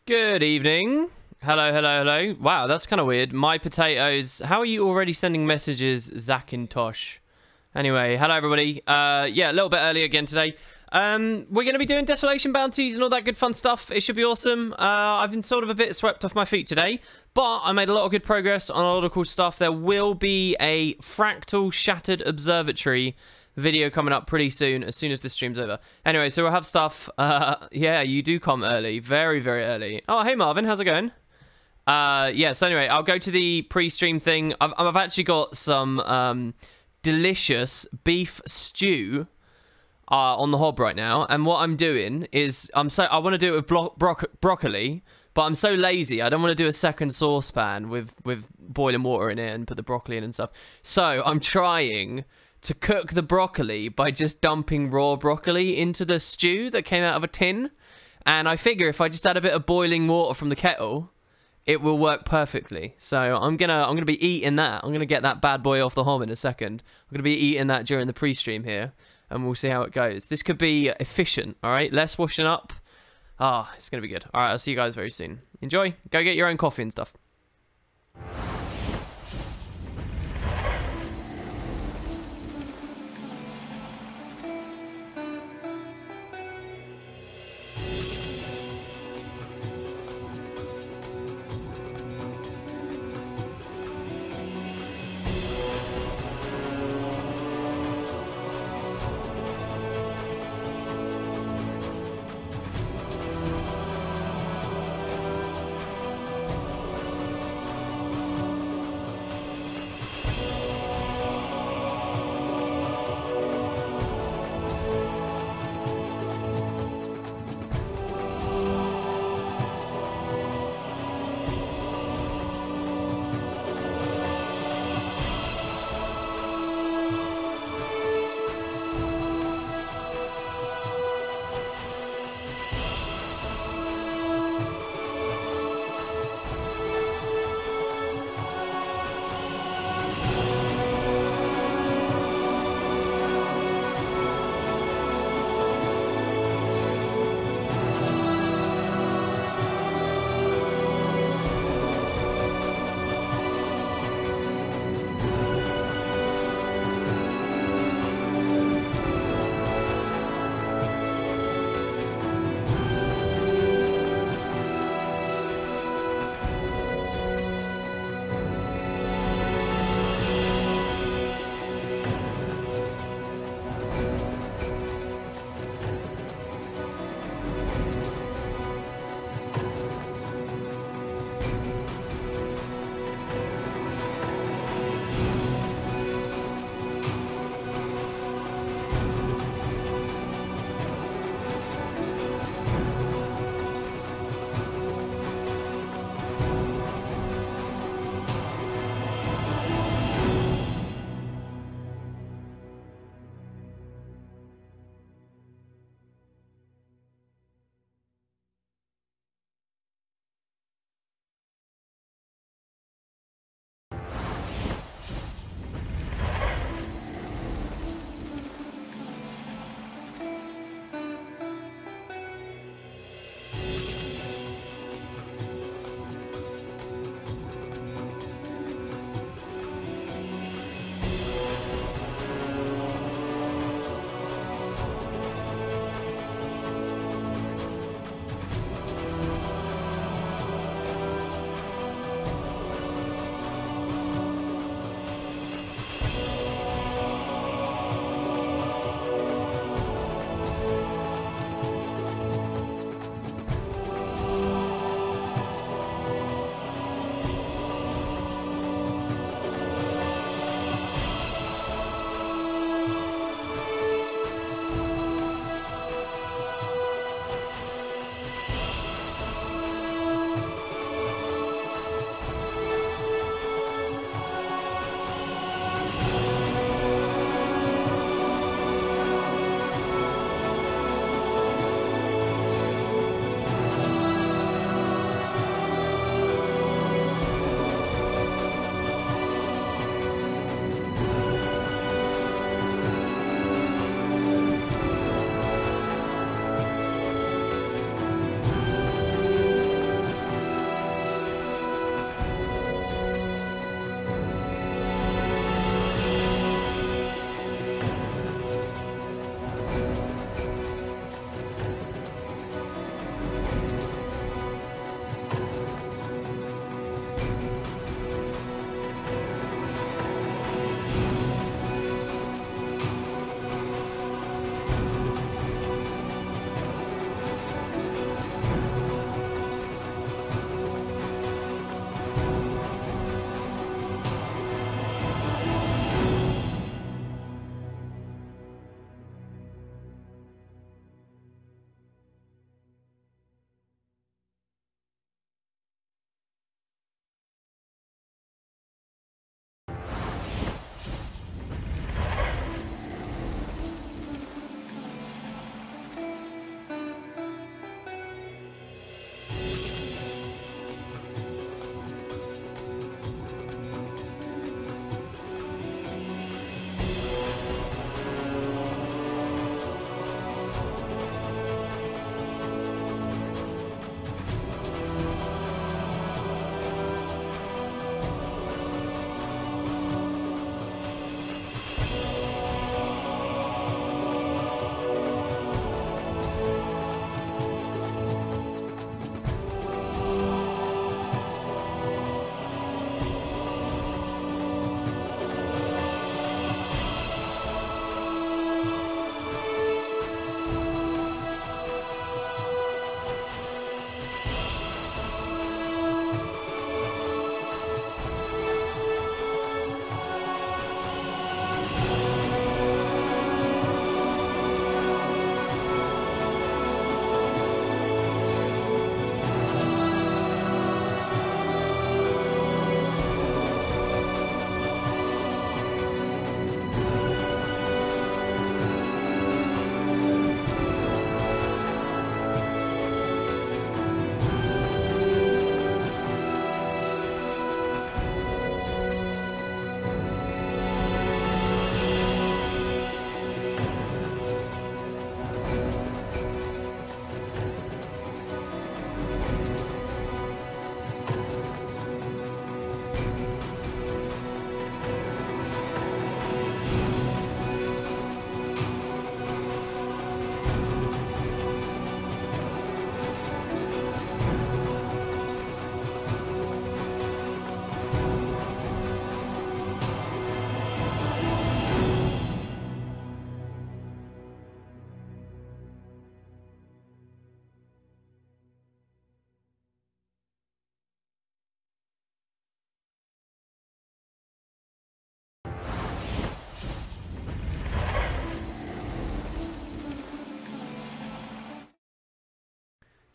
Good evening. Hello, hello, hello. Wow, that's kind of weird. My potatoes. How are you already sending messages, Zach and Tosh? Anyway, hello everybody. Yeah, a little bit early again today. We're going to be doing desolation bounties and all that good fun stuff. It should be awesome. I've been sort of a bit swept off my feet today, but I made a lot of good progress on a lot of cool stuff. There will be a fractal shattered observatory video coming up pretty soon, as soon as this stream's over. Anyway, so we'll have stuff. Yeah, you do come early. Very, very early. Oh, hey Marvin, how's it going? Yeah, so anyway, I'll go to the pre-stream thing. I've actually got some delicious beef stew on the hob right now, and what I'm doing is I want to do it with broccoli, but I'm so lazy. I don't want to do a second saucepan with boiling water in it and put the broccoli in and stuff. So I'm trying to cook the broccoli by just dumping raw broccoli into the stew that came out of a tin, and I figure if I just add a bit of boiling water from the kettle, it will work perfectly. So I'm gonna be eating that. I'm gonna get that bad boy off the hob in a second. I'm gonna be eating that during the pre-stream here, and we'll see how it goes. This could be efficient, all right? Less washing up. Ah, it's gonna be good. All right, I'll see you guys very soon. Enjoy. Go get your own coffee and stuff.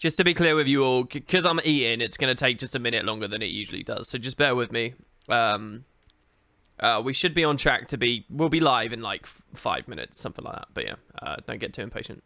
Just to be clear with you all, because I'm eating, it's going to take just a minute longer than it usually does. So just bear with me. We should be on track to be... We'll be live in like 5 minutes, something like that. But yeah, don't get too impatient.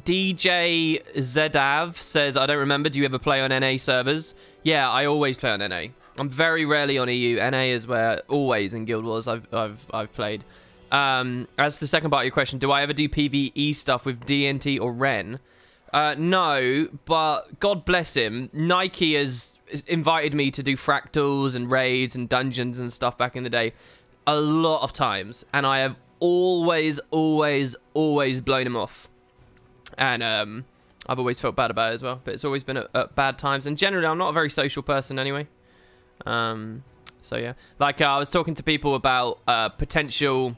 DJ Zedav says, I don't remember, do you ever play on NA servers? Yeah, I always play on NA. I'm very rarely on EU. NA is where always in Guild Wars I've played. As the second part of your question, do I ever do PvE stuff with DNT or Ren? No, but God bless him, Nike has invited me to do fractals and raids and dungeons and stuff back in the day a lot of times, and I have always blown him off. And I've always felt bad about it as well. But it's always been at bad times. And generally, I'm not a very social person anyway. So, yeah. Like, I was talking to people about potential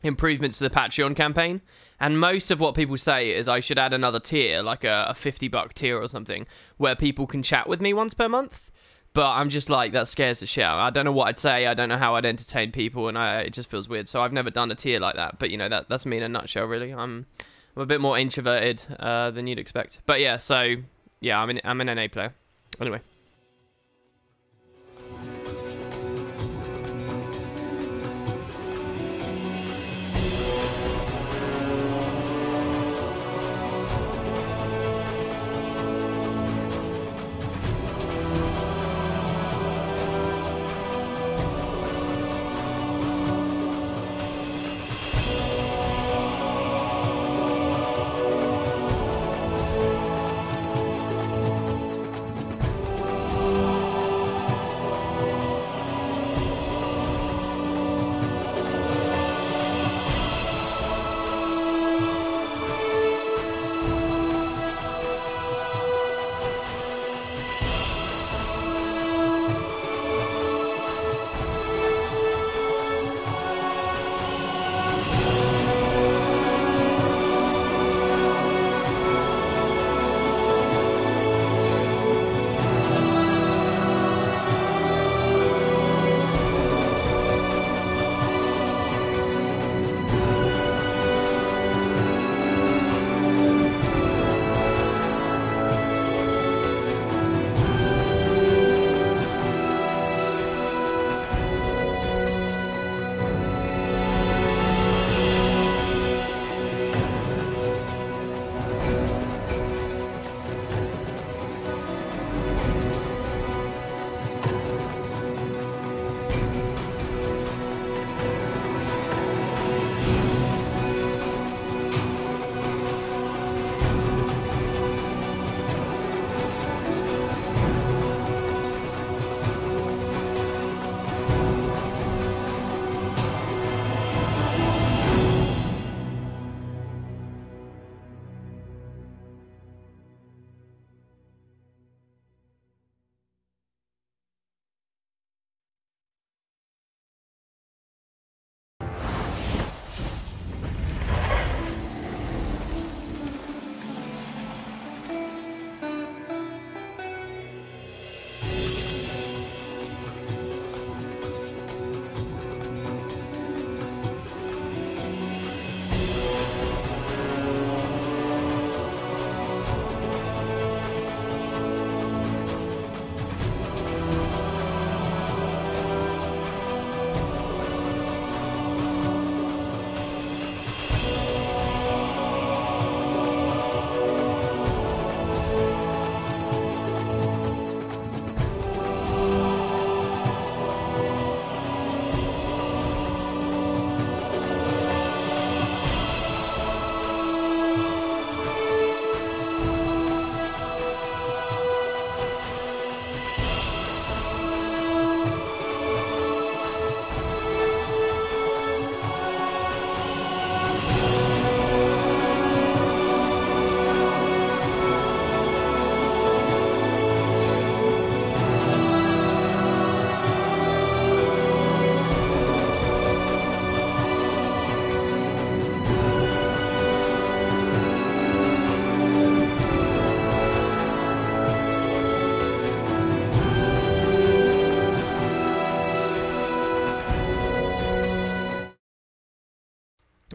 improvements to the Patreon campaign. And most of what people say is I should add another tier, like a $50 tier or something, where people can chat with me once per month. But I'm just like, that scares the shit out. I don't know what I'd say. I don't know how I'd entertain people. And it just feels weird. So I've never done a tier like that. But, you know, that's me in a nutshell, really. I'm a bit more introverted than you'd expect. But yeah, so yeah, I'm an NA player. Anyway.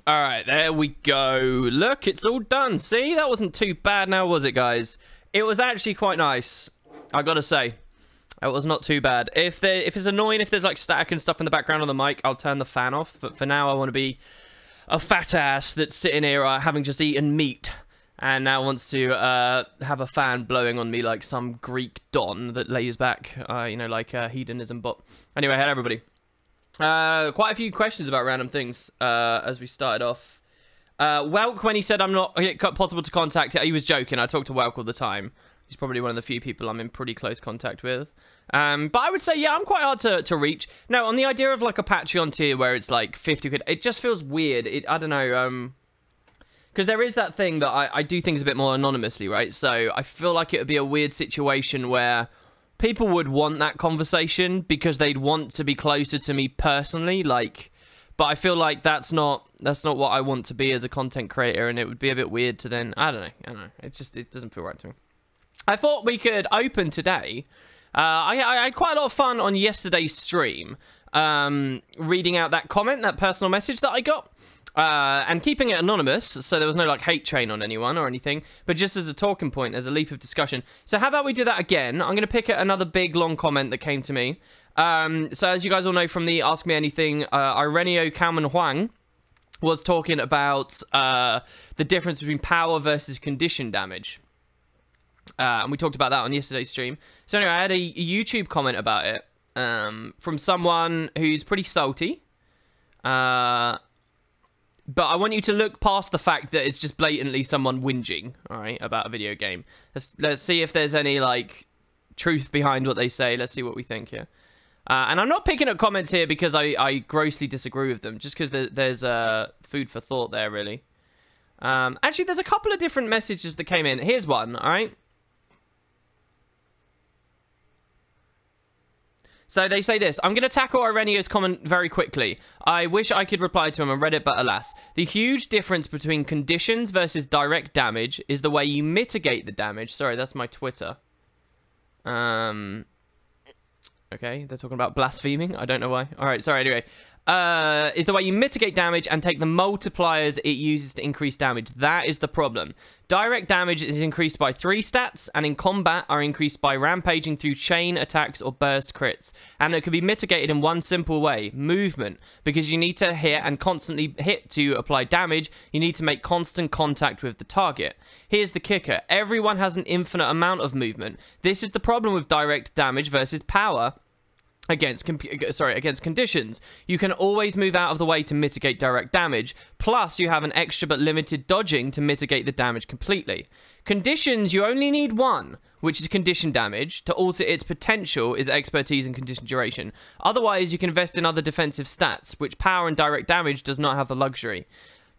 All right, there we go. Look, it's all done. See, that wasn't too bad now, was it, guys? It was actually quite nice, I gotta say. It was not too bad. If it's annoying, if there's like static and stuff in the background on the mic, I'll turn the fan off. But for now, I want to be a fat ass that's sitting here having just eaten meat and now wants to have a fan blowing on me like some Greek don that lays back, you know, like a hedonism bot. Anyway, hello everybody. Quite a few questions about random things as we started off. Welk, when he said I'm not possible to contact, he was joking. I talk to Welk all the time. He's probably one of the few people I'm in pretty close contact with. But I would say, yeah, I'm quite hard to reach. No, on the idea of like a Patreon tier where it's like 50 quid, it just feels weird. I don't know, because there is that thing that I do things a bit more anonymously, right? So I feel like it would be a weird situation where people would want that conversation because they'd want to be closer to me personally, like, but I feel like that's not what I want to be as a content creator, and it would be a bit weird to then, I don't know. It doesn't feel right to me. I thought we could open today. I had quite a lot of fun on yesterday's stream, reading out that comment, that personal message that I got, and keeping it anonymous, so there was no like hate train on anyone or anything, but just as a talking point, as a leap of discussion. So how about we do that again? I'm going to pick another big long comment that came to me. So as you guys all know from the Ask Me Anything, Ireneo Kalman Huang was talking about the difference between power versus condition damage. And we talked about that on yesterday's stream. So anyway, I had a YouTube comment about it from someone who's pretty salty. But I want you to look past the fact that it's just blatantly someone whinging, all right, about a video game. Let's see if there's any, like, truth behind what they say. Let's see what we think here. And I'm not picking up comments here because I grossly disagree with them, just because there's food for thought there, really. Actually, there's a couple of different messages that came in. Here's one, all right? So they say this: I'm going to tackle Ireneo's comment very quickly. I wish I could reply to him on Reddit, but alas. The huge difference between conditions versus direct damage is the way you mitigate the damage. Sorry, that's my Twitter. Okay, they're talking about blaspheming. I don't know why. All right, sorry, anyway. Is the way you mitigate damage and take the multipliers it uses to increase damage. That is the problem. Direct damage is increased by 3 stats, and in combat are increased by rampaging through chain attacks or burst crits. And it can be mitigated in one simple way: movement. Because you need to hit and constantly hit to apply damage, you need to make constant contact with the target. Here's the kicker: everyone has an infinite amount of movement. This is the problem with direct damage versus power. Against conditions. You can always move out of the way to mitigate direct damage, plus you have an extra but limited dodging to mitigate the damage completely. Conditions, you only need one, which is condition damage. To alter its potential is expertise and condition duration. Otherwise, you can invest in other defensive stats, which power and direct damage does not have the luxury.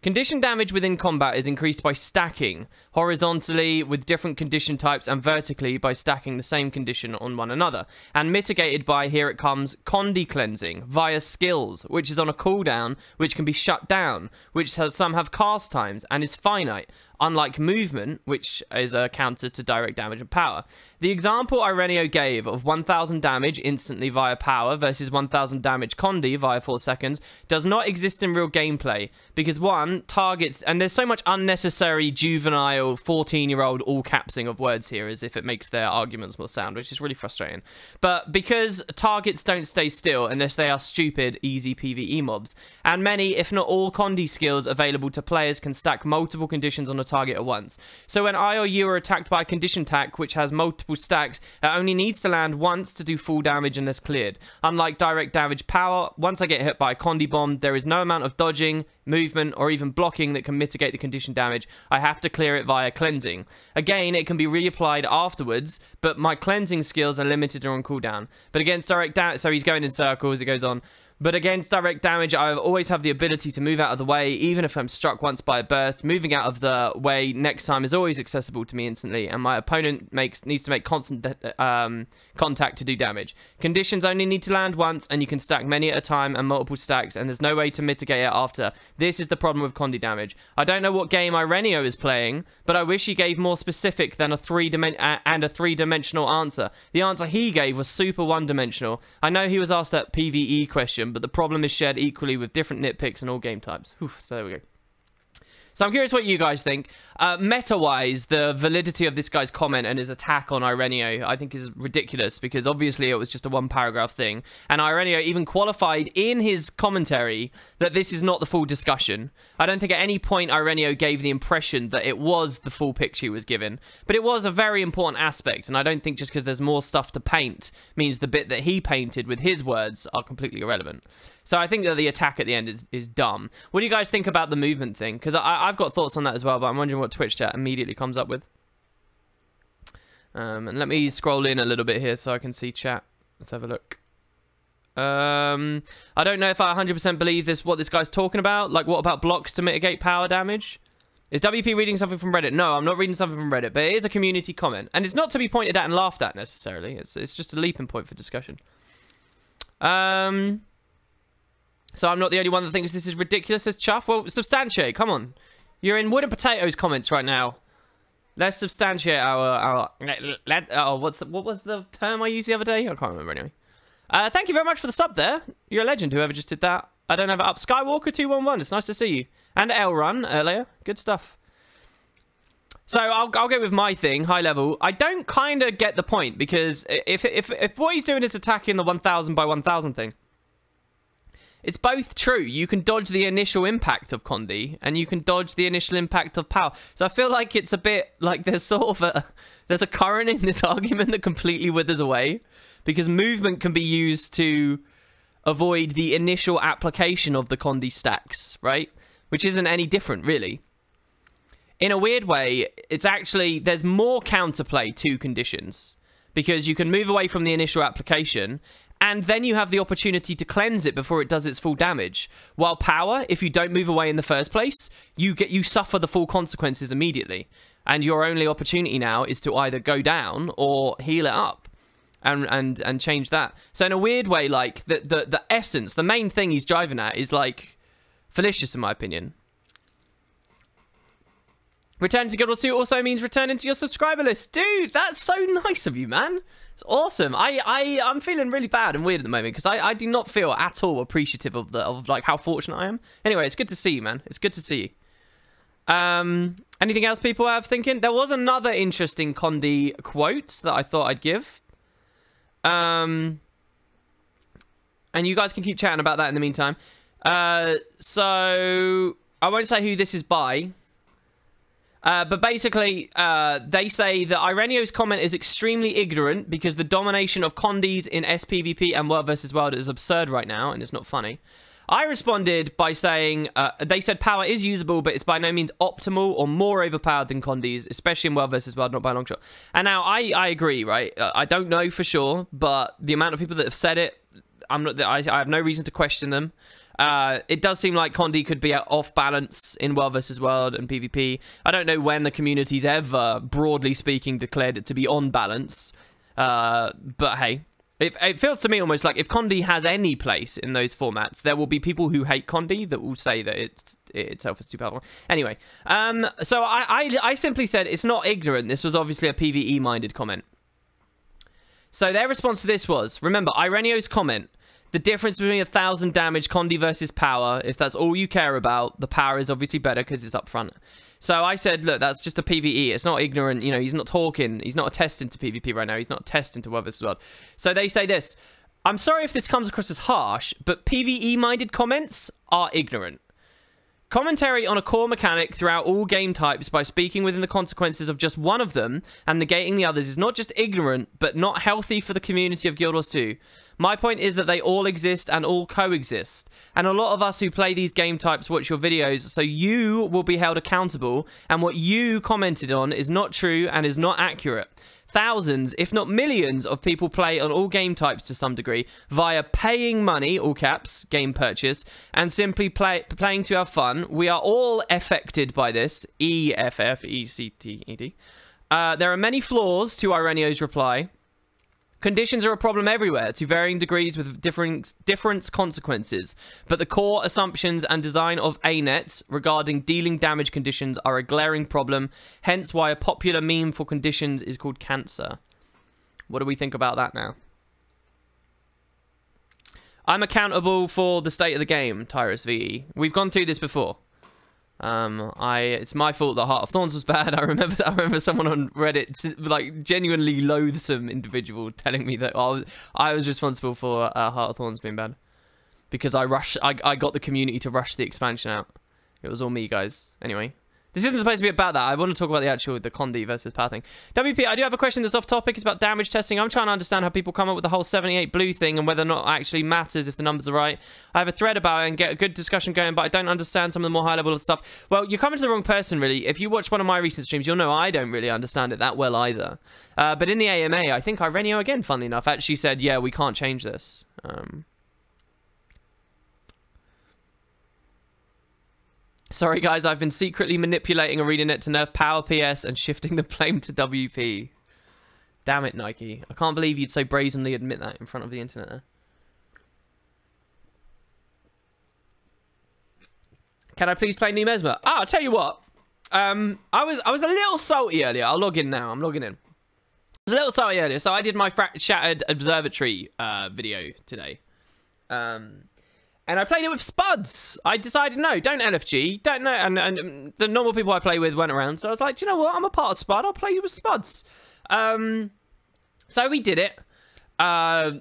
Condition damage within combat is increased by stacking, horizontally with different condition types, and vertically by stacking the same condition on one another, and mitigated by, here it comes, condi cleansing via skills, which is on a cooldown, which can be shut down, which some have cast times and is finite, unlike movement, which is a counter to direct damage and power. The example Ireneo gave of 1000 damage instantly via power versus 1000 damage condi via 4 seconds does not exist in real gameplay, because one, targets, and there's so much unnecessary juvenile 14-year-old all-capsing of words here as if it makes their arguments more sound, which is really frustrating. But because targets don't stay still unless they are stupid, easy PvE mobs, and many, if not all, condi skills available to players can stack multiple conditions on a target at once. So when I or you are attacked by a condition attack which has multiple stacks, it only needs to land once to do full damage unless cleared. Unlike direct damage power, once I get hit by a condi bomb, there is no amount of dodging, movement, or even blocking that can mitigate the condition damage. I have to clear it via cleansing. Again, it can be reapplied afterwards, but my cleansing skills are limited or on cooldown. But against direct damage, so he's going in circles, it goes on. But against direct damage, I always have the ability to move out of the way, even if I'm struck once by a burst. Moving out of the way next time is always accessible to me instantly, and my opponent needs to make constant contact to do damage. Conditions only need to land once, and you can stack many at a time and multiple stacks, and there's no way to mitigate it after. This is the problem with condi damage. I don't know what game Ireneo is playing, but I wish he gave more specific than a three-dimensional answer. The answer he gave was super one-dimensional. I know he was asked that PvE question, but the problem is shared equally with different nitpicks in all game types. Oof, so there we go. So I'm curious what you guys think. Meta-wise, the validity of this guy's comment and his attack on Ireneo, I think is ridiculous because obviously it was just a one-paragraph thing. And Ireneo even qualified in his commentary that this is not the full discussion. I don't think at any point Ireneo gave the impression that it was the full picture he was given. But it was a very important aspect, and I don't think just because there's more stuff to paint means the bit that he painted with his words are completely irrelevant. So I think that the attack at the end is dumb. What do you guys think about the movement thing? Because I've got thoughts on that as well, but I'm wondering what Twitch chat immediately comes up with. And let me scroll in a little bit here so I can see chat. Let's have a look. I don't know if I 100% believe what this guy's talking about. Like, what about blocks to mitigate power damage? Is WP reading something from Reddit? No, I'm not reading something from Reddit, but it is a community comment. And it's not to be pointed at and laughed at necessarily. It's just a leaping point for discussion. So I'm not the only one that thinks this is ridiculous, says Chuff. Well, substantiate, come on. You're in Wood and Potatoes comments right now. Let's substantiate our what was the term I used the other day? I can't remember anyway. Thank you very much for the sub there. You're a legend, whoever just did that. I don't have it up. Skywalker211, it's nice to see you. And Elrun earlier. Good stuff. So I'll go with my thing, high level. I don't kind of get the point because if what he's doing is attacking the 1000 by 1000 thing, it's both true. You can dodge the initial impact of Condi, and you can dodge the initial impact of power. So I feel like it's a bit like there's sort of there's a current in this argument that completely withers away, because movement can be used to avoid the initial application of the Condi stacks, right? Which isn't any different, really. In a weird way, it's actually, there's more counterplay to conditions, because you can move away from the initial application, and then you have the opportunity to cleanse it before it does its full damage. While power, if you don't move away in the first place, you suffer the full consequences immediately. And your only opportunity now is to either go down or heal it up and change that. So in a weird way, like the essence, the main thing he's driving at is like fallacious in my opinion. Returning to Guild Wars 2 also means returning to your subscriber list. Dude, that's so nice of you, man. It's awesome. I'm feeling really bad and weird at the moment because I do not feel at all appreciative of like how fortunate I am. Anyway, it's good to see you, man. It's good to see you. Anything else people have thinking? There was another interesting Condi quote that I thought I'd give. And you guys can keep chatting about that in the meantime. So I won't say who this is by. But basically, they say that Ireneo's comment is extremely ignorant because the domination of Condis in SPVP and World vs. World is absurd right now, and it's not funny. I responded by saying, they said power is usable, but it's by no means optimal or more overpowered than Condis, especially in World vs. World, not by a long shot. And now, I agree, right? I don't know for sure, but the amount of people that have said it, I have no reason to question them. It does seem like Condi could be off balance in World vs. World and PvP. I don't know when the community's ever, broadly speaking, declared it to be on balance. But hey, it feels to me almost like if Condi has any place in those formats, there will be people who hate Condi that will say that it itself is too powerful. Anyway, so I simply said it's not ignorant. This was obviously a PvE-minded comment. So their response to this was, remember, Ireneo's comment, the difference between 1000 damage Condi versus power, if that's all you care about, the power is obviously better because it's up front. So I said, look, that's just a PvE. It's not ignorant. You know, he's not talking. He's not attesting to PvP right now. He's not attesting to World vs. World. So they say this. I'm sorry if this comes across as harsh, but PvE-minded comments are ignorant. Commentary on a core mechanic throughout all game types by speaking within the consequences of just one of them and negating the others is not just ignorant, but not healthy for the community of Guild Wars 2. My point is that they all exist and all coexist. And a lot of us who play these game types watch your videos, so you will be held accountable, and what you commented on is not true and is not accurate. Thousands, if not millions, of people play on all game types to some degree via paying money, all caps, game purchase, and simply playing to have fun. We are all affected by this. E-F-F-E-C-T-E-D. There are many flaws to Ireneo's reply. Conditions are a problem everywhere, to varying degrees with different consequences, but the core assumptions and design of ANET regarding dealing damage conditions are a glaring problem, hence why a popular meme for conditions is called cancer. What do we think about that now? I'm accountable for the state of the game, Tyrus VE. We've gone through this before. It's my fault that Heart of Thorns was bad. I remember someone on Reddit, like genuinely loathsome individual, telling me that I was responsible for Heart of Thorns being bad because I got the community to rush the expansion out. It was all me, guys. Anyway. This isn't supposed to be about that. I want to talk about the Condi versus power thing. WP, I do have a question that's off topic. It's about damage testing. I'm trying to understand how people come up with the whole 78 blue thing and whether or not it actually matters if the numbers are right. I have a thread about it and get a good discussion going, but I don't understand some of the more high-level stuff. Well, you're coming to the wrong person, really. If you watch one of my recent streams, you'll know I don't really understand it that well either. But in the AMA, I think Irenio, again, funnily enough, actually said, yeah, we can't change this. Sorry, guys, I've been secretly manipulating ArenaNet to nerf Power PS and shifting the blame to WP. Damn it, Nike. I can't believe you'd so brazenly admit that in front of the internet. Can I please play New Mesmer? Ah, I'll tell you what. I was a little salty earlier. I'll log in now. I'm logging in. I was a little salty earlier. So I did my Shattered Observatory video today. And I played it with Spuds. I decided, no, don't LFG. Don't know. And the normal people I play with went around. So I was like, do you know what? I'm a part of Spud. I'll play you with Spuds. So we did it.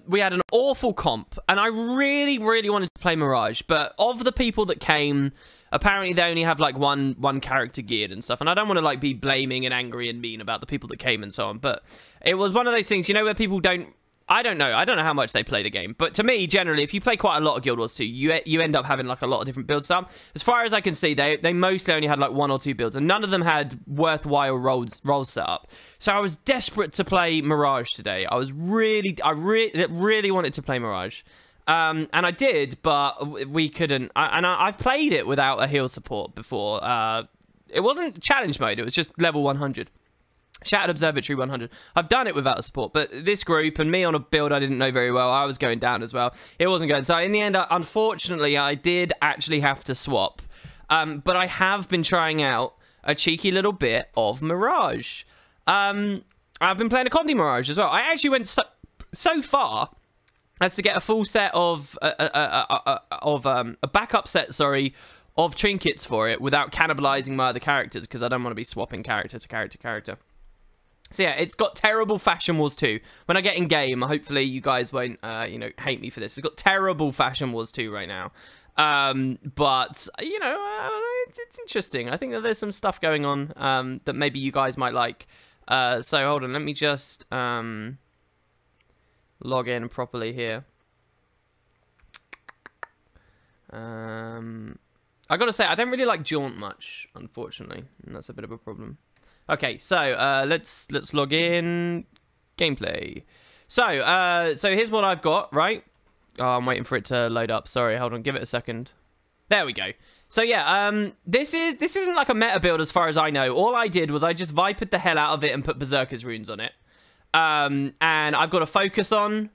We had an awful comp. And I really, really wanted to play Mirage. But of the people that came, apparently they only have like one character geared and stuff. And I don't want to like be blaming and angry and mean about the people that came and so on. But it was one of those things, you know, where people don't... I don't know how much they play the game, but to me, generally, if you play quite a lot of Guild Wars 2, you end up having like a lot of different builds up. As far as I can see, they mostly only had like 1 or 2 builds, and none of them had worthwhile roles set up. So I was desperate to play Mirage today. I really wanted to play Mirage, and I did, but we couldn't. I've played it without a heal support before. It wasn't challenge mode; it was just level 100. Shattered Observatory 100. I've done it without a support, but this group and me on a build I didn't know very well, I was going down as well. It wasn't going. So in the end, unfortunately, I did actually have to swap. But I have been trying out a cheeky little bit of Mirage. I've been playing a Condi Mirage as well. I actually went so far as to get a full set of a backup set, sorry, of trinkets for it without cannibalizing my other characters because I don't want to be swapping character to character. So yeah, it's got terrible Fashion Wars 2. When I get in game, hopefully you guys won't, you know, hate me for this. It's got terrible Fashion Wars 2 right now. But you know, I don't know, it's interesting. I think that there's some stuff going on that maybe you guys might like. So hold on, let me just log in properly here. I gotta say, I don't really like Jaunt much, unfortunately, and that's a bit of a problem. Okay, so let's log in. Gameplay. So here's what I've got, right? Oh, I'm waiting for it to load up. Sorry, hold on, give it a second. There we go. So yeah, this isn't like a meta build as far as I know. All I did was I just vipered the hell out of it and put Berserker's runes on it. And I've got a focus on.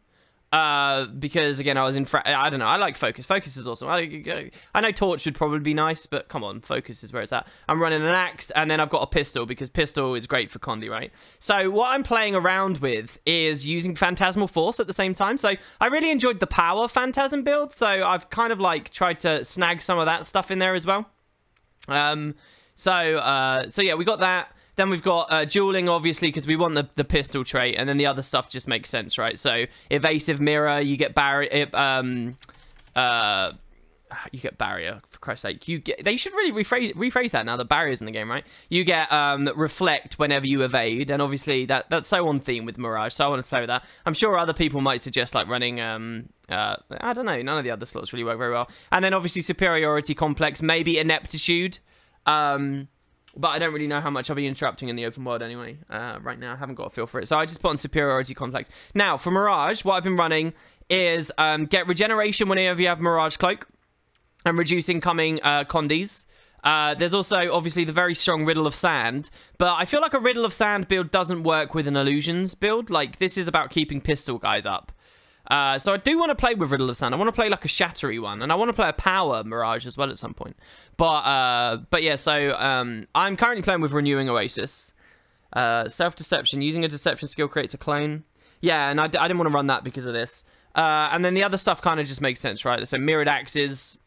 Because again, I was in I don't know, I like focus. Focus is awesome. I know torch would probably be nice, but come on, focus is where it's at. I'm running an axe, and then I've got a pistol because pistol is great for Condi, right? So what I'm playing around with is using Phantasmal Force at the same time. So I really enjoyed the power Phantasm build, so I've kind of like tried to snag some of that stuff in there as well. So yeah, we got that. Then we've got dueling, obviously, because we want the pistol trait, and then the other stuff just makes sense, right? So evasive mirror, you get barrier. You get barrier, for Christ's sake. They should really rephrase that now. The barrier's in the game, right? You get reflect whenever you evade, and obviously that's so on theme with Mirage. So I want to play with that. I'm sure other people might suggest like running. I don't know. None of the other slots really work very well. And then obviously superiority complex, maybe ineptitude. But I don't really know how much I'll be interrupting in the open world anyway. Right now, I haven't got a feel for it. So I just put on Superiority Complex. Now, for Mirage, what I've been running is get Regeneration whenever you have Mirage Cloak. And reduce incoming Condis. There's also, obviously, the very strong Riddle of Sand. But I feel like a Riddle of Sand build doesn't work with an Illusions build. Like, this is about keeping pistol guys up. So I do want to play with Riddle of Sand. I want to play like a Shattery one, and I want to play a Power Mirage as well at some point. But yeah, so I'm currently playing with Renewing Oasis. Self-Deception. Using a Deception skill creates a clone. Yeah, and I didn't want to run that because of this. And then the other stuff kind of just makes sense, right? So Mirrored Axes.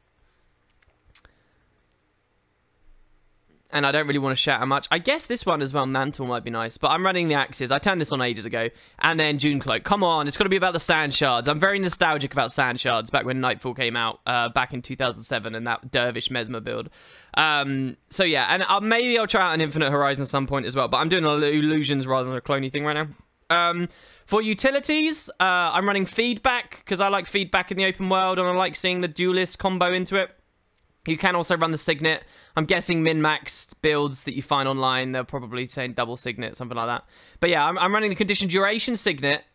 and I don't really want to shatter much. I guess this one as well, Mantle, might be nice, but I'm running the axes. I turned this on ages ago, and then June Cloak. Come on, it's got to be about the sand shards. I'm very nostalgic about sand shards back when Nightfall came out back in 2007 and that Dervish Mesmer build. So yeah, and maybe I'll try out an Infinite Horizon at some point as well, but I'm doing illusions rather than a cloney thing right now. For utilities, I'm running feedback because I like feedback in the open world and I like seeing the duelist combo into it. You can also run the Signet. I'm guessing min-maxed builds that you find online, they're probably saying double Signet, something like that. But yeah, I'm running the condition duration Signet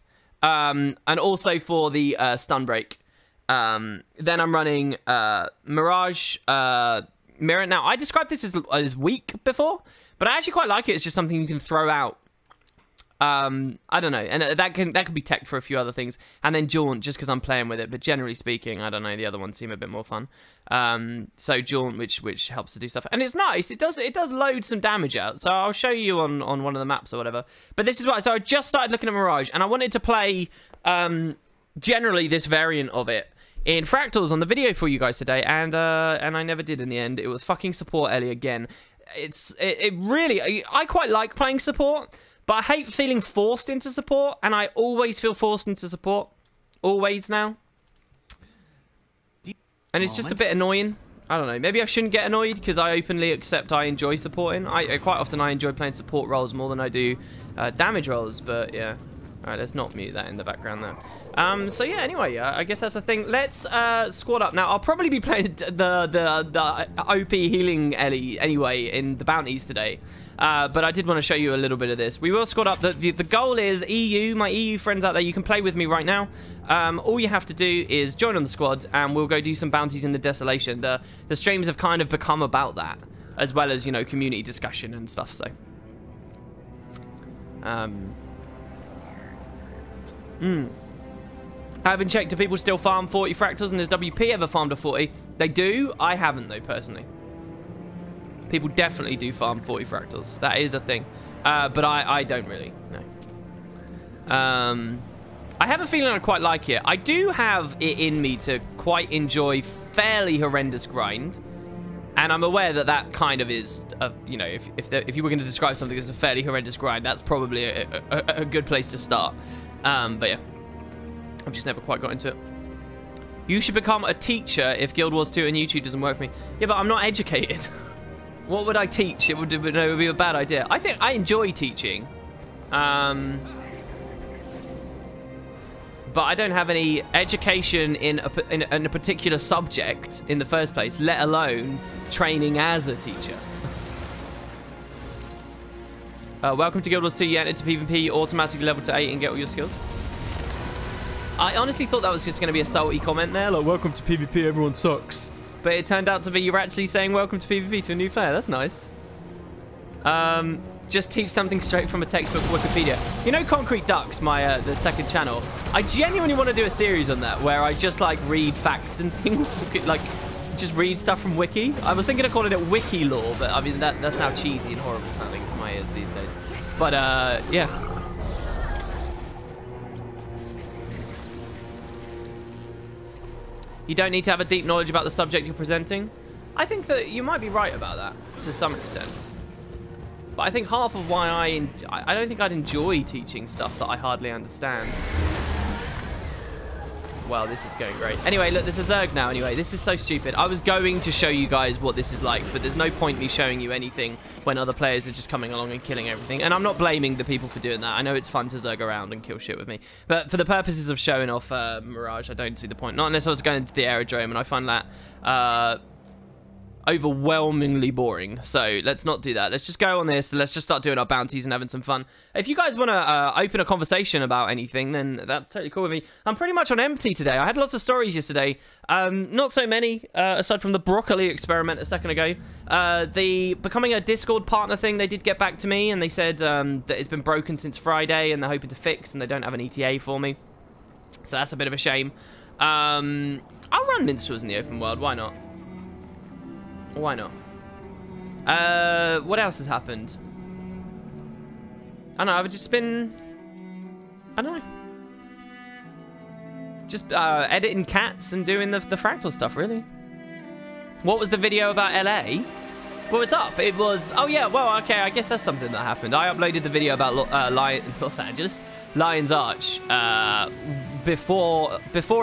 and also for the stun break. Then I'm running Mirage Mirror. Now, I described this as weak before, but I actually quite like it. It's just something you can throw out. I don't know, and that could be tech for a few other things, and then Jaunt just because I'm playing with it, but generally speaking, I don't know, the other ones seem a bit more fun. So Jaunt, which helps to do stuff, and it's nice. It does load some damage out, so I'll show you on one of the maps or whatever. But this is what, so I just started looking at Mirage, and I wanted to play generally this variant of it in Fractals on the video for you guys today, and I never did in the end. It was fucking support Ellie again. It really, I quite like playing support. But I hate feeling forced into support, and I always feel forced into support. Always now. And it's just a bit annoying. I don't know. Maybe I shouldn't get annoyed, because I openly accept I enjoy supporting. Quite often I enjoy playing support roles more than I do damage roles, but yeah. Alright, let's not mute that in the background there. So yeah, anyway, I guess that's the thing. Let's squad up. Now, I'll probably be playing the OP healing Ellie anyway in the bounties today. But I did want to show you a little bit of this. We will squad up. The goal is EU, my EU friends out there, you can play with me right now. All you have to do is join on the squad, and we'll go do some bounties in the Desolation. The streams have kind of become about that, as well as, you know, community discussion and stuff, so. I haven't checked, do people still farm 40 fractals, and has WP ever farmed a 40? They do. I haven't, though, personally. People definitely do farm 40 fractals. That is a thing. But I don't really, no. I have a feeling I quite like it. I do have it in me to quite enjoy fairly horrendous grind. And I'm aware that that kind of is, you know, if you were going to describe something as a fairly horrendous grind, that's probably a good place to start. But yeah, I've just never quite got into it. You should become a teacher if Guild Wars 2 and YouTube doesn't work for me. Yeah, but I'm not educated. What would I teach? It would be a bad idea. I think I enjoy teaching. But I don't have any education in a particular subject in the first place, let alone training as a teacher. Welcome to Guild Wars 2. You enter to PvP, automatically level to 8 and get all your skills. I honestly thought that was just going to be a salty comment there, like, welcome to PvP, everyone sucks. But it turned out to be you're actually saying welcome to PvP to a new player. That's nice. Just teach something straight from a textbook Wikipedia. You know Concrete Ducks, my the second channel? I genuinely want to do a series on that where I just like read facts and things, like just read stuff from Wiki. I was thinking of calling it Wiki Lore, but I mean that's now cheesy and horrible sounding to my ears these days. But yeah. You don't need to have a deep knowledge about the subject you're presenting. I think that you might be right about that to some extent. But I think half of why I don't think I'd enjoy teaching stuff that I hardly understand. Wow, this is going great. Anyway, look, there's a Zerg now anyway. This is so stupid. I was going to show you guys what this is like, but there's no point me showing you anything when other players are just coming along and killing everything. And I'm not blaming the people for doing that. I know it's fun to Zerg around and kill shit with me. But for the purposes of showing off Mirage, I don't see the point. Not unless I was going to the aerodrome, and I find that overwhelmingly boring. So let's not do that. Let's just go on this. Let's just start doing our bounties and having some fun. If you guys want to open a conversation about anything, then that's totally cool with me. I'm pretty much on empty today. I had lots of stories yesterday. Not so many, aside from the broccoli experiment a second ago. The becoming a Discord partner thing, they did get back to me, and they said that it's been broken since Friday, and they're hoping to fix, and they don't have an ETA for me. So that's a bit of a shame. I'll run minstrels in the open world. Why not? Why not? What else has happened? I don't know, I've just been... I don't know. Just editing cats and doing the fractal stuff, really. What was the video about LA? Well, it's up. It was... Oh, yeah. Well, okay. I guess that's something that happened. I uploaded the video about Los Angeles, Lion's Arch, before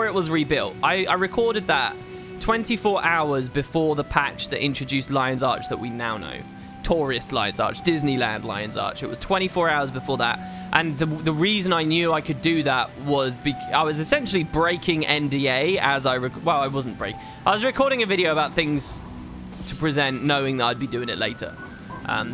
it was rebuilt. I recorded that 24 hours before the patch that introduced Lion's Arch that we now know. Tourist Lion's Arch, Disneyland Lion's Arch. It was 24 hours before that. And the reason I knew I could do that was I was essentially breaking NDA as I... Well, I wasn't breaking. I was recording a video about things to present knowing that I'd be doing it later.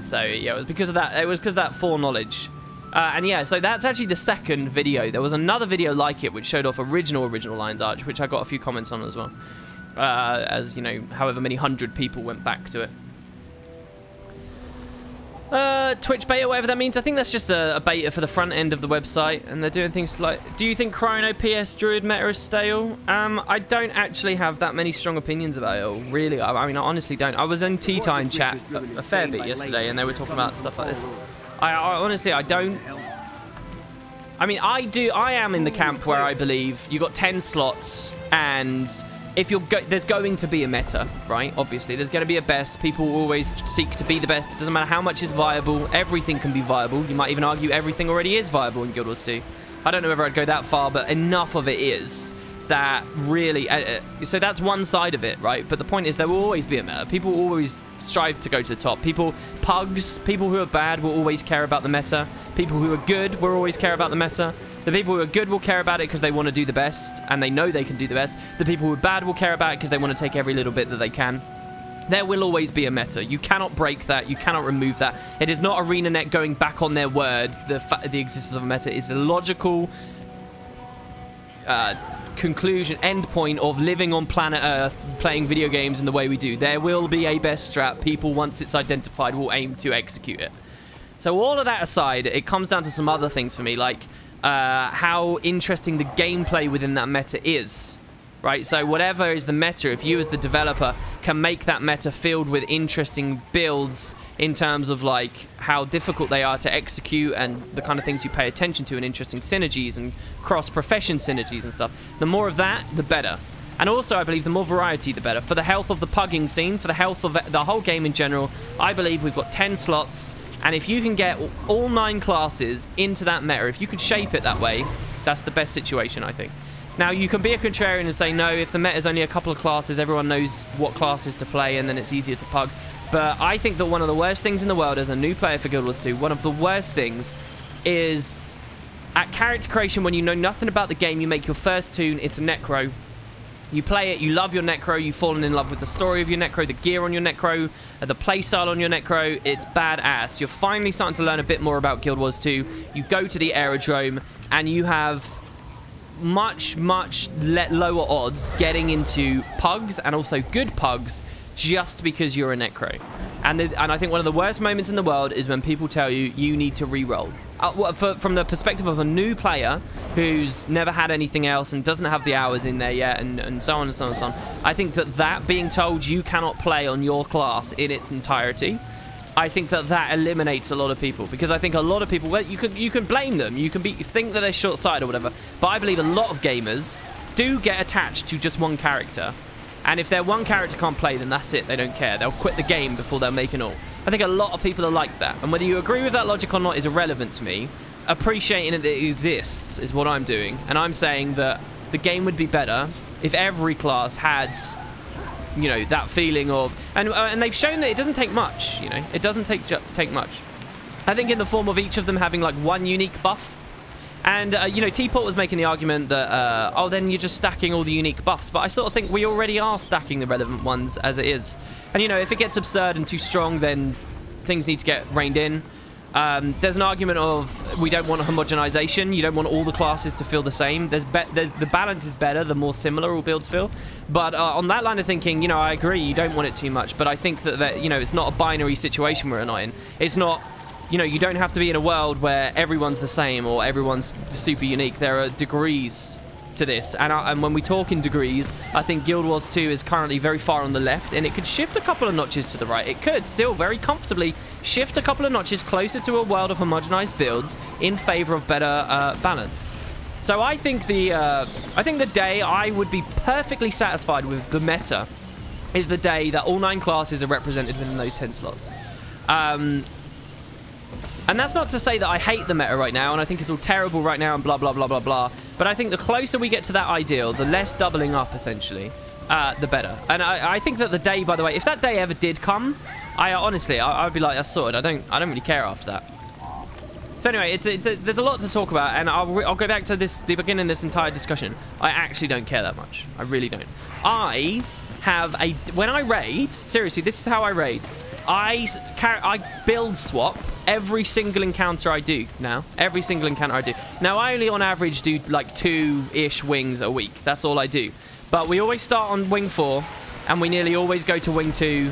So, yeah, it was because of that. It was because of that foreknowledge. And, yeah, so that's actually the second video. There was another video like it which showed off original Lion's Arch, which I got a few comments on as well. As, you know, however many hundred people went back to it. Twitch beta, whatever that means. I think that's just a beta for the front end of the website, and they're doing things like... Do you think Chrono PS Druid meta is stale? I don't actually have that many strong opinions about it, really. I mean, I honestly don't. I was in Tea Time chat a fair bit yesterday, and they were talking about stuff like this. I honestly, I don't... I mean, I am in the camp where I believe you got 10 slots, and... If there's going to be a meta, right? Obviously, there's going to be a best. People will always seek to be the best. It doesn't matter how much is viable. Everything can be viable. You might even argue everything already is viable in Guild Wars 2. I don't know whether I'd go that far, but enough of it is that really... so that's one side of it, right? But the point is there will always be a meta. People will always strive to go to the top. Pugs, people who are bad will always care about the meta. People who are good will always care about the meta. The people who are good will care about it because they want to do the best and they know they can do the best. The people who are bad will care about it because they want to take every little bit that they can. There will always be a meta. You cannot break that. You cannot remove that. It is not ArenaNet going back on their word. The existence of a meta is a logical conclusion, end point of living on planet Earth, playing video games in the way we do. There will be a best strat. People, once it's identified, will aim to execute it. So all of that aside, it comes down to some other things for me, like how interesting the gameplay within that meta is, right? So whatever is the meta, if you as the developer can make that meta filled with interesting builds in terms of like how difficult they are to execute and the kind of things you pay attention to and interesting synergies and cross-profession synergies and stuff, the more of that, the better. And also, I believe the more variety, the better. For the health of the pugging scene, for the health of the whole game in general, I believe we've got 10 slots. And if you can get all 9 classes into that meta, if you could shape it that way, that's the best situation, I think. Now, you can be a contrarian and say, no, if the meta is only a couple of classes, everyone knows what classes to play, and then it's easier to pug. But I think that one of the worst things in the world as a new player for Guild Wars 2, one of the worst things is at character creation, when you know nothing about the game, you make your first toon, it's a Necro. You play it, you love your Necro, you've fallen in love with the story of your Necro, the gear on your Necro, the playstyle on your Necro, it's badass. You're finally starting to learn a bit more about Guild Wars 2. You go to the aerodrome, and you have much lower odds getting into pugs, and also good pugs, just because you're a Necro. And I think one of the worst moments in the world is when people tell you, you need to re-roll. From the perspective of a new player who's never had anything else and doesn't have the hours in there yet, and so on and so on and so on, I think that being told you cannot play on your class in its entirety, I think that eliminates a lot of people, because I think a lot of people, well, you can blame them, you can think that they're short-sighted or whatever, but I believe a lot of gamers do get attached to just one character, and if their one character can't play, then that's it, they don't care, they'll quit the game before they'll make an all. I think a lot of people are like that, and whether you agree with that logic or not is irrelevant to me. Appreciating that it exists is what I'm doing, and I'm saying that the game would be better if every class had, you know, that feeling of, and they've shown that it doesn't take much, you know, it doesn't take much. I think in the form of each of them having like one unique buff, and you know, Teapot was making the argument that oh, then you're just stacking all the unique buffs, but I sort of think we already are stacking the relevant ones as it is. And, you know, if it gets absurd and too strong, then things need to get reined in. There's an argument of we don't want homogenization. You don't want all the classes to feel the same. The balance is better the more similar all builds feel. But on that line of thinking, you know, I agree. You don't want it too much. But I think that you know, it's not a binary situation we're not in. It's not, you know, you don't have to be in a world where everyone's the same or everyone's super unique. There are degrees to this, and when we talk in degrees, I think Guild Wars 2 is currently very far on the left, and it could shift a couple of notches to the right. It could still very comfortably shift a couple of notches closer to a world of homogenized builds in favor of better balance. So I think the day I would be perfectly satisfied with the meta is the day that all 9 classes are represented within those 10 slots. And that's not to say that I hate the meta right now, and I think it's all terrible right now, and blah, blah, blah, blah, blah. But I think the closer we get to that ideal, the less doubling up, essentially, the better. And I think that the day, by the way, if that day ever did come, honestly, I'd be like, that's sorted. I don't really care after that. So anyway, there's a lot to talk about, and I'll go back to the beginning of this entire discussion. I actually don't care that much. I really don't. I have when I raid, seriously, this is how I raid. I build swap every single encounter I do now. Every single encounter I do. Now, I only on average do like 2-ish wings a week. That's all I do. But we always start on wing 4, and we nearly always go to wing 2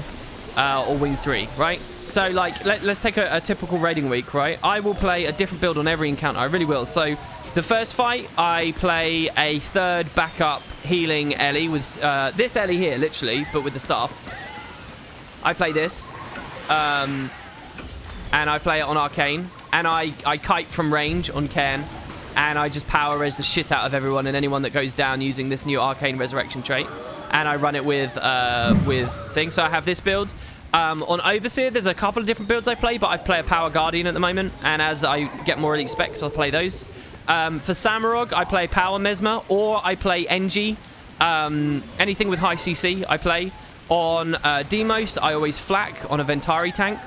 or wing 3, right? So, like, let's take a typical raiding week, right? I will play a different build on every encounter. I really will. So, the first fight, I play a 3rd backup healing Ellie with this Ellie here, literally, but with the staff. I play this. And I play it on Arcane. And I kite from range on Cairn. And I just power res the shit out of everyone and anyone that goes down using this new Arcane Resurrection trait. And I run it with things. So I have this build. On Overseer, there's a couple of different builds I play, but I play a Power Guardian at the moment, and as I get more elite specs, I'll play those. For Samurog, I play Power Mesmer, or I play NG. Anything with high CC, I play. On Demos, I always flak on a Ventari tank.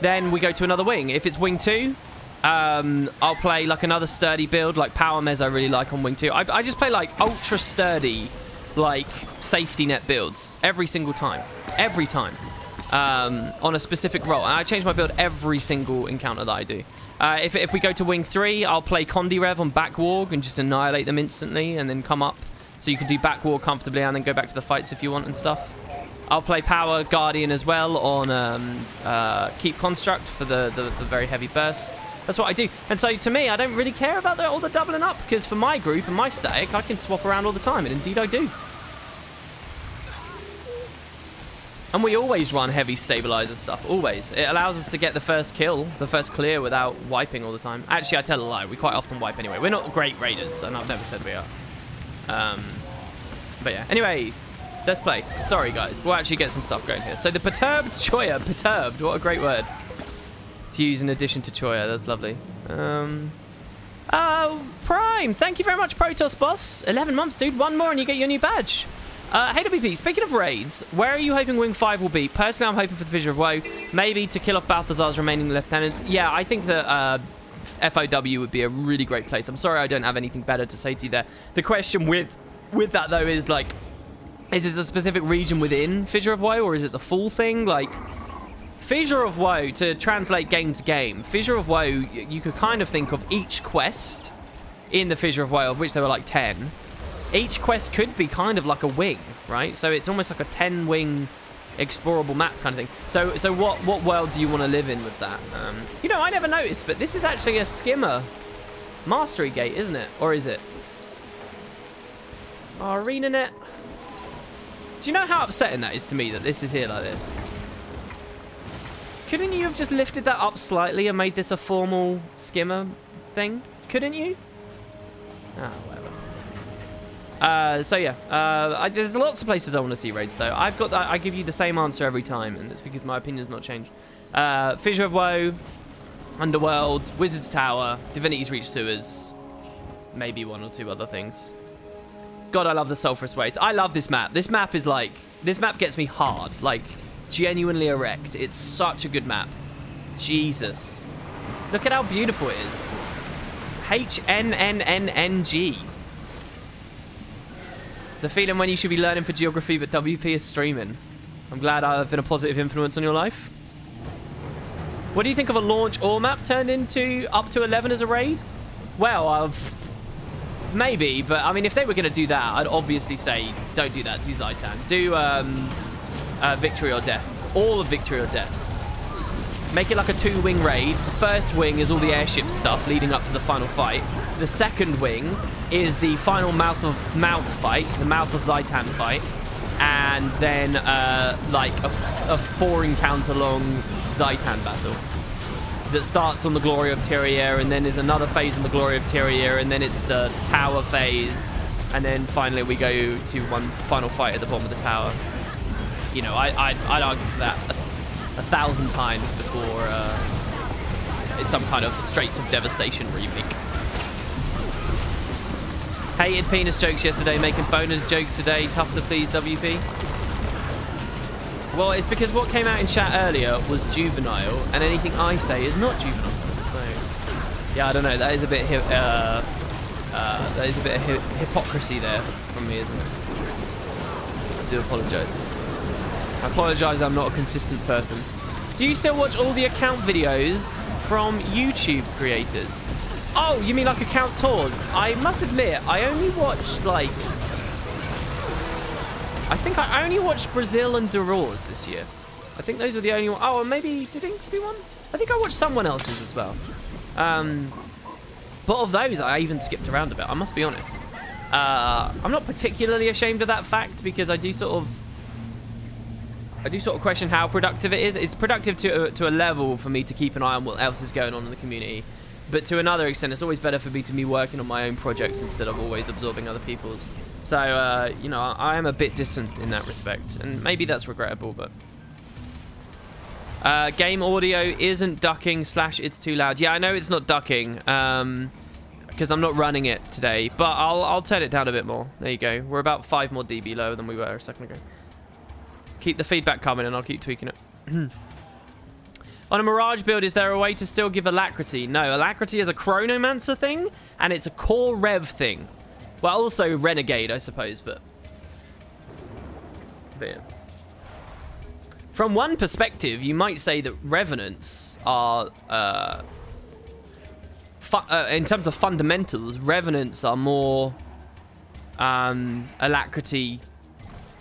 Then we go to another wing. If it's wing 2, I'll play like another sturdy build, like Power Mes I really like on wing 2. I just play like ultra sturdy, like safety net builds every single time. Every time. On a specific role. And I change my build every single encounter that I do. If we go to wing 3, I'll play Condi Rev on back warg and just annihilate them instantly and then come up. So you can do back warg comfortably and then go back to the fights if you want and stuff. I'll play Power Guardian as well on Keep Construct for the very heavy burst. That's what I do. And so to me, I don't really care about all the doubling up, because for my group and my static, I can swap around all the time, and indeed I do. And we always run heavy stabilizer stuff, always. It allows us to get the first kill, the first clear, without wiping all the time. Actually, I tell a lie. We quite often wipe anyway. We're not great raiders, and I've never said we are. But yeah, anyway, let's play. Sorry, guys. We'll actually get some stuff going here. So the Perturbed Choya. Perturbed. What a great word to use in addition to Choya. That's lovely. Prime. Thank you very much, Protoss Boss. 11 months, dude. 1 more and you get your new badge. Hey, WP, speaking of raids, where are you hoping Wing 5 will be? Personally, I'm hoping for the Fissure of Woe. Maybe to kill off Balthazar's remaining lieutenants. Yeah, I think that FOW would be a really great place. I'm sorry I don't have anything better to say to you there. The question with that, though, is, like, is this a specific region within Fissure of Woe, or is it the full thing? Like, Fissure of Woe, to translate game to game, Fissure of Woe, you could kind of think of each quest in the Fissure of Woe, of which there were, like, 10. Each quest could be kind of like a wing, right? So it's almost like a 10-wing explorable map kind of thing. So what world do you want to live in with that? You know, I never noticed, but this is actually a skimmer mastery gate, isn't it? Or is it? Oh, ArenaNet. Do you know how upsetting that is to me that this is here like this? Couldn't you have just lifted that up slightly and made this a formal skimmer thing? Couldn't you? Ah, whatever. So yeah, there's lots of places I want to see raids though. I give you the same answer every time, and it's because my opinion's not changed. Fissure of Woe, Underworld, Wizard's Tower, Divinity's Reach Sewers, maybe 1 or 2 other things. God, I love the Sulphurous Waste. I love this map. This map is like, this map gets me hard, like genuinely erect. It's such a good map. Jesus, look at how beautiful it is. HNNNNG. The feeling when you should be learning for geography, but WP is streaming. I'm glad I've been a positive influence on your life. What do you think of a launch ore map turned into up to 11 as a raid? Well, maybe, but I mean, if they were going to do that, I'd obviously say don't do that. Do Zaitan. Do Victory or Death. All of Victory or Death. Make it like a 2-wing raid. The first wing is all the airship stuff leading up to the final fight. The second wing is the final mouth fight, the Mouth of Zaitan fight, and then like a 4-encounter long Zaitan battle that starts on the Glory of Tyrier, and then there's another phase on the Glory of Tyrier, and then it's the tower phase, and then finally we go to one final fight at the bottom of the tower. you know, I'd argue for that 1,000 times before it's some kind of Straits of Devastation remake. Hated penis jokes yesterday, making bonus jokes today. Tough to please, WP. Well, it's because what came out in chat earlier was juvenile, and anything I say is not juvenile. So, yeah, I don't know. That is a bit of hypocrisy there from me, isn't it? I do apologise. I apologise. I'm not a consistent person. Do you still watch all the account videos from YouTube creators? Oh, you mean like account tours? I must admit, I only watched like... I think I only watched Brazil and Duroz this year. I think those are the only ones. Oh, and maybe did Inks do one? I think I watched someone else's as well. But of those, I even skipped around a bit. I must be honest. I'm not particularly ashamed of that fact because I do sort of question how productive it is. It's productive to a level for me to keep an eye on what else is going on in the community. But to another extent, it's always better for me to be working on my own projects instead of always absorbing other people's. So, you know, I am a bit distant in that respect. And maybe that's regrettable, but... game audio isn't ducking / it's too loud. Yeah, I know it's not ducking, because I'm not running it today. But I'll turn it down a bit more. There you go. We're about 5 more dB lower than we were a second ago. Keep the feedback coming and I'll keep tweaking it. On a Mirage build, is there a way to still give Alacrity? No, Alacrity is a Chronomancer thing, and it's a core Rev thing. Well, also Renegade, I suppose, but yeah. From one perspective, you might say that Revenants are, in terms of fundamentals, Revenants are more Alacrity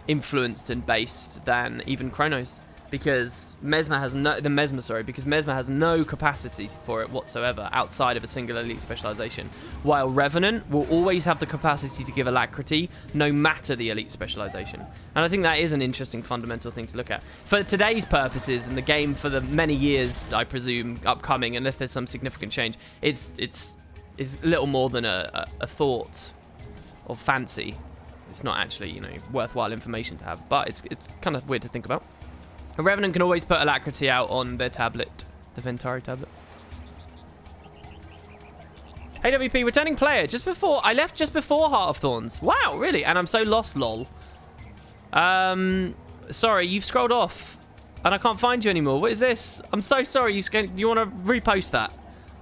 influenced and based than even Chronos. Because Mesmer has no capacity for it whatsoever outside of a single elite specialization, while Revenant will always have the capacity to give Alacrity no matter the elite specialization. And I think that is an interesting fundamental thing to look at. For today's purposes and the game for the many years, I presume, upcoming, unless there's some significant change, it's little more than a thought or fancy. It's not actually, you know, worthwhile information to have, but it's kind of weird to think about. A Revenant can always put Alacrity out on their tablet, the Ventari tablet. Hey WP, returning player. I left just before Heart of Thorns. Wow, really? And I'm so lost, lol. Sorry, you've scrolled off, and I can't find you anymore. What is this? I'm so sorry. You want to repost that?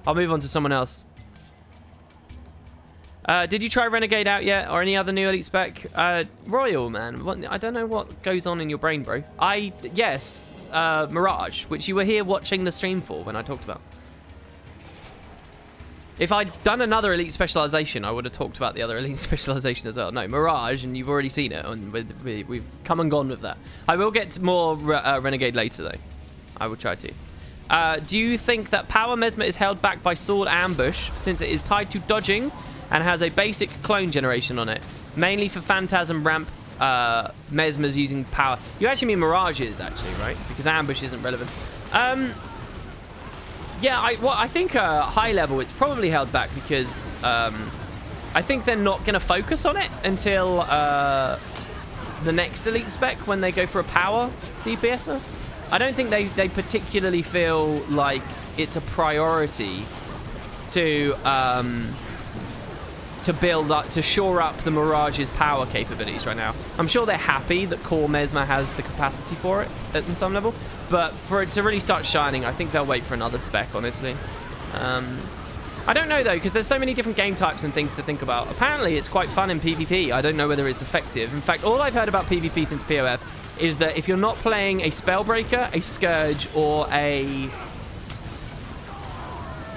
I'll move on to someone else. Did you try Renegade out yet, or any other new elite spec? Royal, man. I don't know what goes on in your brain, bro. Yes, Mirage, which you were here watching the stream for when I talked about. If I'd done another elite specialization, I would have talked about the other elite specialization as well. No, Mirage, and you've already seen it, and we've come and gone with that. I will get more Renegade later, though. I will try to. Do you think that Power Mesmer is held back by Sword Ambush, since it is tied to dodging and has a basic clone generation on it, mainly for Phantasm ramp Mesmers using power? You actually mean Mirages, actually, right? Because Ambush isn't relevant. Yeah, I think high level, it's probably held back because I think they're not going to focus on it until the next elite spec when they go for a power DPSer. I don't think they particularly feel like it's a priority to build up, to shore up the Mirage's power capabilities right now. I'm sure they're happy that core Mesmer has the capacity for it at some level, but for it to really start shining, I think they'll wait for another spec, honestly. I don't know, though, because there's so many different game types and things to think about. Apparently, it's quite fun in PvP. I don't know whether it's effective. In fact, all I've heard about PvP since POF is that if you're not playing a Spellbreaker, a Scourge, or a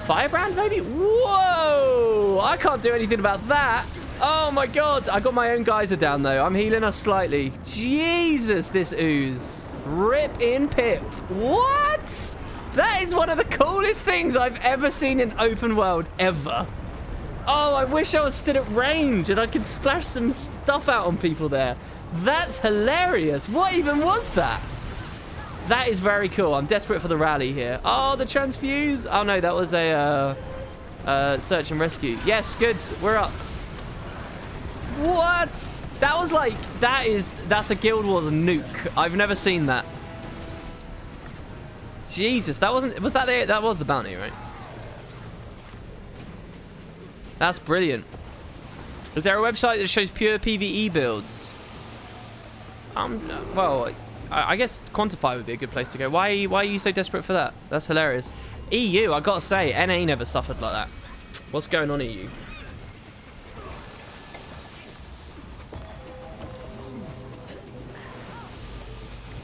Firebrand, maybe? Whoa! I can't do anything about that. Oh, my God. I got my own geyser down, though. I'm healing us slightly. Jesus, this ooze. Rip in pip. What? That is one of the coolest things I've ever seen in open world, ever. Oh, I wish I was stood at range and I could splash some stuff out on people there. That's hilarious. What even was that? That is very cool. I'm desperate for the rally here. Oh, the transfuse. Oh, no, that was a search and rescue. Yes, good. We're up. What? That was like, that's a Guild Wars nuke. I've never seen that. Jesus, that wasn't, was that that was the bounty, right? That's brilliant. Is there a website that shows pure PvE builds? Well, I guess Quantify would be a good place to go. Why are you so desperate for that? That's hilarious. EU, I gotta say, NA never suffered like that. What's going on, EU?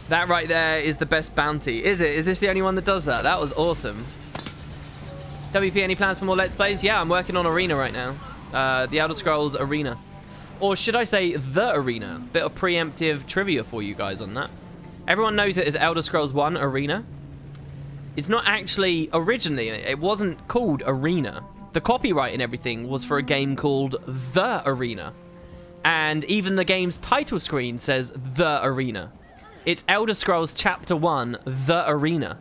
That right there is the best bounty. Is it? Is this the only one that does that? That was awesome. WP, any plans for more Let's Plays? Yeah, I'm working on Arena right now. The Elder Scrolls Arena. Or should I say The Arena? Bit of preemptive trivia for you guys on that. Everyone knows it as Elder Scrolls 1 Arena. It's not actually, originally, it wasn't called Arena. The copyright and everything was for a game called The Arena. And even the game's title screen says The Arena. It's Elder Scrolls Chapter 1, The Arena.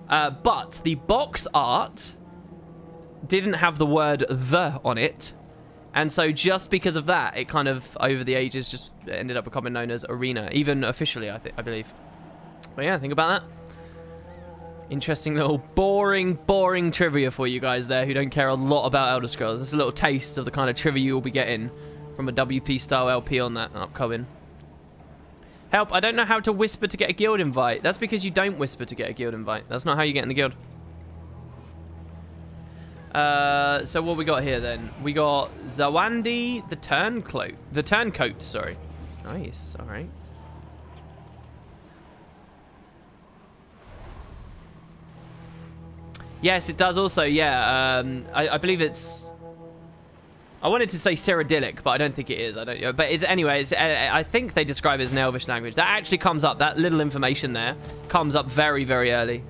But the box art didn't have the word The on it. And so just because of that, it kind of, over the ages, just ended up becoming known as Arena. Even officially, I believe. But yeah, think about that. Interesting little boring trivia for you guys there who don't care a lot about Elder Scrolls. That's a little taste of the kind of trivia you'll be getting from a WP-style LP on that upcoming. Help, I don't know how to whisper to get a guild invite. That's because you don't whisper to get a guild invite. That's not how you get in the guild. So what we got here then? We got Zawandi the Turncoat, sorry. Nice, alright. Yes, it does also, yeah. I believe it's... I wanted to say Cyrodiilic, but I don't think it is. But it's, anyway, I think they describe it as an Elvish language. That actually comes up, that little information there, comes up very, very early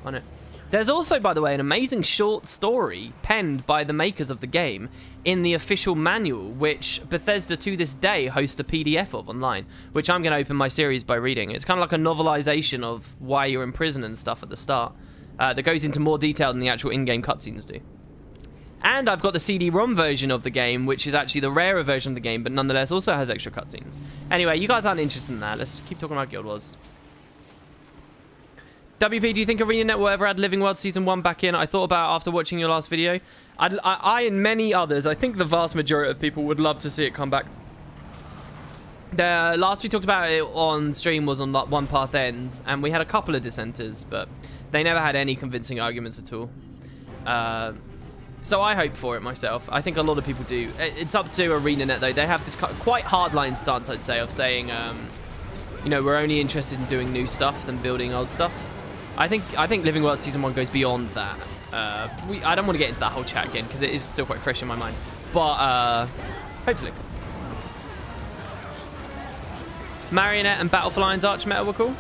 on it. There's also, by the way, an amazing short story penned by the makers of the game in the official manual, which Bethesda to this day hosts a PDF of online, which I'm going to open my series by reading. It's kind of like a novelization of why you're in prison and stuff at the start. That goes into more detail than the actual in-game cutscenes do. And I've got the CD-ROM version of the game, which is actually the rarer version of the game, but nonetheless also has extra cutscenes. Anyway, you guys aren't interested in that. Let's keep talking about Guild Wars. WP, do you think ArenaNet will ever add Living World Season 1 back in? I thought about it after watching your last video. I and many others, I think the vast majority of people would love to see it come back. The last we talked about it on stream was on One Path Ends, and we had a couple of dissenters, but they never had any convincing arguments at all. So I hope for it myself. I think a lot of people do. It's up to ArenaNet, though. They have this quite hardline stance, I'd say, of saying, you know, we're only interested in doing new stuff than building old stuff. I think Living World Season 1 goes beyond that. I don't want to get into that whole chat again, because it is still quite fresh in my mind. But, hopefully. Marionette and Battle for Lions Archmeta were cool.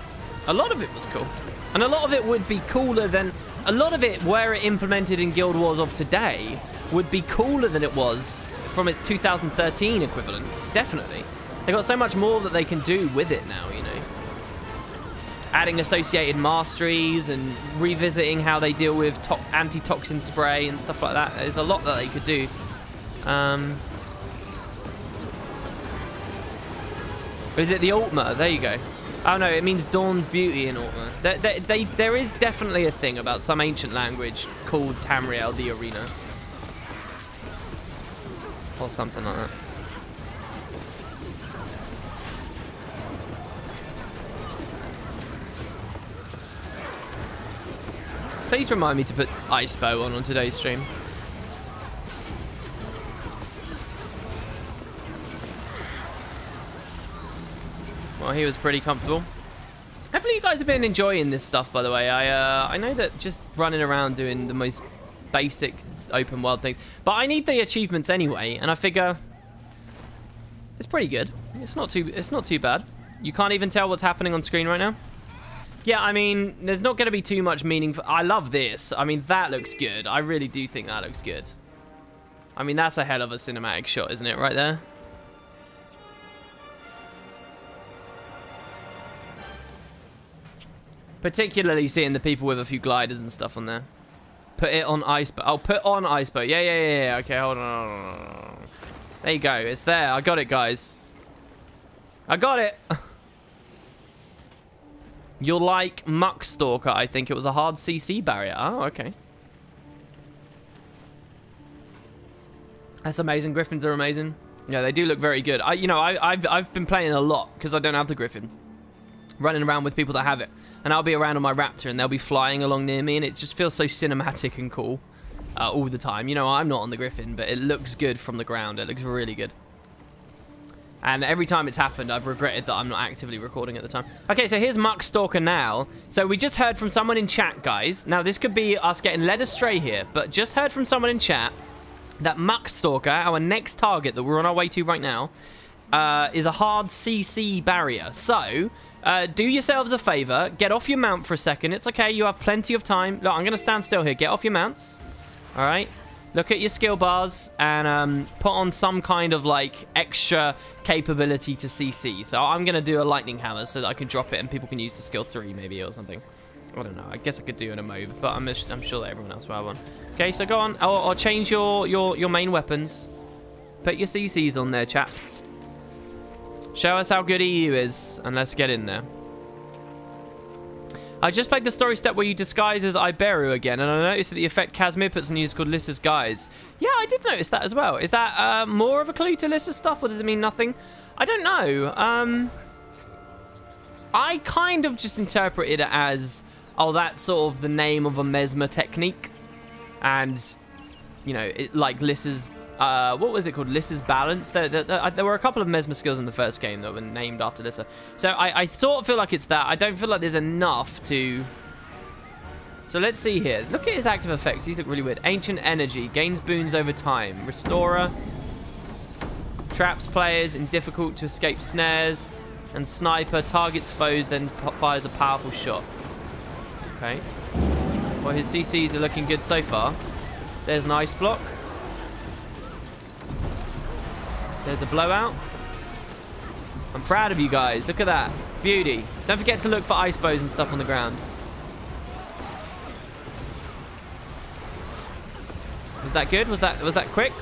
A lot of it was cool. And a lot of it would be cooler than... A lot of it, where it implemented in Guild Wars of today, would be cooler than it was from its 2013 equivalent. Definitely. They've got so much more that they can do with it now, you know. Adding associated masteries and revisiting how they deal with anti-toxin spray and stuff like that. There's a lot that they could do. Is it the Ultima? There you go. Oh no, it means Dawn's Beauty in Ultima. There is definitely a thing about some ancient language called Tamriel the Arena. Or something like that. Please remind me to put Iceberg on today's stream. Well, he was pretty comfortable. Hopefully you guys have been enjoying this stuff, by the way. I know that just running around doing the most basic open world things, but I need the achievements anyway, and I figure it's pretty good. It's not too bad. You can't even tell what's happening on screen right now. Yeah, I mean, there's not going to be too much meaningful. I love this. I mean, that looks good. I really do think that looks good. I mean, that's a hell of a cinematic shot, isn't it, right there? Particularly seeing the people with a few gliders and stuff on there. Put it on Iceberg. Oh, put on Iceberg. Yeah. Okay, hold on. There you go. It's there. I got it, guys. I got it. You're like Muck Stalker, I think. It was a hard CC barrier. Oh, okay. That's amazing. Griffins are amazing. Yeah, they do look very good. I've been playing a lot because I don't have the Griffin. Running around with people that have it. And I'll be around on my Raptor and they'll be flying along near me and it just feels so cinematic and cool all the time. You know, I'm not on the Griffin, but it looks good from the ground. It looks really good. And every time it's happened, I've regretted that I'm not actively recording at the time. Okay, so here's Muck Stalker now. So we just heard from someone in chat, guys. Now, this could be us getting led astray here, but just heard from someone in chat that Muck Stalker, our next target that we're on our way to right now, is a hard CC barrier. So, do yourselves a favor. Get off your mount for a second. It's okay. You have plenty of time. Look, I'm going to stand still here. Get off your mounts. All right. Look at your skill bars and put on some kind of like extra capability to CC. So I'm going to do a lightning hammer so that I can drop it and people can use the skill 3 maybe or something. I don't know. I guess I could do in a move, but I'm sure that everyone else will have one. Okay, so go on. Or change your main weapons. Put your CCs on there, chaps. Show us how good EU is and let's get in there. I just played the story step where you disguise as Iberu again, and I noticed that the effect Casimir puts on you is called Lissa's Guise. Yeah, I did notice that as well. Is that more of a clue to Lissa's stuff, or does it mean nothing? I don't know. I kind of just interpreted it as, oh, that's sort of the name of a mesmer technique. And, you know, like Lissa's... what was it called? Lissa's Balance. There were a couple of mesmer skills in the first game that were named after Lissa. So I sort of feel like it's that. I don't feel like there's enough to... So let's see here. Look at his active effects. These look really weird. Ancient Energy. Gains boons over time. Restorer. Traps players in difficult to escape snares. And Sniper. Targets foes, then fires a powerful shot. Okay. Well, his CCs are looking good so far. There's an ice block. There's a blowout. I'm proud of you guys. Look at that. Beauty. Don't forget to look for ice bows and stuff on the ground. Was that good? Was that quick?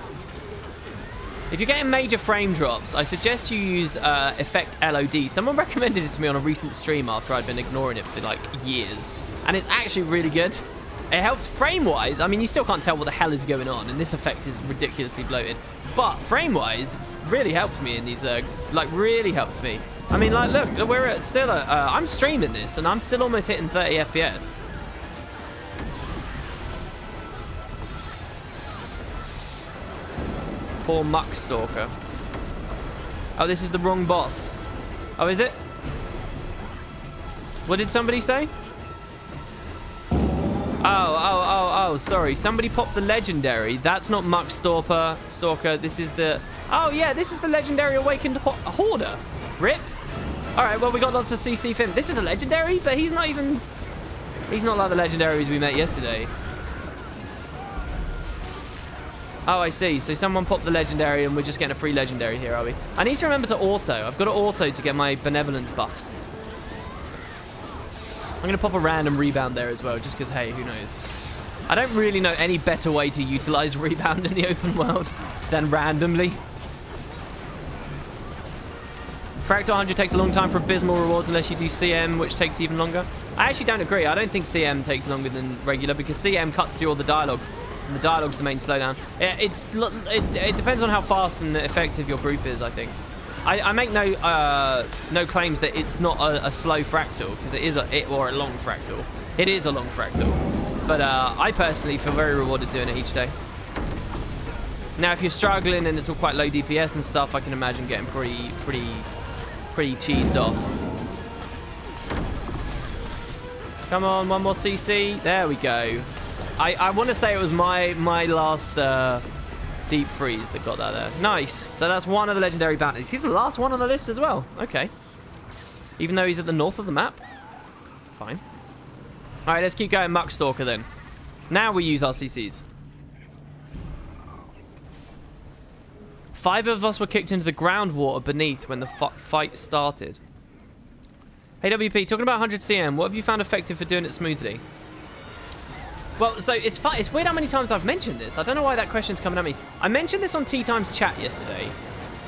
If you're getting major frame drops, I suggest you use Effect LOD. Someone recommended it to me on a recent stream after I'd been ignoring it for like years. And it's actually really good. It helped frame-wise. I mean, you still can't tell what the hell is going on, and this effect is ridiculously bloated. But frame-wise, it's really helped me in these ergs. Like, really helped me. I mean, like, look, we're at still at... I'm streaming this, and I'm still almost hitting 30 FPS. Poor Muck Stalker. Oh, this is the wrong boss. Oh, is it? What did somebody say? Oh, sorry. Somebody popped the legendary. That's not Muck Stalker. This is the... Oh, yeah, this is the legendary Awakened Hoarder. Rip. All right, well, we got lots of CC Finn. This is a legendary, but he's not even... He's not like the legendaries we met yesterday. Oh, I see. So someone popped the legendary and we're just getting a free legendary here, are we? I need to remember to auto. I've got to auto to get my benevolence buffs. I'm going to pop a random rebound there as well, just because, hey, who knows? I don't really know any better way to utilize rebound in the open world than randomly. Fractal 100 takes a long time for abysmal rewards unless you do CM, which takes even longer. I actually don't agree. I don't think CM takes longer than regular because CM cuts through all the dialogue. And the dialogue's the main slowdown. It depends on how fast and effective your group is, I think. I make no claims that it's not a slow fractal, because it is or a long fractal. It is a long fractal. But I personally feel very rewarded doing it each day. Now, if you're struggling and it's all quite low DPS and stuff, I can imagine getting pretty cheesed off. Come on, one more CC. There we go. I want to say it was my last deep freeze that got that there. Nice. So that's one of the legendary bounties. He's the last one on the list as well. Okay. Even though he's at the north of the map. Fine. All right, let's keep going Muck Stalker then. Now we use our CCs. 5 of us were kicked into the groundwater beneath when the fight started. Hey WP, talking about 100 CM, what have you found effective for doing it smoothly? Well, so it's weird how many times I've mentioned this. I don't know why that question's coming at me. I mentioned this on Tea Time's chat yesterday.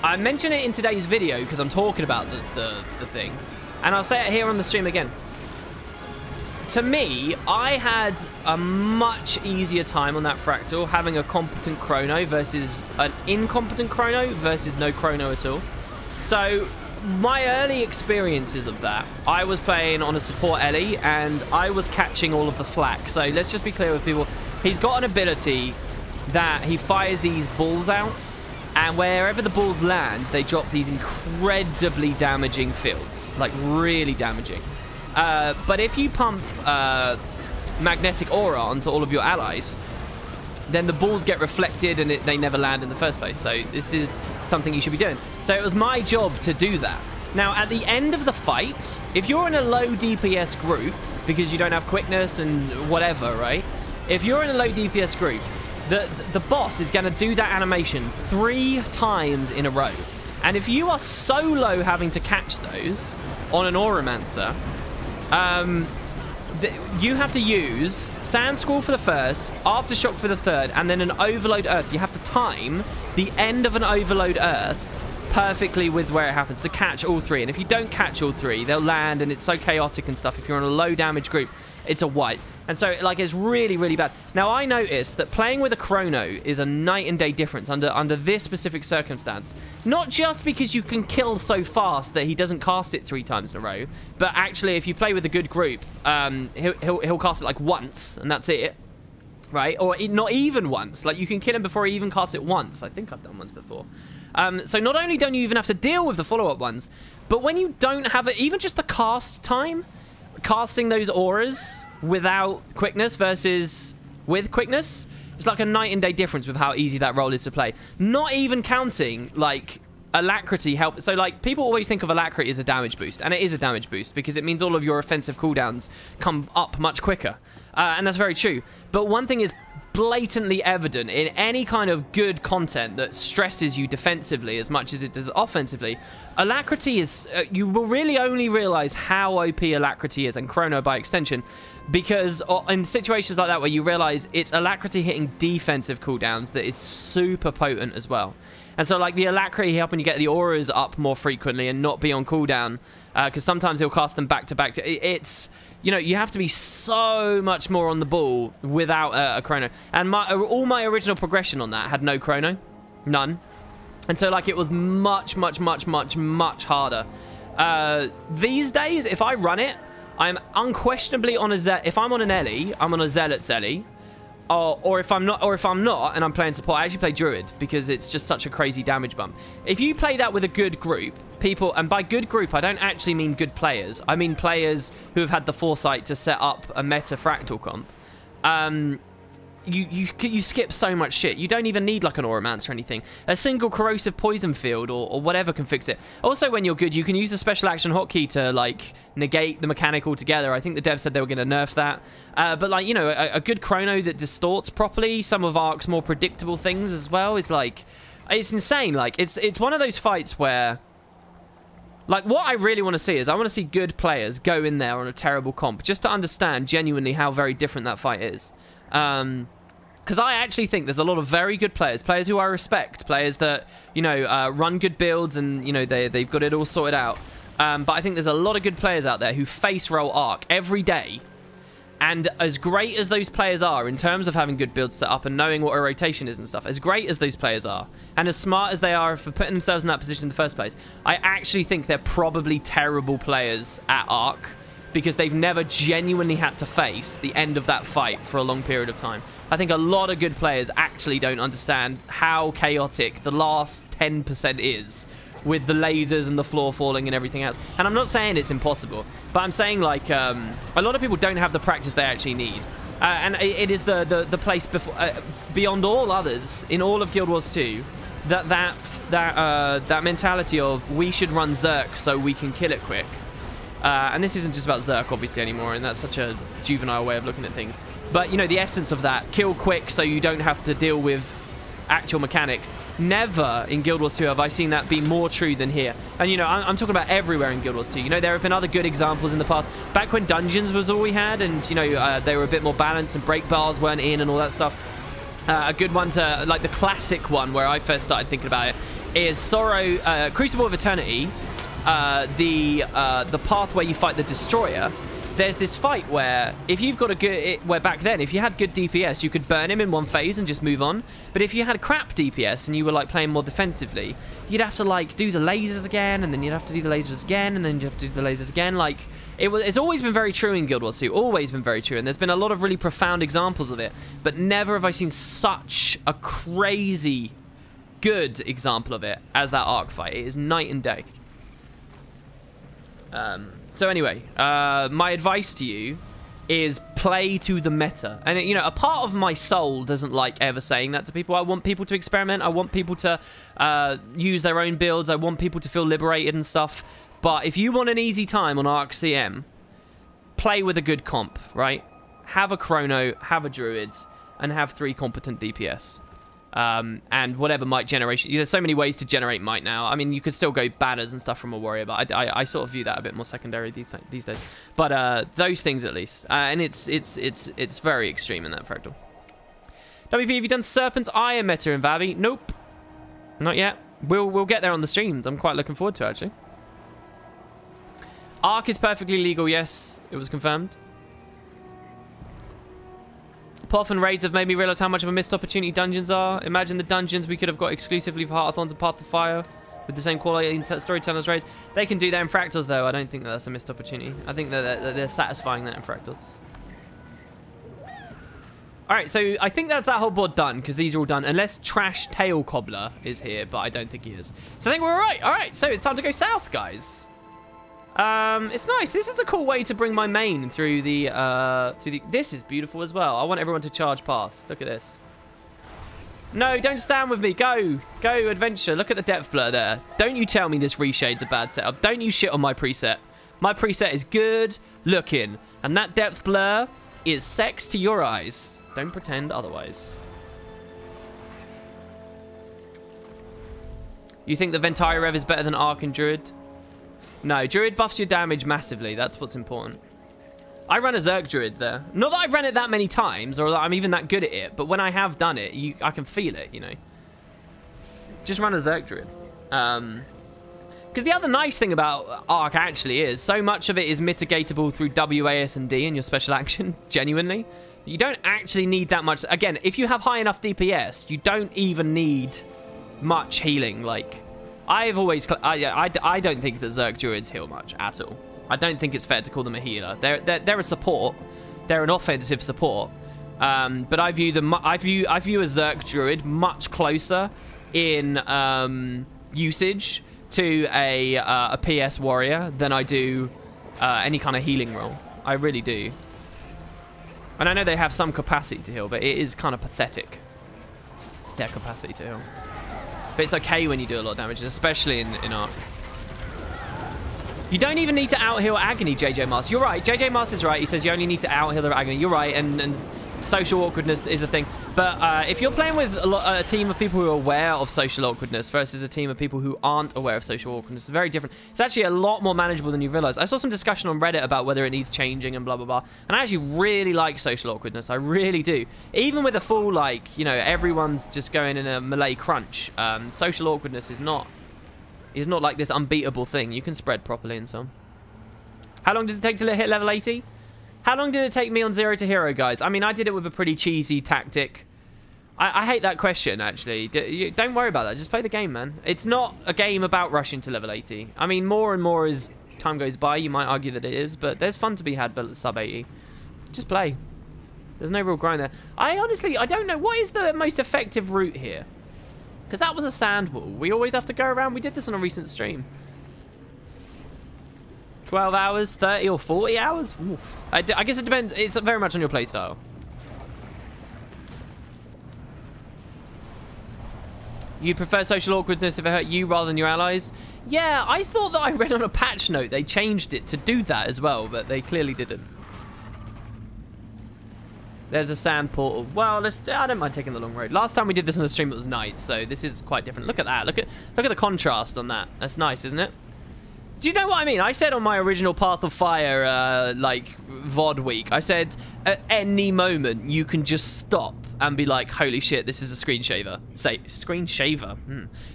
I mention it in today's video because I'm talking about the thing. And I'll say it here on the stream again. To me, I had a much easier time on that fractal having a competent chrono versus an incompetent chrono versus no chrono at all. So my early experiences of that, I was playing on a support Ellie and I was catching all of the flack. So let's just be clear with people. He's got an ability that he fires these balls out, and wherever the balls land, they drop these incredibly damaging fields, like really damaging. But if you pump magnetic aura onto all of your allies, then the balls get reflected and they never land in the first place. So this is something you should be doing. So it was my job to do that. Now, at the end of the fight, if you're in a low DPS group, because you don't have quickness and whatever, right? If you're in a low DPS group, the boss is going to do that animation 3 times in a row. And if you are solo having to catch those on an Auramancer, you have to use Sand Squall for the first, Aftershock for the third, and then an Overload Earth. You have to time the end of an Overload Earth perfectly with where it happens to catch all 3. And if you don't catch all 3, they'll land, and it's so chaotic and stuff. If you're in a low damage group, it's a wipe. And so, like, it's really, really bad. Now, I noticed that playing with a chrono is a night and day difference under this specific circumstance. Not just because you can kill so fast that he doesn't cast it 3 times in a row, but actually, if you play with a good group, he'll cast it, like, once, and that's it. Right? Or not even once. Like, you can kill him before he even casts it once. I think I've done once before. So not only don't you even have to deal with the follow-up ones, but when you don't have it, even just the cast time, casting those auras without quickness versus with quickness, it's like a night and day difference with how easy that role is to play. Not even counting, like, alacrity help. So, like, people always think of alacrity as a damage boost, and it is a damage boost because it means all of your offensive cooldowns come up much quicker. And that's very true. But one thing is blatantly evident in any kind of good content that stresses you defensively as much as it does offensively. Alacrity is, you will really only realize how OP alacrity is, and chrono by extension, because in situations like that where you realize it's alacrity hitting defensive cooldowns that is super potent as well. And so, like, the alacrity helping you get the auras up more frequently and not be on cooldown, because sometimes he'll cast them back to back. It's, you know, you have to be so much more on the ball without a chrono. And all my original progression on that had no chrono. None. And so, like, it was much, much, much, much, much harder. These days, if I run it, I'm unquestionably on a Zealot. If I'm on an Ellie, I'm on a Zealot's Ellie. Or if I'm not, and I'm playing support, I actually play Druid because it's just such a crazy damage bump. If you play that with a good group, people, and by good group, I don't actually mean good players. I mean players who have had the foresight to set up a meta fractal comp. You skip so much shit. You don't even need, like, an Auramancer or anything. A single corrosive poison field or whatever can fix it. Also, when you're good, you can use the special action hotkey to, like, negate the mechanic altogether. I think the devs said they were going to nerf that. But, like, you know, a good chrono that distorts properly some of Ark's more predictable things as well is, like, it's insane. Like, it's one of those fights where, like, what I really want to see is I want to see good players go in there on a terrible comp just to understand genuinely how very different that fight is. Because I actually think there's a lot of very good players who I respect, players that, you know, run good builds and, you know, they've got it all sorted out. But I think there's a lot of good players out there who face roll Ark every day. And as great as those players are in terms of having good builds set up and knowing what a rotation is and stuff, as great as those players are, and as smart as they are for putting themselves in that position in the first place, I actually think they're probably terrible players at Ark because they've never genuinely had to face the end of that fight for a long period of time. I think a lot of good players actually don't understand how chaotic the last 10% is with the lasers and the floor falling and everything else. And I'm not saying it's impossible, but I'm saying, like, a lot of people don't have the practice they actually need. And it is the place before, beyond all others in all of Guild Wars 2 that mentality of we should run Zerk so we can kill it quick. And this isn't just about Zerk, obviously, anymore, and that's such a juvenile way of looking at things. But, you know, the essence of that, kill quick so you don't have to deal with actual mechanics. Never in Guild Wars 2 have I seen that be more true than here. And, you know, I'm talking about everywhere in Guild Wars 2. You know, there have been other good examples in the past. Back when dungeons was all we had and, you know, they were a bit more balanced and break bars weren't in and all that stuff. A good one to, like the classic one where I first started thinking about it, is Sorrow, Crucible of Eternity, the path where you fight the Destroyer. There's this fight where if you've got a good, where back then, if you had good DPS, you could burn him in one phase and just move on. But if you had crap DPS and you were like playing more defensively, you'd have to like do the lasers again, and then you'd have to do the lasers again, and then you'd have to do the lasers again. Like, it's always been very true in Guild Wars 2, always been very true, and there's been a lot of really profound examples of it, but never have I seen such a crazy good example of it as that Arc fight. It is night and day. So anyway, my advice to you is play to the meta. And, you know, a part of my soul doesn't like ever saying that to people. I want people to experiment. I want people to use their own builds. I want people to feel liberated and stuff. But if you want an easy time on Arc CM, play with a good comp, right? Have a Chrono, have a Druid, and have 3 competent DPS. And whatever might generation. There's so many ways to generate might now. I mean, you could still go banners and stuff from a warrior, but I sort of view that a bit more secondary these days. But those things at least, and it's very extreme in that fractal. WP, have you done Serpent's Eye meta in Vavi? Nope, not yet. We'll get there on the streams. I'm quite looking forward to it, actually. Arc is perfectly legal. Yes, it was confirmed. Poth and raids have made me realise how much of a missed opportunity dungeons are. Imagine the dungeons we could have got exclusively for Hearthorns and Path of Fire with the same quality in storytellers raids. They can do that in Fractals, though. I don't think that's a missed opportunity. I think that they're satisfying that in Fractals. Alright, so I think that's that whole board done, because these are all done. Unless Trash Tail Cobbler is here, but I don't think he is. So I think we're alright. Alright, so it's time to go south, guys. It's nice. This is a cool way to bring my main through the, This is beautiful as well. I want everyone to charge past. Look at this. No, don't stand with me. Go. Go, adventure. Look at the depth blur there. Don't you tell me this reshade's a bad setup. Don't you shit on my preset. My preset is good looking. And that depth blur is sex to your eyes. Don't pretend otherwise. You think the Ventire Rev is better than Arc and Druid? No, Druid buffs your damage massively. That's what's important. I run a Zerg Druid there. Not that I've run it that many times, or that I'm even that good at it, but when I have done it, I can feel it, you know. Just run a Zerg Druid. Because the other nice thing about Arc actually is, so much of it is mitigatable through WASD and your special action, genuinely. You don't actually need that much. Again, if you have high enough DPS, you don't even need much healing, like... I've always... I don't think that Zerg Druids heal much at all. I don't think it's fair to call them a healer. They're a support. They're an offensive support. But I view them... I view a Zerg Druid much closer in usage to a PS warrior than I do any kind of healing role. I really do. And I know they have some capacity to heal, but it is kind of pathetic, their capacity to heal. But it's okay when you do a lot of damage, especially in Arc. You don't even need to out-heal Agony, JJ Mars. You're right. JJ Mars is right. He says you only need to out-heal the Agony. You're right, and social awkwardness is a thing. But if you're playing with a team of people who are aware of social awkwardness versus a team of people who aren't aware of social awkwardness, it's very different. It's actually a lot more manageable than you realize. I saw some discussion on Reddit about whether it needs changing and blah, blah, blah. And I actually really like social awkwardness. I really do. Even with a full, like, you know, everyone's just going in a melee crunch. Social awkwardness is not like this unbeatable thing. You can spread properly and so on. How long does it take to hit level 80? How long did it take me on 0 to hero, guys? I mean, I did it with a pretty cheesy tactic. I hate that question, actually. Don't worry about that. Just play the game, man. It's not a game about rushing to level 80. I mean, more and more as time goes by, you might argue that it is, but there's fun to be had sub 80. Just play. There's no real grind there. I don't know. What is the most effective route here? Because that was a sand wall. We always have to go around. We did this on a recent stream. 12 hours, 30 or 40 hours? Oof. I guess it depends. It's very much on your playstyle. You'd prefer social awkwardness if it hurt you rather than your allies? Yeah, I thought that I read on a patch note they changed it to do that as well, but they clearly didn't. There's a sand portal. Well, I don't mind taking the long road. Last time we did this on the stream, it was night, so this is quite different. Look at that. Look at the contrast on that. That's nice, isn't it? Do you know what I mean? I said on my original Path of Fire, like, VOD week, I said, at any moment, you can just stop and be like, holy shit, this is a screensaver.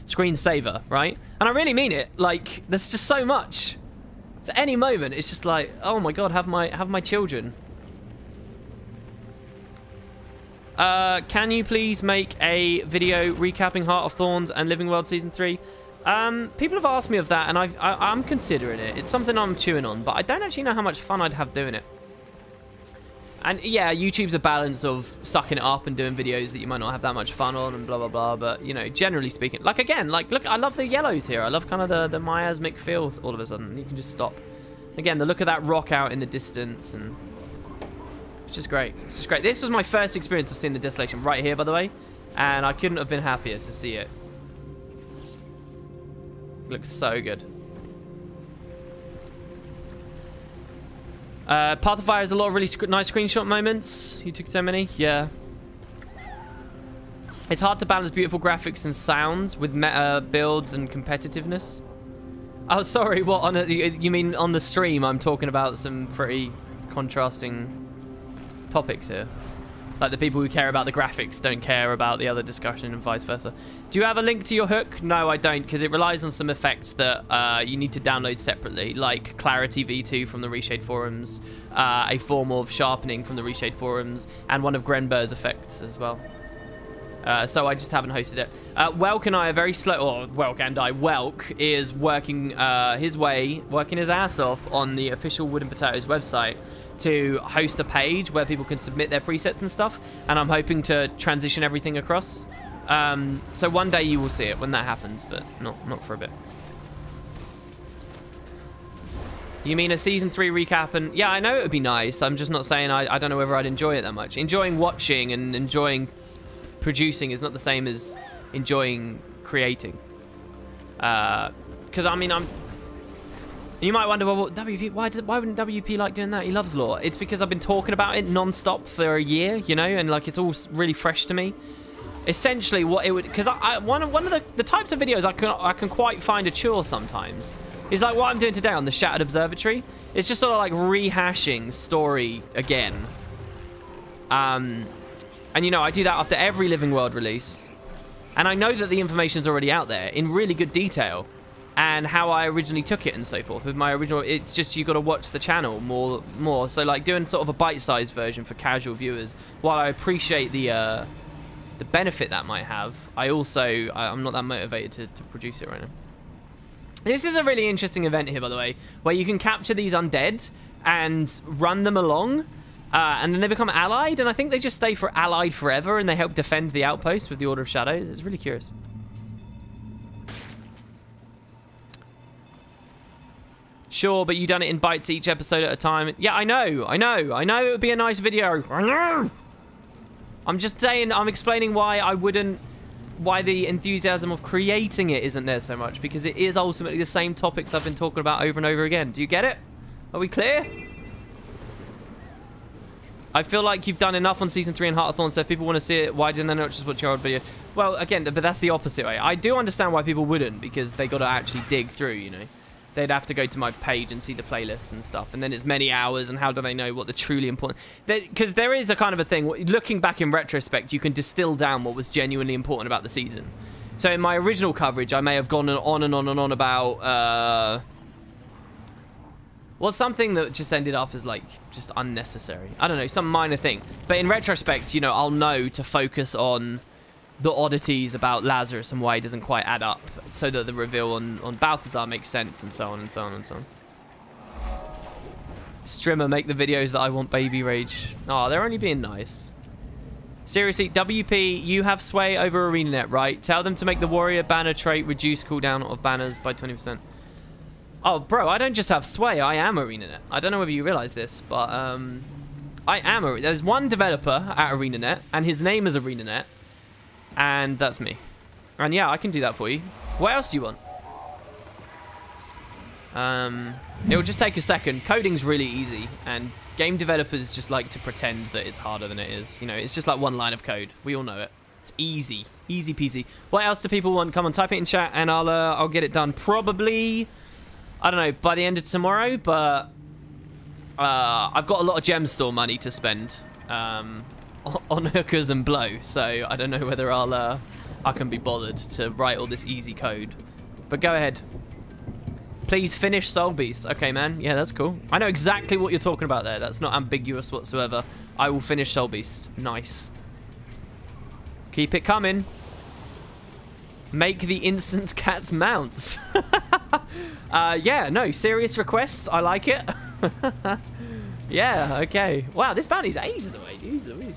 Screensaver, right? And I really mean it. Like, there's just so much. At any moment, it's just like, oh my god, have my children. Can you please make a video recapping Heart of Thorns and Living World Season 3? People have asked me of that, and I'm considering it. It's something I'm chewing on, but I don't actually know how much fun I'd have doing it. And yeah, YouTube's a balance of sucking it up and doing videos that you might not have that much fun on and blah, blah, blah. But, you know, generally speaking, like, again, like, look, I love the yellows here. I love kind of the miasmic feels all of a sudden. You can just stop. Again, the look of that rock out in the distance, and it's just great. It's just great. This was my first experience of seeing the Desolation right here, by the way, and I couldn't have been happier to see it. It looks so good. Path of Fire has a lot of really nice screenshot moments. You took so many. Yeah. It's hard to balance beautiful graphics and sounds with meta builds and competitiveness. Oh, sorry. What you mean on the stream? I'm talking about some pretty contrasting topics here. Like the people who care about the graphics don't care about the other discussion and vice versa. Do you have a link to your hook? No, I don't, because it relies on some effects that you need to download separately, like Clarity V2 from the Reshade forums, a form of sharpening from the Reshade forums, and one of Grenber's effects as well. So I just haven't hosted it. Welk and I are very slow. Or Welk is working working his ass off on the official Wooden Potatoes website to host a page where people can submit their presets and stuff, and I'm hoping to transition everything across. So one day you will see it when that happens, but not for a bit. You mean a season 3 recap? And yeah, I know it would be nice. I'm just not saying I don't know whether I'd enjoy it that much. Enjoying watching and enjoying producing is not the same as enjoying creating. Because I mean, you might wonder, well, WP, why wouldn't WP like doing that? He loves lore. It's because I've been talking about it non-stop for a year, you know, and like it's all really fresh to me. Essentially, what it would, because one of the types of videos I can quite find a chore sometimes is like what I'm doing today on the Shattered Observatory. It's just sort of like rehashing story again. And you know, I do that after every Living World release, and I know that the information's already out there in really good detail, and how I originally took it and so forth. With my original, it's just you got to watch the channel more. So like doing sort of a bite-sized version for casual viewers, while I appreciate the benefit that might have, I'm not that motivated to produce it right now. This is a really interesting event here, by the way, where you can capture these undead and run them along, and then they become allied, and I think they just stay for allied forever, and they help defend the outpost with the Order of Shadows. It's really curious. Sure, but you done it in bites each episode at a time. Yeah, I know it would be a nice video. I know. I'm just saying, I'm explaining why the enthusiasm of creating it isn't there so much, because it is ultimately the same topics I've been talking about over and over again. Do you get it? Are we clear? I feel like you've done enough on Season 3 and Heart of Thorns, so if people want to see it, why didn't they not just watch your old video? Well, again, but that's the opposite way. I do understand why people wouldn't, because they got to actually dig through, you know. They'd have to go to my page and see the playlists and stuff, and then it's many hours, and how do they know what the truly important... Because there is a kind of a thing, looking back in retrospect, you can distill down what was genuinely important about the season. So in my original coverage, I may have gone on and on and on about... well, something that just ended up as, like, just unnecessary. I don't know, some minor thing. But in retrospect, you know, I'll know to focus on the oddities about Lazarus and why he doesn't quite add up, so that the reveal on Balthazar makes sense, and so on and so on and so on. Strimmer, make the videos that I want, baby rage. Oh, they're only being nice. Seriously, WP, you have sway over ArenaNet, right? Tell them to make the warrior banner trait reduce cooldown of banners by 20%. Oh, bro, I don't just have sway, I am ArenaNet. I don't know whether you realize this, but I am there's one developer at ArenaNet, and his name is ArenaNet. And that's me. And yeah, I can do that for you. What else do you want? It will just take a second. Coding's really easy, and game developers just like to pretend that it's harder than it is. You know, it's just like one line of code. We all know it. It's easy. Easy peasy. What else do people want? Come on, type it in chat, and I'll get it done. Probably, I don't know, by the end of tomorrow, but I've got a lot of gem store money to spend. on hookers and blow, so I don't know whether I can be bothered to write all this easy code. But go ahead. Please finish Soul Beast. Okay, man. Yeah, that's cool. I know exactly what you're talking about there. That's not ambiguous whatsoever. I will finish Soul Beast. Nice. Keep it coming. Make the instant cats mounts. Yeah, no, serious requests. I like it. Yeah, okay. Wow, this bounty's ages away. Jeez Louise.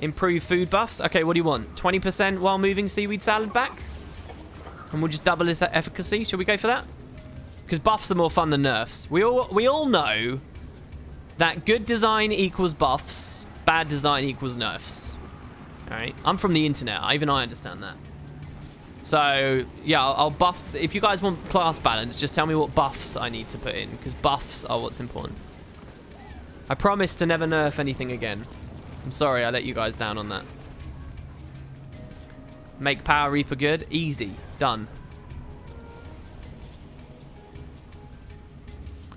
Improve food buffs. Okay, what do you want? 20% while moving seaweed salad back? And we'll just double his efficacy. Should we go for that? Because buffs are more fun than nerfs. We all know that good design equals buffs, bad design equals nerfs. Alright? I'm from the internet. Even I understand that. So, yeah, I'll buff. If you guys want class balance, just tell me what buffs I need to put in, because buffs are what's important. I promise to never nerf anything again. I'm sorry I let you guys down on that. Make Power Reaper good. Easy. Done.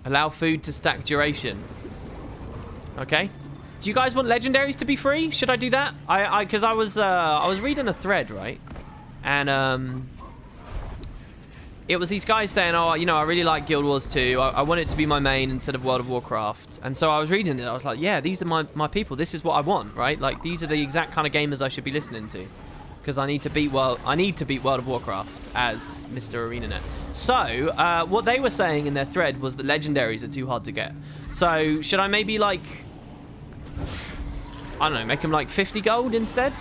Allow food to stack duration. Okay. Do you guys want legendaries to be free? Should I do that? Because I was reading a thread, right? And it was these guys saying, oh, you know, I really like Guild Wars 2. I want it to be my main instead of World of Warcraft. And so I was reading it. I was like, yeah, these are my people. This is what I want, right? Like, these are the exact kind of gamers I should be listening to. Because I need to beat World of Warcraft as Mr. ArenaNet. So, what they were saying in their thread was that legendaries are too hard to get. So, should I maybe, like, I don't know, make them like 50 gold instead?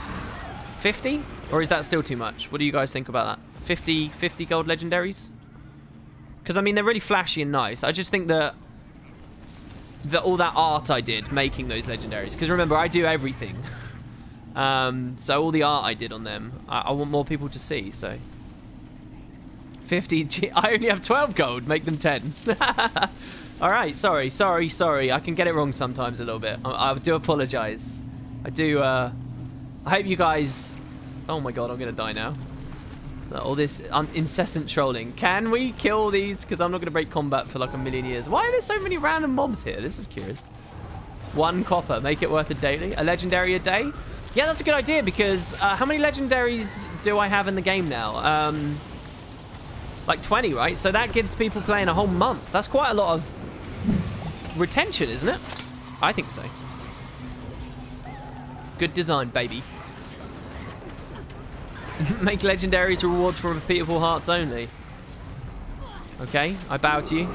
50? Or is that still too much? What do you guys think about that? 50 gold legendaries? Because, I mean, they're really flashy and nice. I just think that all that art I did making those legendaries. Because remember, I do everything. So all the art I did on them, I want more people to see, so. 50, I only have 12 gold, make them 10. Alright, sorry. I can get it wrong sometimes a little bit. I do apologize. I do, I hope you guys, oh my god, I'm gonna die now. All this incessant trolling. Can we kill these? Because I'm not gonna break combat for like a million years. Why are there so many random mobs here? This is curious. 1 copper, make it worth a daily. A legendary a day? Yeah, that's a good idea because how many legendaries do I have in the game now? Like 20, right? So that gives people playing a whole month. That's quite a lot of retention, isn't it? I think so. Good design, baby. Make legendaries rewards for repeatable hearts only. Okay, I bow to you.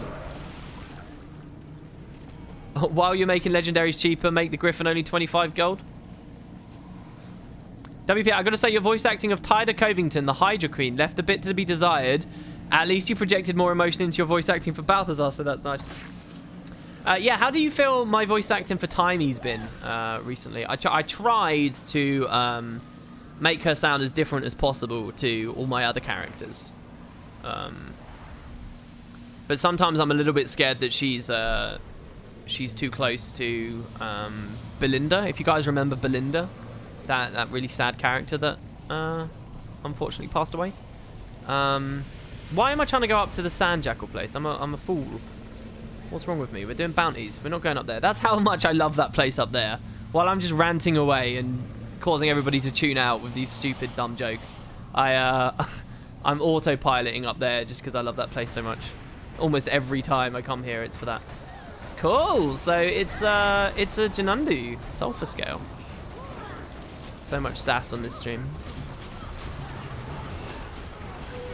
While you're making legendaries cheaper, make the Griffin only 25 gold. WP, I gotta say, your voice acting of Tyda Covington, the Hydra Queen, left a bit to be desired. At least you projected more emotion into your voice acting for Balthazar, so that's nice. Yeah, how do you feel my voice acting for Timey's been recently? I tried to make her sound as different as possible to all my other characters. But sometimes I'm a little bit scared that she's too close to Belinda. If you guys remember Belinda. That really sad character that unfortunately passed away. Why am I trying to go up to the sand jackal place? I'm a fool. What's wrong with me? We're doing bounties. We're not going up there. That's how much I love that place up there. While I'm just ranting away and causing everybody to tune out with these stupid dumb jokes. I'm autopiloting up there just because I love that place so much. Almost every time I come here, it's for that. Cool. So it's a Janundu sulfur scale. So much sass on this stream.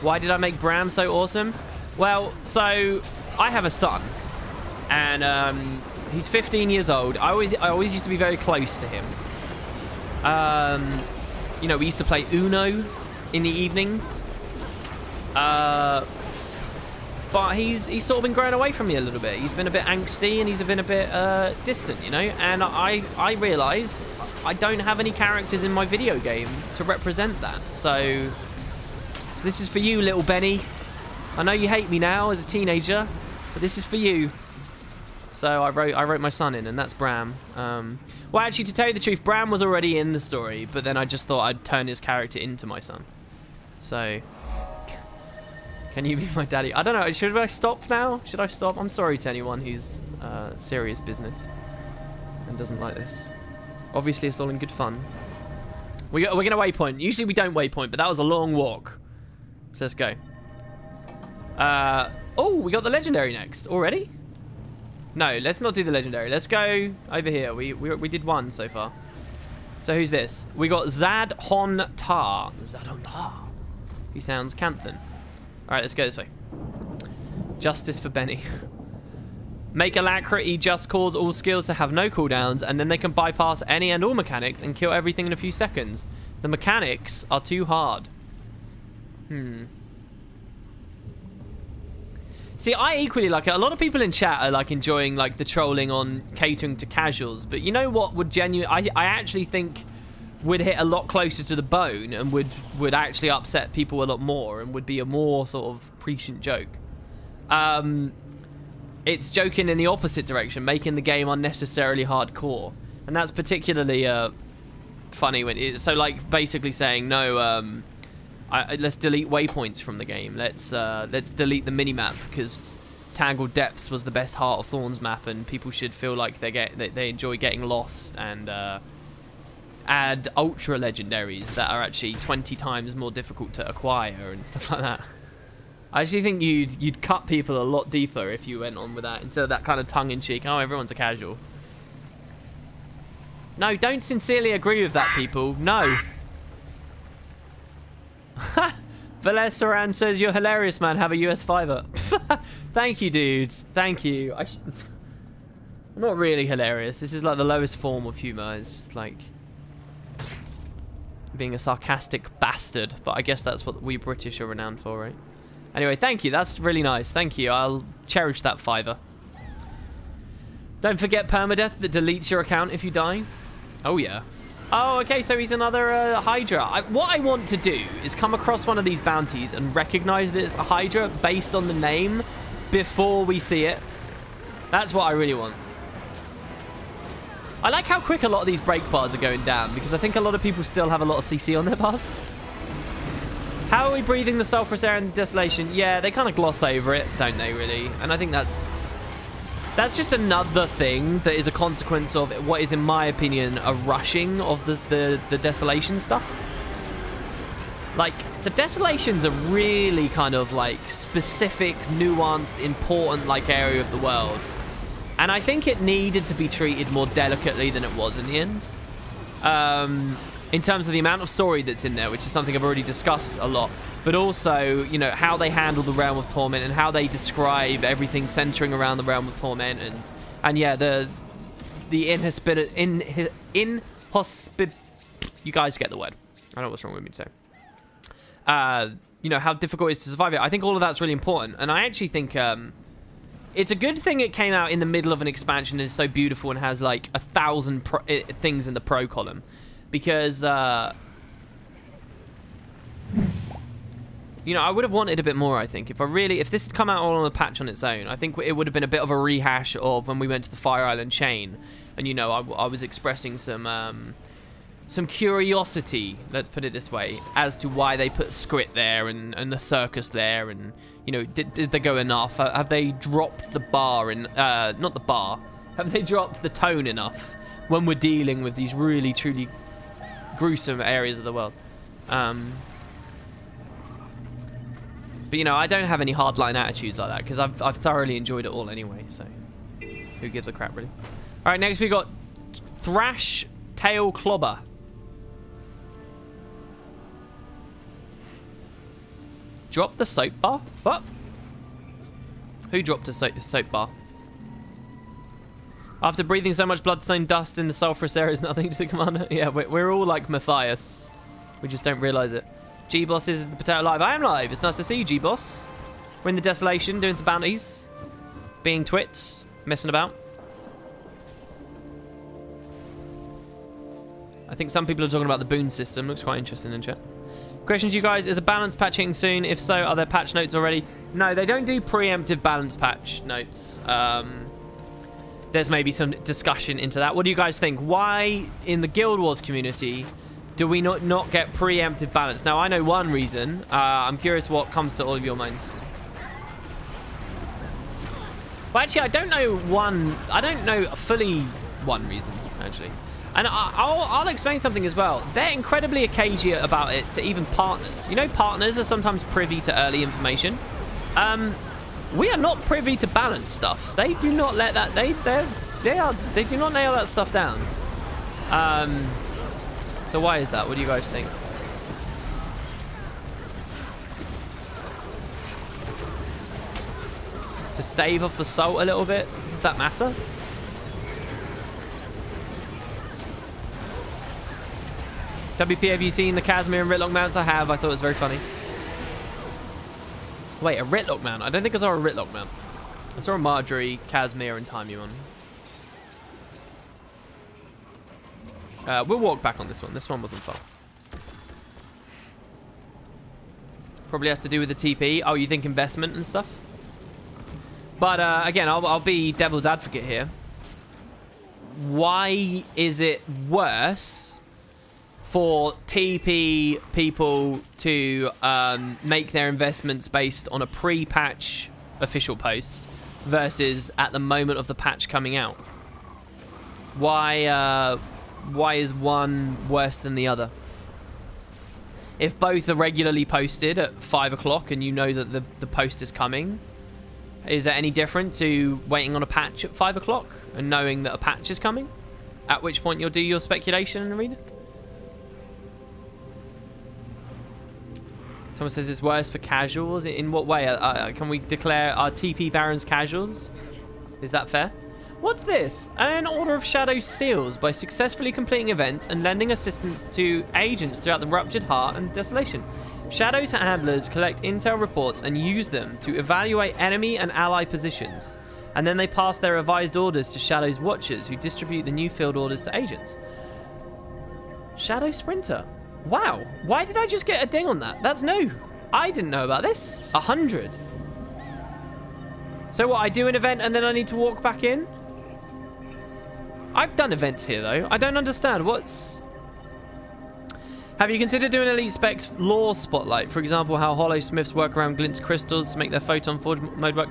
Why did I make Bram so awesome? Well, so I have a son, and he's 15 years old. I always used to be very close to him. You know, we used to play Uno in the evenings. But he's sort of been growing away from me a little bit. He's been a bit angsty and he's been a bit distant, you know. And I realise I don't have any characters in my video game to represent that. So this is for you, little Benny. I know you hate me now as a teenager, but this is for you. So I wrote my son in, and that's Bram. Well, actually, to tell you the truth, Bram was already in the story, but then I just thought I'd turn his character into my son. So, can you be my daddy? I don't know. Should I stop now? Should I stop? I'm sorry to anyone who's serious business and doesn't like this. Obviously, it's all in good fun. We're going to waypoint. Usually we don't waypoint, but that was a long walk. So let's go. Oh, we got the legendary next. Already? No, let's not do the legendary. Let's go over here. We did one so far. So who's this? We got Zad Hon Tar. Zad Hon Tar. He sounds Canthan. Alright, let's go this way. Justice for Benny. Make Alacrity just cause all skills to have no cooldowns, and then they can bypass any and all mechanics and kill everything in a few seconds. The mechanics are too hard. See, I equally like it. A lot of people in chat are like enjoying like the trolling on catering to casuals, but you know what would I actually think would hit a lot closer to the bone and would actually upset people a lot more and would be a more sort of prescient joke. It's joking in the opposite direction, making the game unnecessarily hardcore, and that's particularly funny when so like basically saying no, let's delete waypoints from the game. Let's delete the minimap because Tangled Depths was the best Heart of Thorns map, and people should feel like they enjoy getting lost, and add ultra legendaries that are actually 20 times more difficult to acquire and stuff like that. I actually think you'd cut people a lot deeper if you went on with that instead of that kind of tongue-in-cheek, oh, everyone's a casual. No, don't sincerely agree with that, people. No. Valesaran says, you're hilarious, man. Have a US fiver. Thank you, dudes. Thank you. I'm not really hilarious. This is like the lowest form of humor. It's just like being a sarcastic bastard. But I guess that's what we British are renowned for, right? Anyway, thank you. That's really nice. Thank you. I'll cherish that fiver. Don't forget permadeath that deletes your account if you die. Oh, yeah. Oh, okay. So he's another Hydra. What I want to do is come across one of these bounties and recognize that it's a Hydra based on the name before we see it. That's what I really want. I like how quick a lot of these break bars are going down because I think a lot of people still have a lot of CC on their bars. How are we breathing the sulfurous air in the desolation? Yeah, they kind of gloss over it, don't they, really? And I think that's just another thing that is a consequence of what is, in my opinion, a rushing of the desolation stuff. Like, the desolation's a really kind of, like, specific, nuanced, important, like, area of the world. And I think it needed to be treated more delicately than it was in the end. In terms of the amount of story that's in there, which is something I've already discussed a lot, but also, you know, how they handle the Realm of Torment and how they describe everything centering around the Realm of Torment, and yeah, the you guys get the word. I don't know what's wrong with me to say. You know, how difficult it is to survive it. I think all of that's really important, and I actually think it's a good thing it came out in the middle of an expansion and is so beautiful and has like 1,000 things in the pro column. Because, you know, I would have wanted a bit more, I think. If this had come out all on a patch on its own, I think it would have been a bit of a rehash of when we went to the Fire Island chain. And, you know, I was expressing some curiosity, let's put it this way, as to why they put Skrit there and the circus there. And, you know, did they go enough? Have they dropped the bar not the bar. Have they dropped the tone enough when we're dealing with these really, truly gruesome areas of the world? But you know, I don't have any hardline attitudes like that because I've thoroughly enjoyed it all anyway, so who gives a crap, really? Alright, next we got Thrash Tail Clobber. Drop the soap bar? What? Who dropped a soap bar? After breathing so much bloodstone dust in the sulfurous air is nothing to the commander. Yeah, we're all like Matthias. We just don't realize it. G-Boss is the potato live. I am live. It's nice to see you, G-Boss. We're in the desolation, doing some bounties. Being twits. Messing about. I think some people are talking about the boon system. Looks quite interesting in chat. Question to you guys. Is a balance patch hitting soon? If so, are there patch notes already? No, they don't do preemptive balance patch notes. There's maybe some discussion into that. What do you guys think? Why, in the Guild Wars community, do we not get preemptive balance? Now, I know one reason. I'm curious what comes to all of your minds. Well, actually, I don't know fully one reason, actually. And I'll explain something as well. They're incredibly cagey about it to even partners. You know, partners are sometimes privy to early information. We are not privy to balance stuff. They do not let that. They do not nail that stuff down. So why is that? What do you guys think? To stave off the salt a little bit? Does that matter? WP, have you seen the Casimir and Ritlock mounts? I have. I thought it was very funny. Wait, a Ritlock mount? I don't think I saw a Ritlock mount. I saw a Marjorie, Casimir, and Timey one. We'll walk back on this one. This one wasn't fun. Probably has to do with the TP. Oh, you think investment and stuff? But again, I'll be devil's advocate here. Why is it worse for TP people to make their investments based on a pre-patch official post versus at the moment of the patch coming out? Why is one worse than the other? If both are regularly posted at 5 o'clock and you know that the post is coming, is that any different to waiting on a patch at 5 o'clock and knowing that a patch is coming? At which point you'll do your speculation and read it? Someone says it's worse for casuals. In what way? Can we declare our TP Barons casuals? Is that fair? What's this? Earn Order of Shadow seals by successfully completing events and lending assistance to agents throughout the Ruptured Heart and Desolation. Shadow's handlers collect intel reports and use them to evaluate enemy and ally positions. And then they pass their revised orders to Shadow's watchers, who distribute the new field orders to agents. Shadow Sprinter. Wow. Why did I just get a ding on that? That's new. I didn't know about this. 100. So what, I do an event and then I need to walk back in? I've done events here, though. I don't understand. What's... Have you considered doing Elite Specs lore spotlight? For example, how Hollow Smiths work around Glint's crystals to make their Photon Forge mode work?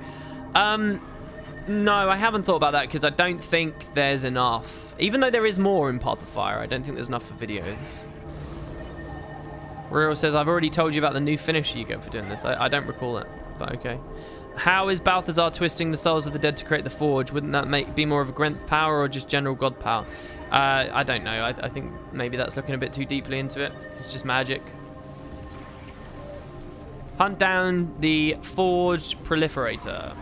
No, I haven't thought about that because I don't think there's enough. Even though there is more in Path of Fire, I don't think there's enough for videos. Real says, I've already told you about the new finisher you get for doing this. I don't recall that, but okay. How is Balthazar twisting the souls of the dead to create the Forge? Wouldn't that be more of a Grenth power or just general God power? I don't know. I think maybe that's looking a bit too deeply into it. It's just magic. Hunt down the Forge Proliferator.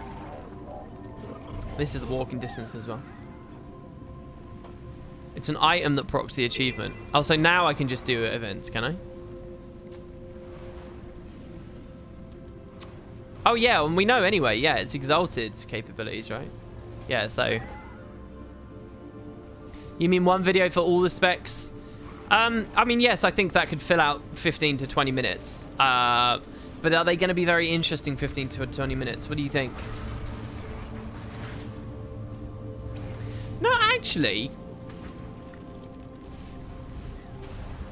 This is a walking distance as well. It's an item that procs the achievement. Oh, so now I can just do events, can I? Oh, yeah, and we know anyway. Yeah, it's exalted capabilities, right? Yeah, so... You mean one video for all the specs? I mean, yes, I think that could fill out 15 to 20 minutes. But are they going to be very interesting 15 to 20 minutes? What do you think? No, actually...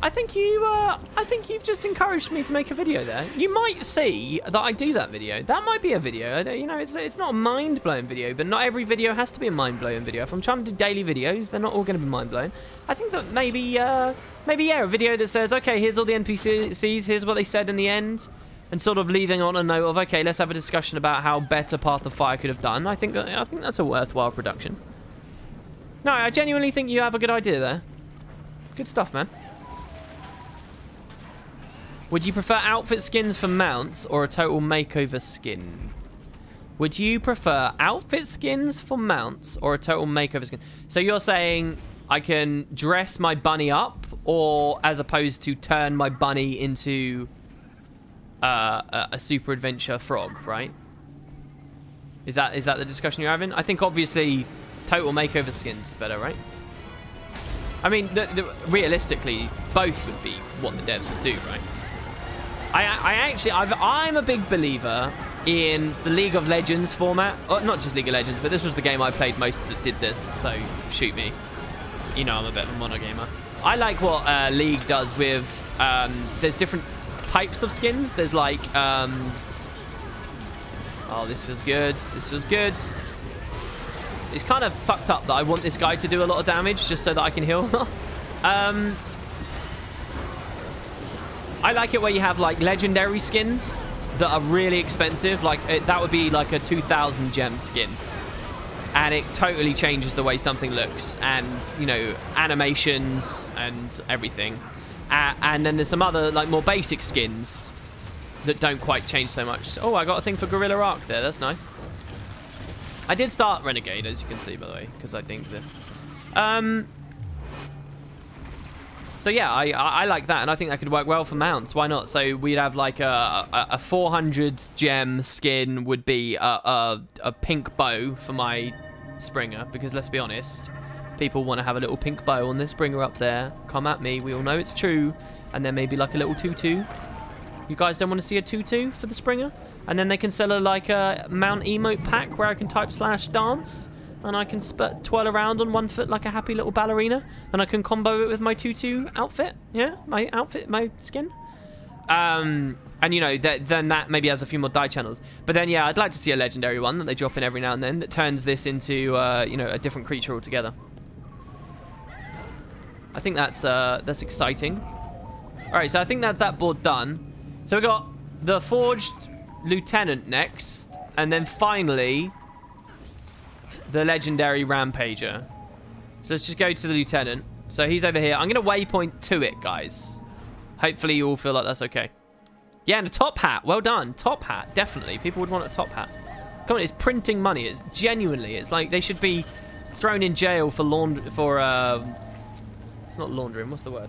I think you've just encouraged me to make a video there. You might see that I do that video. That might be a video. You know, it's not a mind-blowing video, but not every video has to be a mind-blowing video. If I'm trying to do daily videos, they're not all going to be mind-blowing. I think that maybe yeah, a video that says, okay, here's all the NPCs, here's what they said in the end, and sort of leaving on a note of, okay, let's have a discussion about how better Path of Fire could have done. I think that's a worthwhile production. No, I genuinely think you have a good idea there. Good stuff, man. Would you prefer outfit skins for mounts or a total makeover skin? Would you prefer outfit skins for mounts or a total makeover skin? So you're saying I can dress my bunny up, or as opposed to turn my bunny into a super adventure frog, right? Is that the discussion you're having? I think obviously total makeover skins is better, right? I mean, realistically, both would be what the devs would do, right? I'm a big believer in the League of Legends format. Oh, not just League of Legends, but this was the game I played most that did this, so shoot me. You know I'm a bit of a mono gamer. I like what League does with... there's different types of skins. There's like... oh, this feels good. This feels good. It's kind of fucked up that I want this guy to do a lot of damage just so that I can heal. I like it where you have like legendary skins that are really expensive. Like that would be like a 2,000 gem skin. And it totally changes the way something looks and, you know, animations and everything. And then there's some other, like, more basic skins that don't quite change so much. Oh, I got a thing for Gorilla Arc there. That's nice. I did start Renegade, as you can see, by the way, because I think this. So, yeah, I like that, and I think that could work well for mounts. Why not? So we'd have, like, a 400 gem skin would be a pink bow for my Springer, because let's be honest, people want to have a little pink bow on their Springer up there. Come at me. We all know it's true. And then maybe, like, a little tutu. You guys don't want to see a tutu for the Springer? And then they can sell like a mount emote pack where I can type /dance. And I can twirl around on one foot like a happy little ballerina. And I can combo it with my tutu outfit. Yeah, my outfit, my skin. And, you know, then that maybe has a few more die channels. But then, yeah, I'd like to see a legendary one that they drop in every now and then that turns this into, you know, a different creature altogether. I think that's exciting. All right, so I think that's that board done. So we got the Forged Lieutenant next. And then finally, the legendary Rampager. So let's just go to the Lieutenant. So he's over here. I'm going to waypoint to it, guys. Hopefully you all feel like that's okay. Yeah, and a top hat. Well done. Top hat. Definitely. People would want a top hat. Come on, it's printing money. It's genuinely. It's like they should be thrown in jail for it's not laundering. What's the word?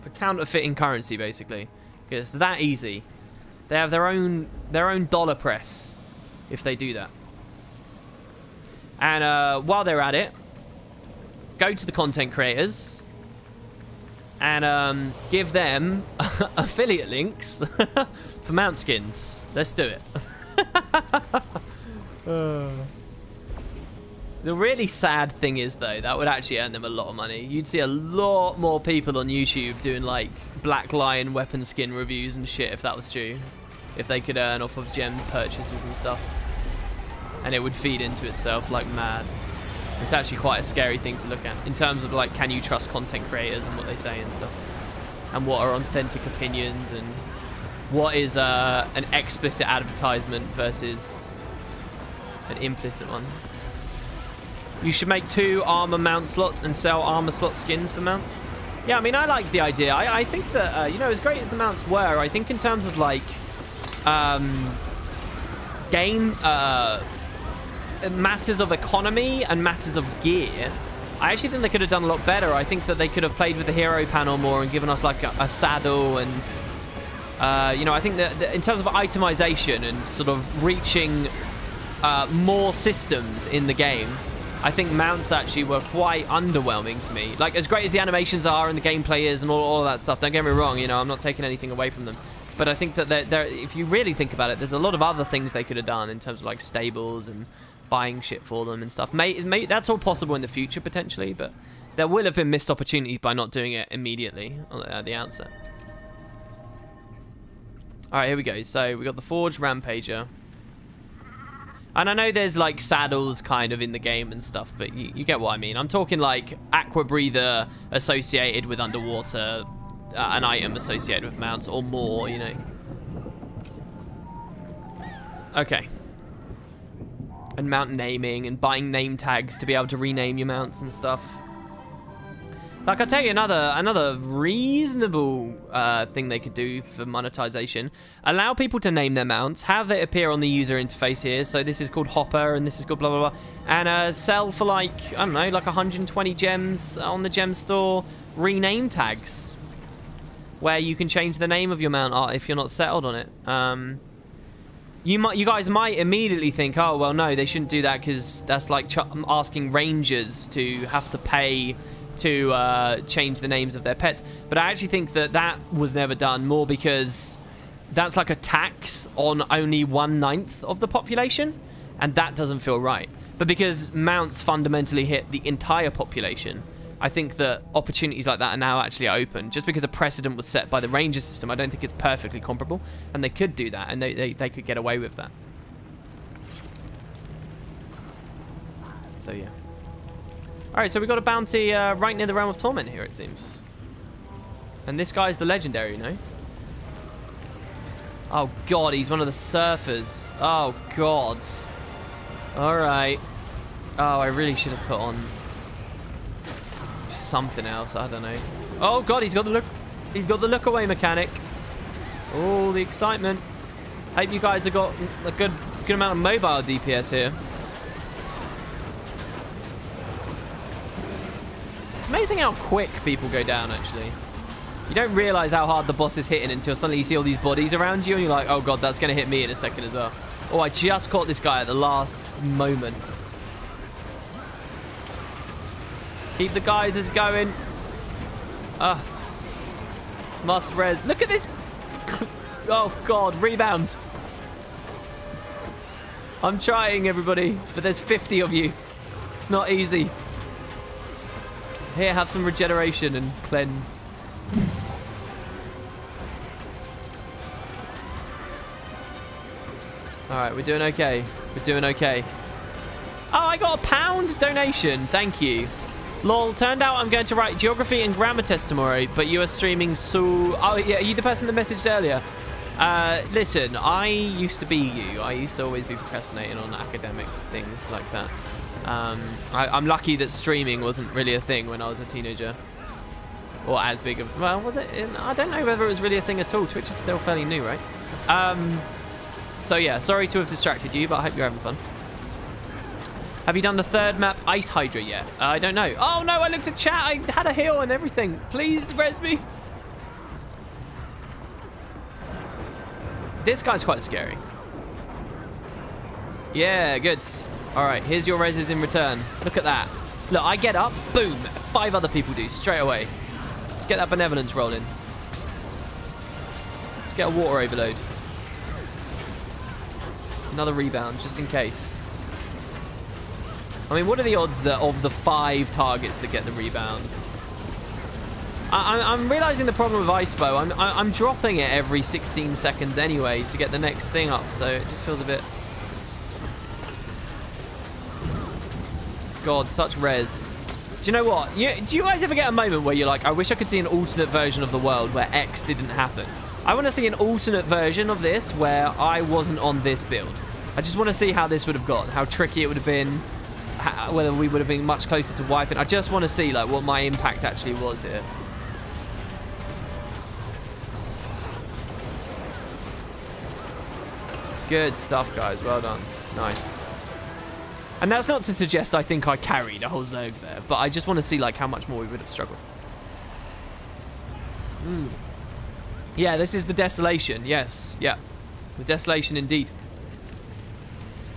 For counterfeiting currency, basically. Because it's that easy. They have their own dollar press if they do that. And while they're at it, go to the content creators and give them affiliate links for mount skins. Let's do it. The really sad thing is, though, that would actually earn them a lot of money. You'd see a lot more people on YouTube doing, like, Black Lion weapon skin reviews and shit if that was true. If they could earn off of gem purchases and stuff. And it would feed into itself like mad. It's actually quite a scary thing to look at in terms of, like, can you trust content creators and what they say and stuff. And what are authentic opinions and what is an explicit advertisement versus an implicit one. You should make 2 armor mount slots and sell armor slot skins for mounts. Yeah, I mean, I like the idea. I think that, you know, as great as the mounts were, I think in terms of, like, game, matters of economy and matters of gear, I actually think they could have done a lot better. I think that they could have played with the hero panel more and given us, like, a saddle and, you know, I think that in terms of itemization and sort of reaching more systems in the game, I think mounts actually were quite underwhelming to me. Like, as great as the animations are and the gameplay is and all that stuff, don't get me wrong, you know, I'm not taking anything away from them. But I think that if you really think about it, there's a lot of other things they could have done in terms of, like, stables and buying shit for them and stuff. That's all possible in the future, potentially, but there will have been missed opportunities by not doing it immediately at the outset. All right, here we go. So we got the Forged Rampager. And I know there's, like, saddles kind of in the game and stuff, but you get what I mean. I'm talking, like, Aqua Breather associated with underwater, an item associated with mounts, or more, you know. Okay. And mount naming and buying name tags to be able to rename your mounts and stuff. Like, I'll tell you another reasonable thing they could do for monetization. Allow people to name their mounts, have it appear on the user interface here. So this is called Hopper, and this is called blah, blah, blah. And sell for, like, I don't know, like 120 gems on the gem store. Rename tags, where you can change the name of your mount art if you're not settled on it. You guys might immediately think, oh, well, no, they shouldn't do that because that's like asking rangers to have to pay to change the names of their pets. But I actually think that that was never done, more because that's like a tax on only 1/9 of the population, and that doesn't feel right. But because mounts fundamentally hit the entire population, I think that opportunities like that are now actually open. Just because a precedent was set by the ranger system, I don't think it's perfectly comparable, and they could do that, and they could get away with that. So, yeah. Alright, so we got a bounty right near the Realm of Torment here, it seems. And this guy's the legendary, you know? Oh, God, he's one of the surfers. Oh, God. Alright. Oh, I really should have put on something else. I don't know. Oh, God, he's got the look. He's got the look away mechanic. Oh, the excitement. Hope you guys have got a good amount of mobile DPS here. It's amazing how quick people go down, actually. You don't realize how hard the boss is hitting until suddenly you see all these bodies around you and you're like, oh God, that's going to hit me in a second as well. Oh, I just caught this guy at the last moment. Keep the geysers going. Must res. Look at this. Oh God, rebound. I'm trying, everybody, but there's 50 of you. It's not easy. Here, have some regeneration and cleanse. Alright, we're doing okay. We're doing okay. Oh, I got a £1 donation. Thank you. Lol, turned out I'm going to write geography and grammar test tomorrow, but you are streaming so... Oh, yeah, are you the person that messaged earlier? Listen, I used to be you. I used to always be procrastinating on academic things like that. I'm lucky that streaming wasn't really a thing when I was a teenager. Or as big of... Well, was it? I don't know whether it was really a thing at all. Twitch is still fairly new, right? So, yeah, sorry to have distracted you, but I hope you're having fun. Have you done the third map, Ice Hydra, yet? I don't know. Oh, no, I looked at chat. I had a heal and everything. Please, res me. This guy's quite scary. Yeah, good. All right, here's your reses in return. Look at that. Look, I get up, boom. 5 other people do straight away. Let's get that benevolence rolling. Let's get a water overload. Another rebound, just in case. I mean, what are the odds that of the 5 targets that get the rebound? I'm realizing the problem with Ice Bow. I'm dropping it every 16 seconds anyway to get the next thing up, so it just feels a bit... God, such res. Do you know what? Do you guys ever get a moment where you're like, I wish I could see an alternate version of the world where X didn't happen? I want to see an alternate version of this where I wasn't on this build. I just want to see how this would have gone, how tricky it would have been, whether we would have been much closer to wiping. I just want to see like what my impact actually was here. Good stuff, guys. Well done. Nice. And that's not to suggest I think I carried a whole Zerg there, but I just want to see like how much more we would have struggled. Yeah, this is the Desolation. Yes. Yeah. The Desolation indeed.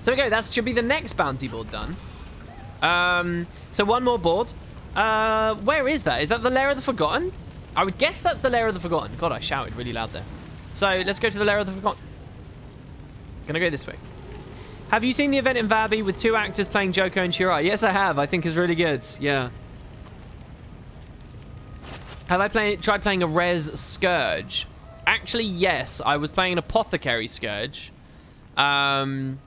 So there we go. That should be the next bounty board done. So one more board. Where is that? Is that the Lair of the Forgotten? I would guess that's the Lair of the Forgotten. God, I shouted really loud there. So let's go to the Lair of the Forgotten. Gonna go this way. Have you seen the event in Vabi with 2 actors playing Joko and Shirai? Yes, I have. I think it's really good. Yeah. Have I tried playing a Res Scourge? Actually, yes. I was playing an Apothecary Scourge. On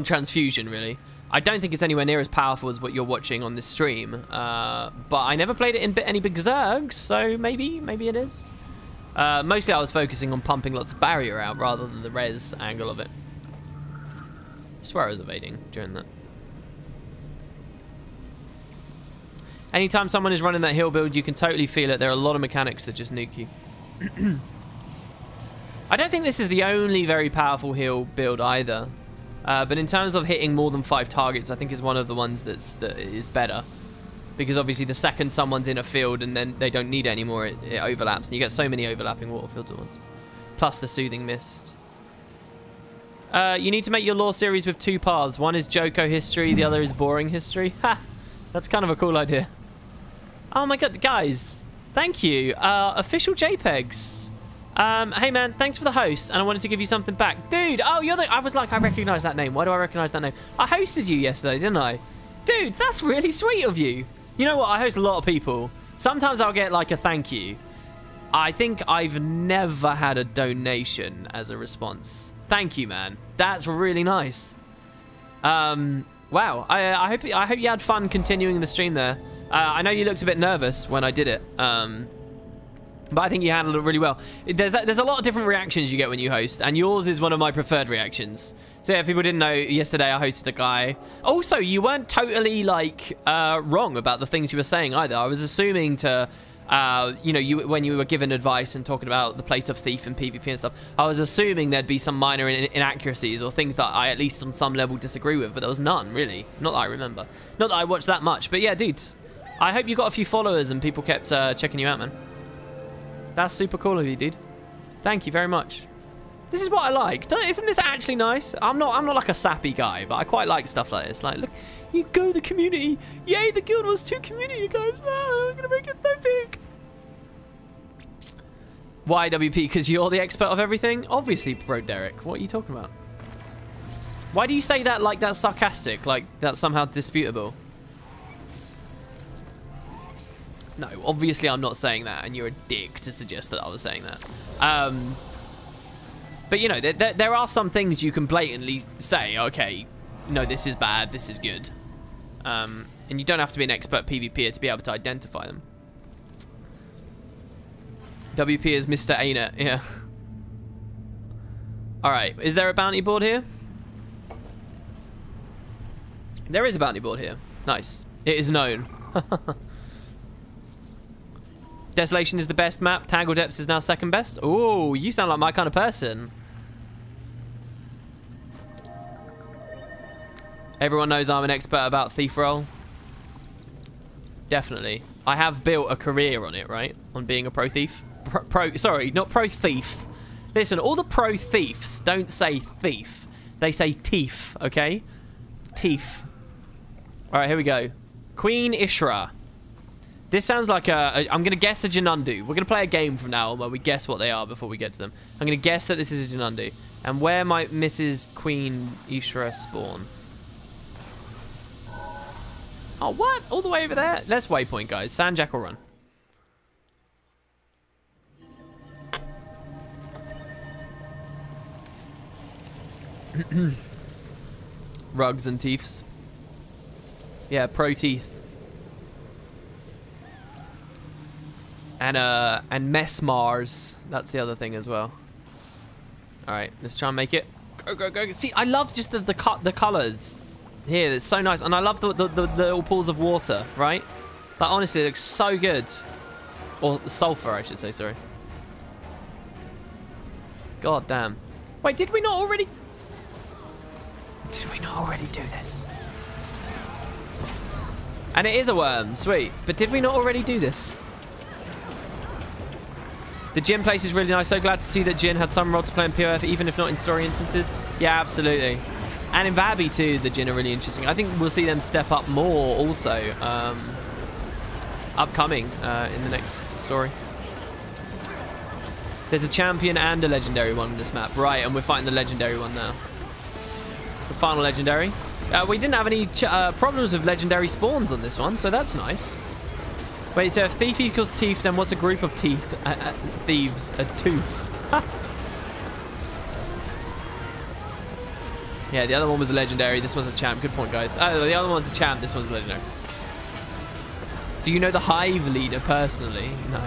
Transfusion, really. I don't think it's anywhere near as powerful as what you're watching on this stream. But I never played it in any big Zergs, so maybe it is. Mostly I was focusing on pumping lots of barrier out rather than the res angle of it. I swear I was evading during that. Anytime someone is running that heal build, you can totally feel it. There are a lot of mechanics that just nuke you. I don't think this is the only very powerful heal build either. But in terms of hitting more than 5 targets, I think is one of the ones that is better. Because obviously the second someone's in a field and then they don't need it anymore, it overlaps. And you get so many overlapping water fields at once. Plus the Soothing Mist. You need to make your lore series with 2 paths. One is Joko history, the other is boring history. Ha! That's kind of a cool idea. Oh my god, guys. Thank you. Official JPEGs. Hey man, thanks for the host. And I wanted to give you something back. Dude, oh, you're the... I was like, I recognize that name. Why do I recognize that name? I hosted you yesterday, didn't I? Dude, that's really sweet of you. You know what? I host a lot of people. Sometimes I'll get like a thank you. I think I've never had a donation as a response. Thank you, man. That's really nice. Wow. I hope you had fun continuing the stream there. I know you looked a bit nervous when I did it. But I think you handled it really well. There's a lot of different reactions you get when you host, and yours is one of my preferred reactions. So yeah, people didn't know, yesterday I hosted a guy. Also, you weren't totally, like, wrong about the things you were saying either. I was assuming to, you know, when you were giving advice and talking about the place of Thief and PvP and stuff, I was assuming there'd be some minor inaccuracies or things that I, at least on some level, disagree with, but there was none, really. Not that I remember. Not that I watched that much, but yeah, dude. I hope you got a few followers and people kept checking you out, man. That's super cool of you, dude. Thank you very much. This is what I like. Isn't this actually nice? I'm not like a sappy guy, but I quite like stuff like this. Like, look, you go the community. Yay, the Guild Wars 2 community, guys. Oh, I'm gonna make it so big. Why, WP? Because you're the expert of everything? Obviously, bro, Derek. What are you talking about? Why do you say that like that's sarcastic? Like that's somehow disputable? No, obviously I'm not saying that, and you're a dick to suggest that I was saying that. But, you know, there are some things you can blatantly say, okay, no, this is bad, this is good. And you don't have to be an expert PvPer to be able to identify them. WP is Mr. Ain't It, yeah. Alright, is there a bounty board here? There is a bounty board here. Nice. It is known. Desolation is the best map. Tangle Depths is now second best. Ooh, you sound like my kind of person. Everyone knows I'm an expert about Thief Roll. Definitely. I have built a career on it, right? On being a pro thief. Sorry, not pro thief. Listen, all the pro thieves don't say thief. They say thief, okay? Thief. All right, here we go. Queen Ishra. This sounds like I'm going to guess a Janundu. We're going to play a game from now on where we guess what they are before we get to them. I'm going to guess that this is a Janundu. And where might Mrs. Queen Ishra spawn? Oh, what? All the way over there? Let's waypoint, guys. Sandjack or run. Rugs and teeths. Yeah, pro teeth. And Messmars. That's the other thing as well. Alright, let's try and make it. Go, go, go. See, I love just the colours here. It's so nice. And I love the little pools of water, right? Like, honestly, it looks so good. Or sulfur, I should say, sorry. God damn. Wait, did we not already... Did we not already do this? And it is a worm, sweet. But did we not already do this? The Jin place is really nice. So glad to see that Jin had some role to play in POF, even if not in story instances. Yeah, absolutely. And in Vabi too, the Jin are really interesting. I think we'll see them step up more also upcoming in the next story. There's a champion and a legendary one in this map. Right, and we're fighting the legendary one now. The final legendary. We didn't have any problems with legendary spawns on this one, so that's nice. Wait, so if thief equals teeth, then what's a group of teeth? Thieves, a tooth. Yeah, the other one was a legendary. This was a champ. Good point, guys. Oh, the other one's a champ. This one's a legendary. Do you know the Hive leader personally? No.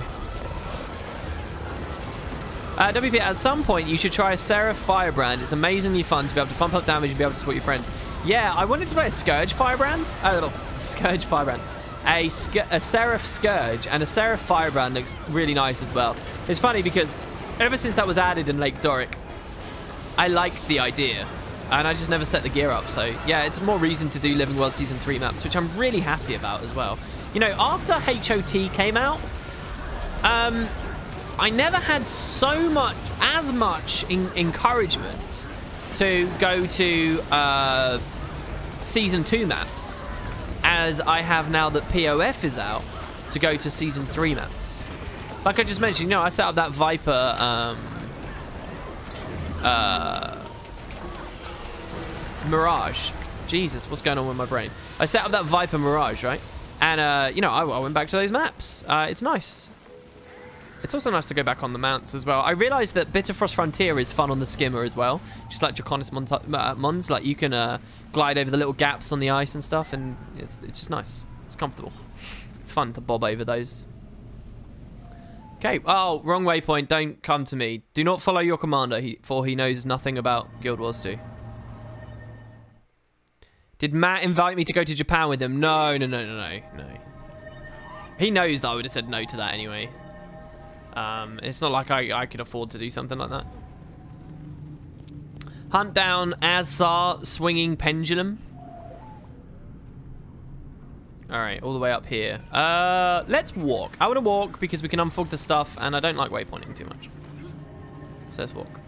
WP, at some point, you should try a Seraph Firebrand. It's amazingly fun to be able to pump up damage and be able to support your friend. Yeah, I wanted to play a Scourge Firebrand. Oh, Scourge Firebrand. A Seraph Scourge and a Seraph Firebrand looks really nice as well. It's funny because ever since that was added in Lake Doric, I liked the idea. And I just never set the gear up. So, yeah, it's more reason to do Living World Season 3 maps, which I'm really happy about as well. You know, after HOT came out, I never had as much encouragement to go to Season 2 maps as I have now that POF is out to go to Season 3 maps. Like I just mentioned, you know, I set up that Viper Mirage. Jesus, what's going on with my brain? I set up that Viper Mirage, right? And, you know, I went back to those maps. It's nice. It's also nice to go back on the mounts as well. I realised that Bitterfrost Frontier is fun on the skimmer as well. Just like Draconis Mons. Like, you can glide over the little gaps on the ice and stuff, and it's just nice. It's comfortable. It's fun to bob over those. Okay. Oh, wrong waypoint. Don't come to me. Do not follow your commander, for he knows nothing about Guild Wars 2. Did Matt invite me to go to Japan with him? No. He knows that I would have said no to that anyway. It's not like I could afford to do something like that. Hunt down Azar Swinging Pendulum. Alright, all the way up here. Let's walk. I want to walk because we can unfog the stuff, and I don't like waypointing too much. So let's walk.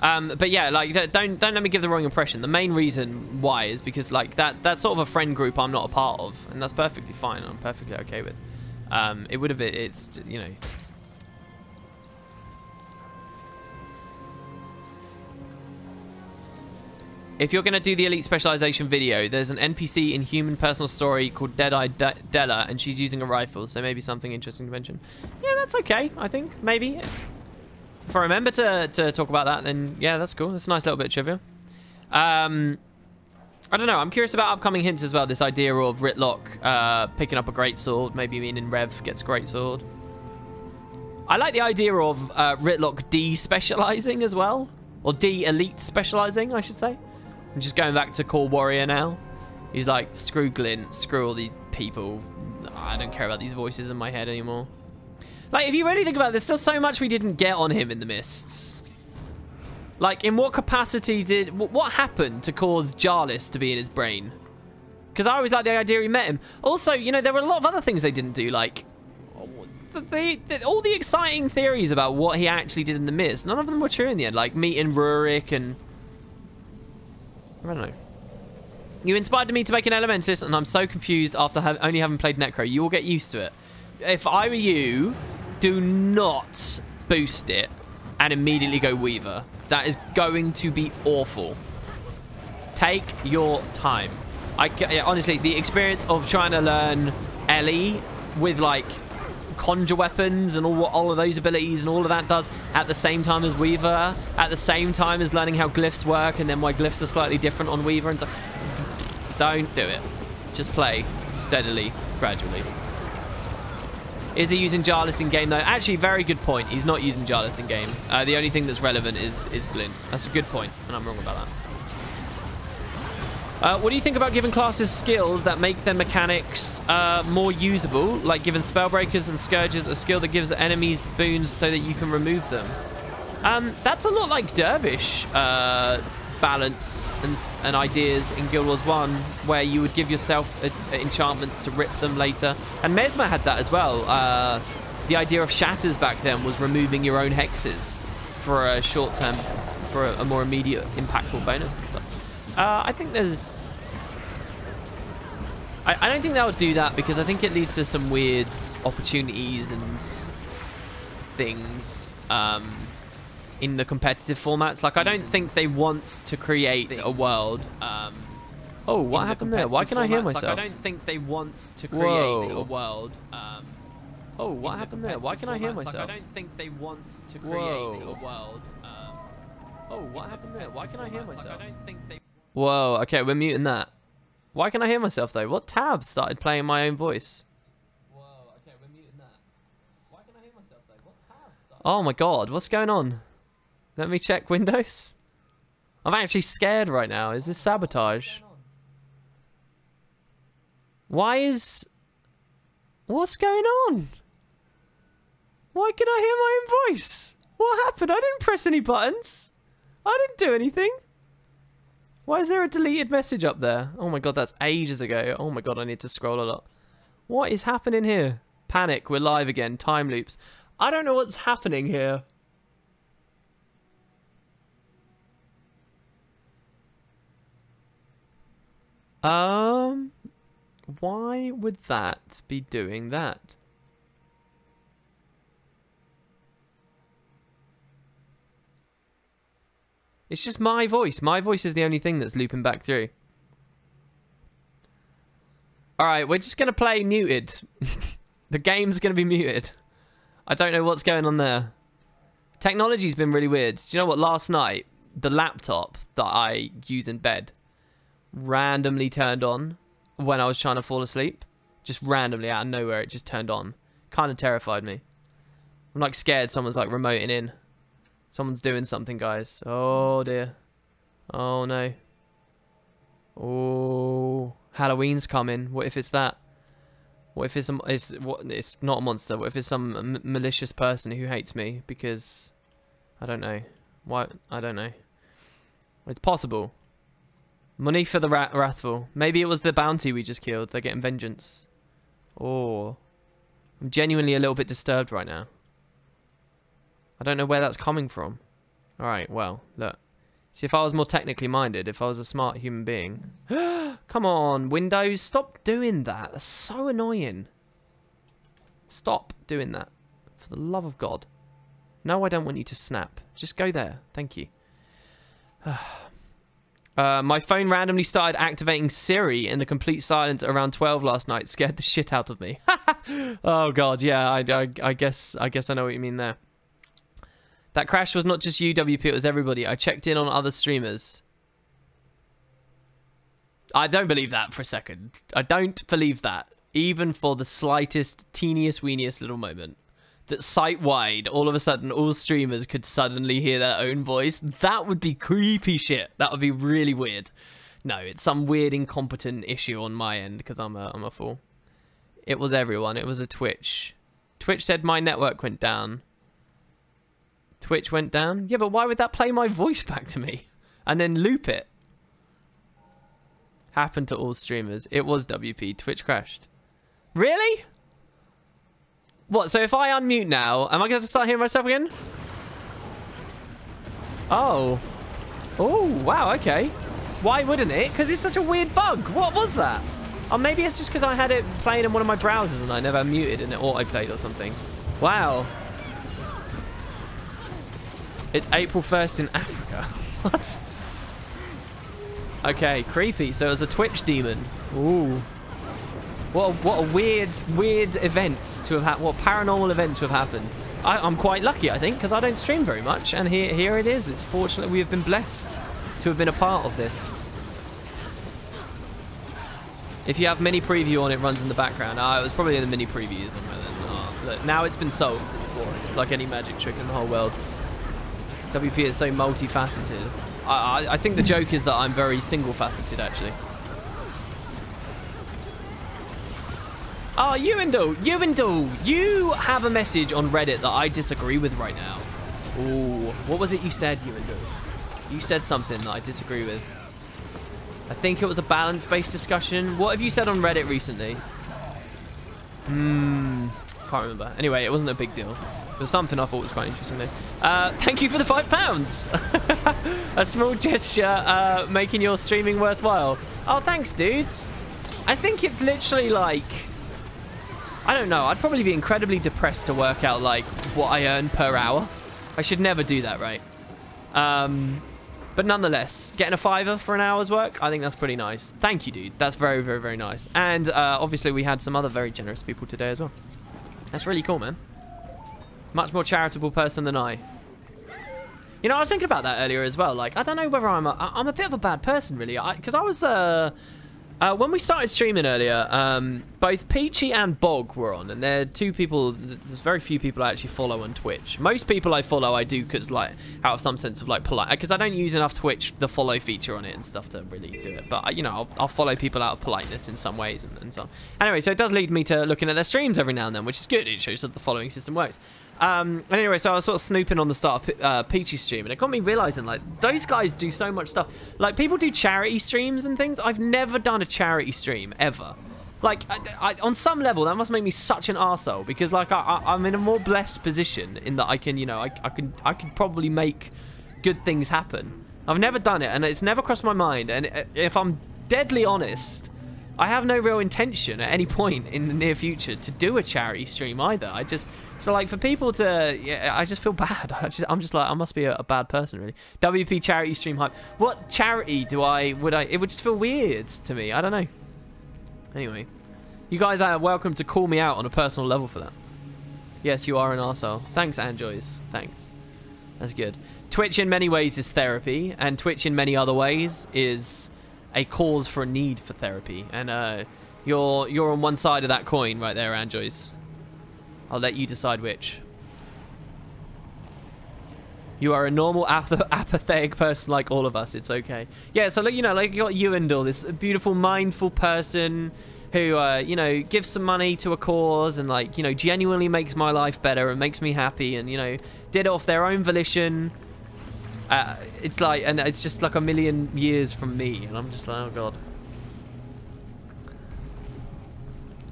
But yeah, like, don't let me give the wrong impression. The main reason why is because, like, that's sort of a friend group I'm not a part of, and that's perfectly fine. I'm perfectly okay with. It would have been, it's, you know. If you're going to do the Elite Specialization video, there's an NPC in Human Personal Story called Deadeye Della, and she's using a rifle, so maybe something interesting to mention. Yeah, that's okay, I think. Maybe. If I remember to talk about that, then yeah, that's cool. That's a nice little bit of trivia. I don't know. I'm curious about upcoming hints as well. This idea of Ritlock picking up a greatsword, maybe meaning Rev gets greatsword. I like the idea of Ritlock de-specializing as well. Or de-elite specializing, I should say. I'm just going back to Core Warrior now. He's like, screw Glint, screw all these people. I don't care about these voices in my head anymore. Like, if you really think about it, there's still so much we didn't get on him in the Mists. Like, in what capacity did... What happened to cause Jarlis to be in his brain? Because I always like the idea he met him. Also, you know, there were a lot of other things they didn't do, like... all the exciting theories about what he actually did in the Mist, none of them were true in the end. Like, meeting Rurik and... I don't know. You inspired me to make an Elementis, and I'm so confused after only having played Necro. You will get used to it. If I were you... do not boost it and immediately go Weaver. That is going to be awful. Take your time. Yeah, honestly, the experience of trying to learn Ellie with, like, conjure weapons and all of those abilities and all of that does at the same time as Weaver, at the same time as learning how glyphs work and then why glyphs are slightly different on Weaver and stuff. Don't do it. Just play steadily, gradually. Is he using Jarlis in game though? Actually, very good point. He's not using Jarlis in game. The only thing that's relevant is Glint. That's a good point, and I'm wrong about that. What do you think about giving classes skills that make their mechanics more usable, like giving Spellbreakers and Scourges a skill that gives enemies boons so that you can remove them? That's a lot like Dervish balance and ideas in Guild Wars 1, where you would give yourself enchantments to rip them later. And Mesmer had that as well. The idea of Shatters back then was removing your own hexes for a short term, for a more immediate, impactful bonus and stuff. I think there's... I don't think they'll do that because I think it leads to some weird opportunities and things. In the competitive formats. Like, I don't think they want to create a world. Oh, what happened there? Why can I hear myself? Like, I don't think they want to create a world. Oh, what happened there? Why can I hear myself? Like, I don't think they want to create a world. Oh, what happened there? Why can I hear myself? I don't think they... Whoa, okay, we're muting that. Why can I hear myself, though? What tab started playing my own voice? Whoa, okay, we're muting that. Why can I hear myself, though? What tab started... Oh, my God, what's going on? Let me check Windows. I'm actually scared right now. Is this sabotage? Why is... What's going on? Why can I hear my own voice? What happened? I didn't press any buttons. I didn't do anything. Why is there a deleted message up there? Oh my God, that's ages ago. Oh my God, I need to scroll a lot. What is happening here? Panic, we're live again. Time loops. I don't know what's happening here. Why would that be doing that? It's just my voice. My voice is the only thing that's looping back through. All right, we're just going to play muted. The game's going to be muted. I don't know what's going on there. Technology's been really weird. Do you know what? Last night, the laptop that I use in bed randomly turned on when I was trying to fall asleep. Just randomly out of nowhere, it just turned on. Kind of terrified me. I'm like scared someone's like remoting in. Someone's doing something, guys. Oh dear. Oh no. Oh, Halloween's coming. What if it's that? What if it's it's not a monster? What if it's some malicious person who hates me because I don't know. Why? I don't know. It's possible. Money for the wrathful. Maybe it was the bounty we just killed. They're getting vengeance. Oh, I'm genuinely a little bit disturbed right now. I don't know where that's coming from. All right, well, look. See, if I was more technically minded, if I was a smart human being. Come on, Windows, stop doing that. That's so annoying. Stop doing that. For the love of God. No, I don't want you to snap. Just go there. Thank you. My phone randomly started activating Siri in the complete silence around 12 last night. Scared the shit out of me. Oh, God, yeah, I guess I know what you mean there. That crash was not just you, WP, it was everybody. I checked in on other streamers. I don't believe that for a second. I don't believe that. Even for the slightest, teeniest, weeniest little moment. That site-wide, all of a sudden, all streamers could suddenly hear their own voice. That would be creepy shit. That would be really weird. No, it's some weird, incompetent issue on my end, because I'm a fool. It was everyone. It was a Twitch. Twitch said my network went down. Twitch went down? Yeah, but why would that play my voice back to me? And then loop it? Happened to all streamers. It was WP. Twitch crashed. Really? What, so if I unmute now, am I going to start hearing myself again? Oh. Oh, wow, okay. Why wouldn't it? Because it's such a weird bug. What was that? Oh, maybe it's just because I had it playing in one of my browsers and I never muted and it auto-played or something. Wow. It's April 1st in Africa. What? Okay, creepy. So it was a Twitch demon. Ooh. What a weird event to have happened. What paranormal event to have happened. I'm quite lucky, I think, because I don't stream very much. And here it is. It's fortunate we have been blessed to have been a part of this. If you have mini preview on, it runs in the background. It was probably in the mini preview somewhere then. Look, now it's been solved. It's like any magic trick in the whole world. WP is so multifaceted. I think the joke is that I'm very single-faceted, actually. Oh, Uwindle, you have a message on Reddit that I disagree with right now. Ooh, what was it you said, Uwindle? You said something that I disagree with. I think it was a balance-based discussion. What have you said on Reddit recently? Can't remember. Anyway, it wasn't a big deal. It was something I thought was quite interesting though. Thank you for the £5. A small gesture making your streaming worthwhile. Oh, thanks, dudes. I think it's literally like... I don't know. I'd probably be incredibly depressed to work out like what I earn per hour. I should never do that, right? But nonetheless, getting a £5 for an hour's work, I think that's pretty nice. Thank you, dude. That's very, very, very nice. And obviously we had some other very generous people today as well. That's really cool, man. Much more charitable person than I. You know, I was thinking about that earlier as well. Like, I don't know whether I'm a bit of a bad person, really. Because I was... when we started streaming earlier, both Peachy and Bog were on, and they're two people. There's very few people I actually follow on Twitch. Most people I follow, I do because, like, out of some sense of like polite, because I don't use enough Twitch the follow feature on it and stuff to really do it. But you know, I'll follow people out of politeness in some ways and so on. Anyway, so it does lead me to looking at their streams every now and then, which is good. It shows that the following system works. And anyway, so I was sort of snooping on the start of Peachy's stream, and it got me realizing, like, those guys do so much stuff. Like, people do charity streams and things. I've never done a charity stream, ever. Like, on some level, that must make me such an arsehole, because, like, I'm in a more blessed position in that I can, you know, I could probably make good things happen. I've never done it, and it's never crossed my mind, and if I'm deadly honest, I have no real intention at any point in the near future to do a charity stream either. So like for people to, yeah, I just feel bad. I'm just like, I must be a bad person, really. WP charity stream hype. What charity would I, it would just feel weird to me. I don't know. Anyway, You guys are welcome to call me out on a personal level for that. Yes, you are an arsehole. Thanks, Anjoys. Thanks. That's good. Twitch in many ways is therapy, and Twitch in many other ways is a cause for a need for therapy. And you're on one side of that coin right there, Anjoys. I'll let you decide which. You are a normal, apathetic person like all of us. It's okay. Yeah, so, you know, like you got Ewendel, this beautiful, mindful person who, you know, gives some money to a cause and, like, you know, genuinely makes my life better and makes me happy and, you know, did it off their own volition. It's like, and it's just like a million years from me. And I'm just like, oh, God.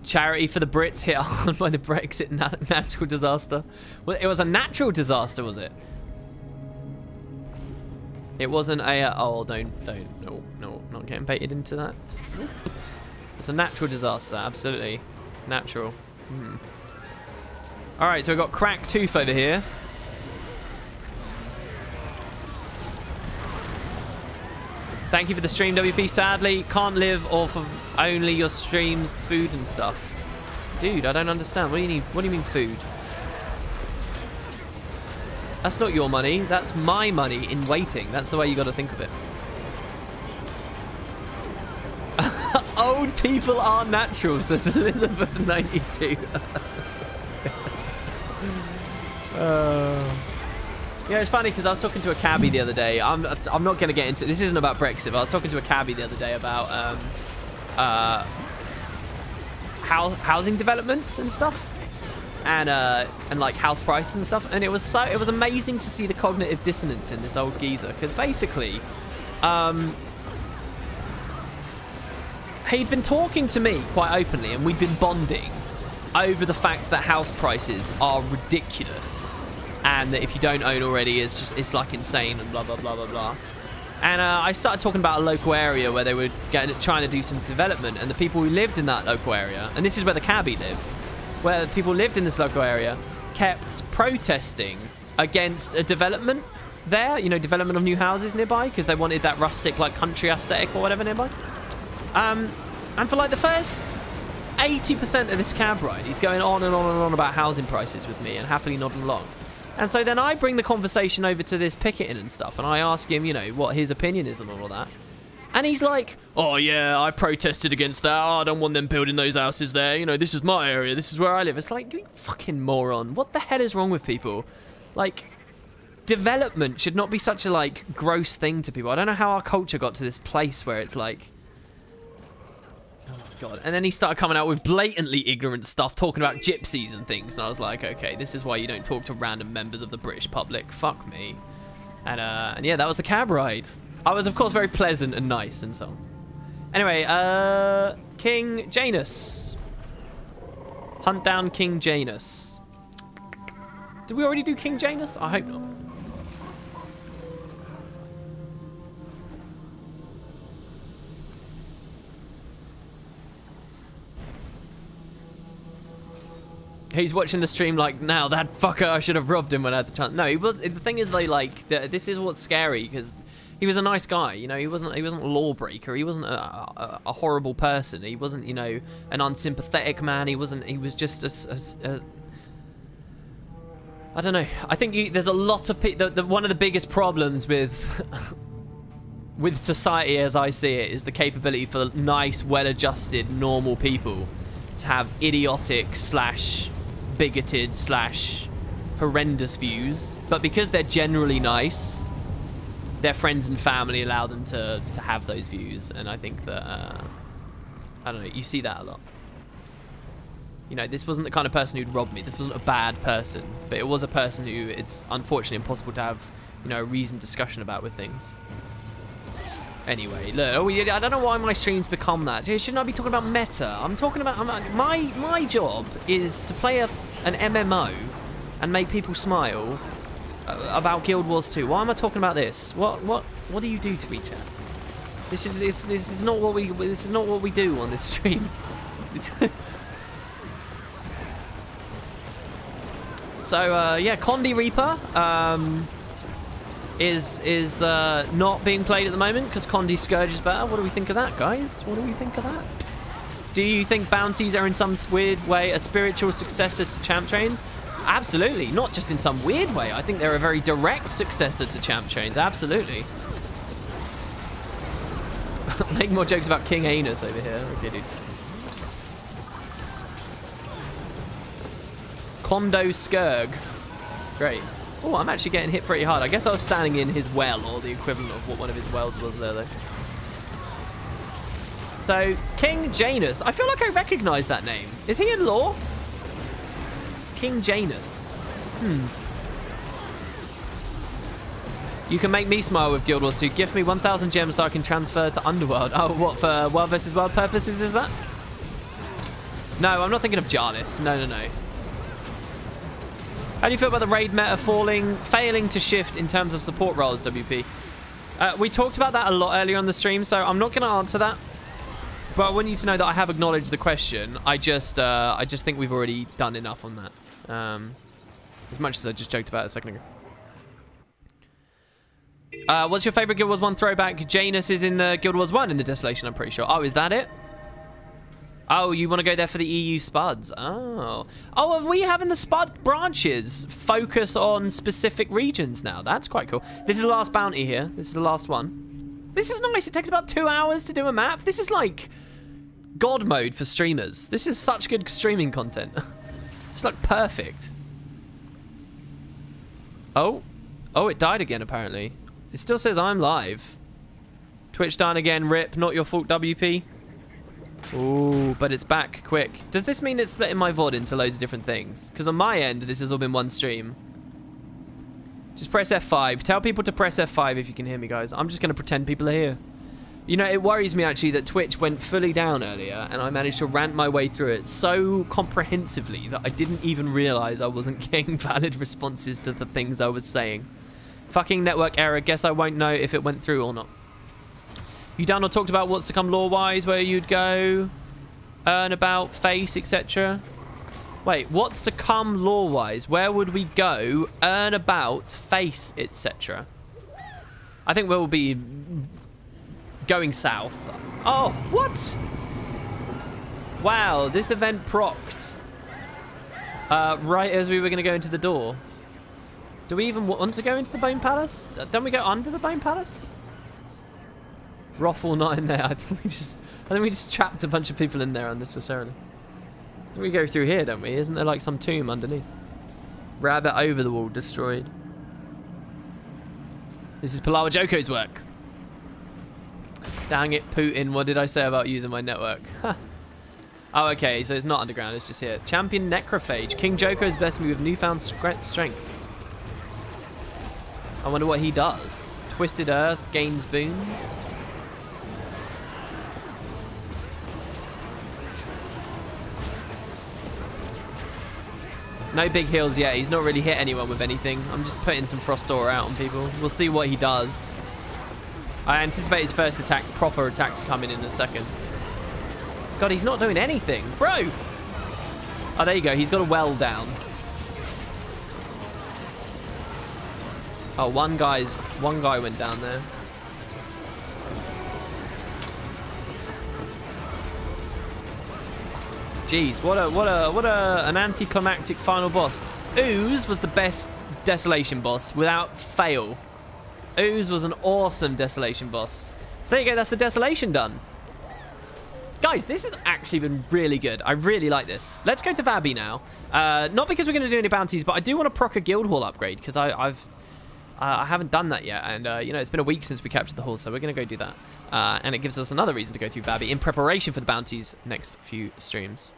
Charity for the Brits hit hard by the Brexit natural disaster. Well, it was a natural disaster, was it? It wasn't a... oh, no, not getting baited into that. It's a natural disaster, absolutely. Natural. Alright, so we've got Crack Tooth over here. Thank you for the stream, WP. Sadly, can't live off of only your streams, food and stuff. Dude, I don't understand. What do you need? What do you mean food? That's not your money. That's my money in waiting. That's the way you got to think of it. Old people are natural, says Elizabeth 92. Yeah, it's funny because I was talking to a cabbie the other day. I'm not going to get into... This isn't about Brexit, but I was talking to a cabbie the other day about housing developments and stuff. And like house prices and stuff, and it was amazing to see the cognitive dissonance in this old geezer, because basically he'd been talking to me quite openly and we'd been bonding over the fact that house prices are ridiculous and that if you don't own already it's like insane and blah blah blah blah blah. And I started talking about a local area where they were trying to do some development, and the people who lived in that local area, and this is where the cabbie lived, where people lived in this local area, kept protesting against a development there, you know, development of new houses nearby, because they wanted that rustic, like, country aesthetic or whatever nearby. And for, like, the first 80% of this cab ride, he's going on and on and on about housing prices with me and happily nodding along. And so then I bring the conversation over to this picketing and stuff, and I ask him, you know, what his opinion is on all of that. And he's like, oh, yeah, I protested against that. Oh, I don't want them building those houses there. You know, this is my area. This is where I live. It's like, you fucking moron. What the hell is wrong with people? Like, development should not be such a, like, gross thing to people. I don't know how our culture got to this place where it's like... Oh, God. And then he started coming out with blatantly ignorant stuff, talking about gypsies and things. And I was like, okay, this is why you don't talk to random members of the British public. Fuck me. And yeah, that was the cab ride. I was, of course, very pleasant and nice and so on. Anyway, King Janus. Hunt down King Janus. Did we already do King Janus? I hope not. He's watching the stream like, now that fucker, I should have robbed him when I had the chance. No, he was. The thing is, they like, this is what's scary, because he was a nice guy, you know. He wasn't a lawbreaker. He wasn't a horrible person. He wasn't, you know, an unsympathetic man. He wasn't. He was just a I don't know. I think there's a lot of people. One of the biggest problems with with society, as I see it, is the capability for nice, well-adjusted, normal people to have idiotic / bigoted / horrendous views. But because they're generally nice, their friends and family allow them to have those views. And I think that, I don't know, you see that a lot. You know, this wasn't the kind of person who'd robbed me. This wasn't a bad person. But it was a person who it's unfortunately impossible to have, you know, a reasoned discussion about with things. Anyway, look, I don't know why my streams become that. Shouldn't I be talking about meta? I'm talking about... My job is to play an MMO and make people smile about Guild Wars 2. Why am I talking about this? What do you do to each other? This is not what we do on this stream. So yeah, Condi Reaper is not being played at the moment because Condi Scourge is better. What do we think of that, guys? What do we think of that? Do you think bounties are in some weird way a spiritual successor to champ trains? Absolutely. Not just in some weird way. I think they're a very direct successor to champ trains. Absolutely. Make more jokes about King Anus over here. Okay, dude. Kondo Skurg. Great. Oh, I'm actually getting hit pretty hard. I guess I was standing in his well, or the equivalent of what one of his wells was there, though. So, King Janus. I feel like I recognize that name. Is he in lore? King Janus. You can make me smile with Guild Wars 2. Gift me 1,000 gems so I can transfer to Underworld. Oh, what, for World versus World purposes is that? No, I'm not thinking of Janus. No, no, no. How do you feel about the raid meta failing to shift in terms of support roles, WP? We talked about that a lot earlier on the stream, so I'm not going to answer that. But I want you to know that I have acknowledged the question. I just think we've already done enough on that. As much as I just joked about it a second ago. What's your favorite Guild Wars 1 throwback? Janus is in the Guild Wars 1 in the Desolation, I'm pretty sure. Oh, is that it? Oh, you want to go there for the EU Spuds? Oh. Oh, are we having the Spud branches focus on specific regions now? That's quite cool. This is the last bounty here. This is the last one. This is nice. It takes about 2 hours to do a map. This is like God mode for streamers. This is such good streaming content. It's like perfect. Oh. Oh, it died again, apparently. It still says I'm live. Twitch down again. Rip. Not your fault, WP. Ooh, but it's back quick. Does this mean it's splitting my VOD into loads of different things? Because on my end, this has all been one stream. Just press F5. Tell people to press F5 if you can hear me, guys. I'm just going to pretend people are here. You know, it worries me, actually, that Twitch went fully down earlier, and I managed to rant my way through it so comprehensively that I didn't even realize I wasn't getting valid responses to the things I was saying. Fucking network error. Guess I won't know if it went through or not. You done or talked about what's to come lore-wise, where you'd go, earn about, face, etc.? Wait, what's to come lore-wise? Where would we go, earn about, face, etc.? I think we'll be going south. Oh, what? Wow, this event procced. Right as we were going to go into the door. Do we even want to go into the Bone Palace? Don't we go under the Bone Palace? Ruffle not in there. I think we just trapped a bunch of people in there unnecessarily. We go through here, don't we? Isn't there like some tomb underneath? Rabbit over the wall destroyed. This is Palawa Joko's work. Dang it, Putin. What did I say about using my network? Oh, okay. So it's not underground. It's just here. Champion Necrophage. King Joko is blessed me with newfound strength. I wonder what he does. Twisted Earth gains boons. No big heals yet. He's not really hit anyone with anything. I'm just putting some Frost Aura out on people. We'll see what he does. I anticipate his first attack, proper attack, to come in a second. God, he's not doing anything. Bro! Oh, there you go. He's got a well down. Oh, one guy went down there. Jeez, what an anticlimactic final boss. Ooze was the best Desolation boss without fail. Ooze was an awesome Desolation boss. So there you go, that's the Desolation done. Guys, this has actually been really good. I really like this. Let's go to Vabby now. Not because we're going to do any bounties, but I do want to proc a guild hall upgrade because I haven't done that yet. And, you know, it's been a week since we captured the hall, so we're going to go do that. And it gives us another reason to go through Vabby in preparation for the bounties next few streams.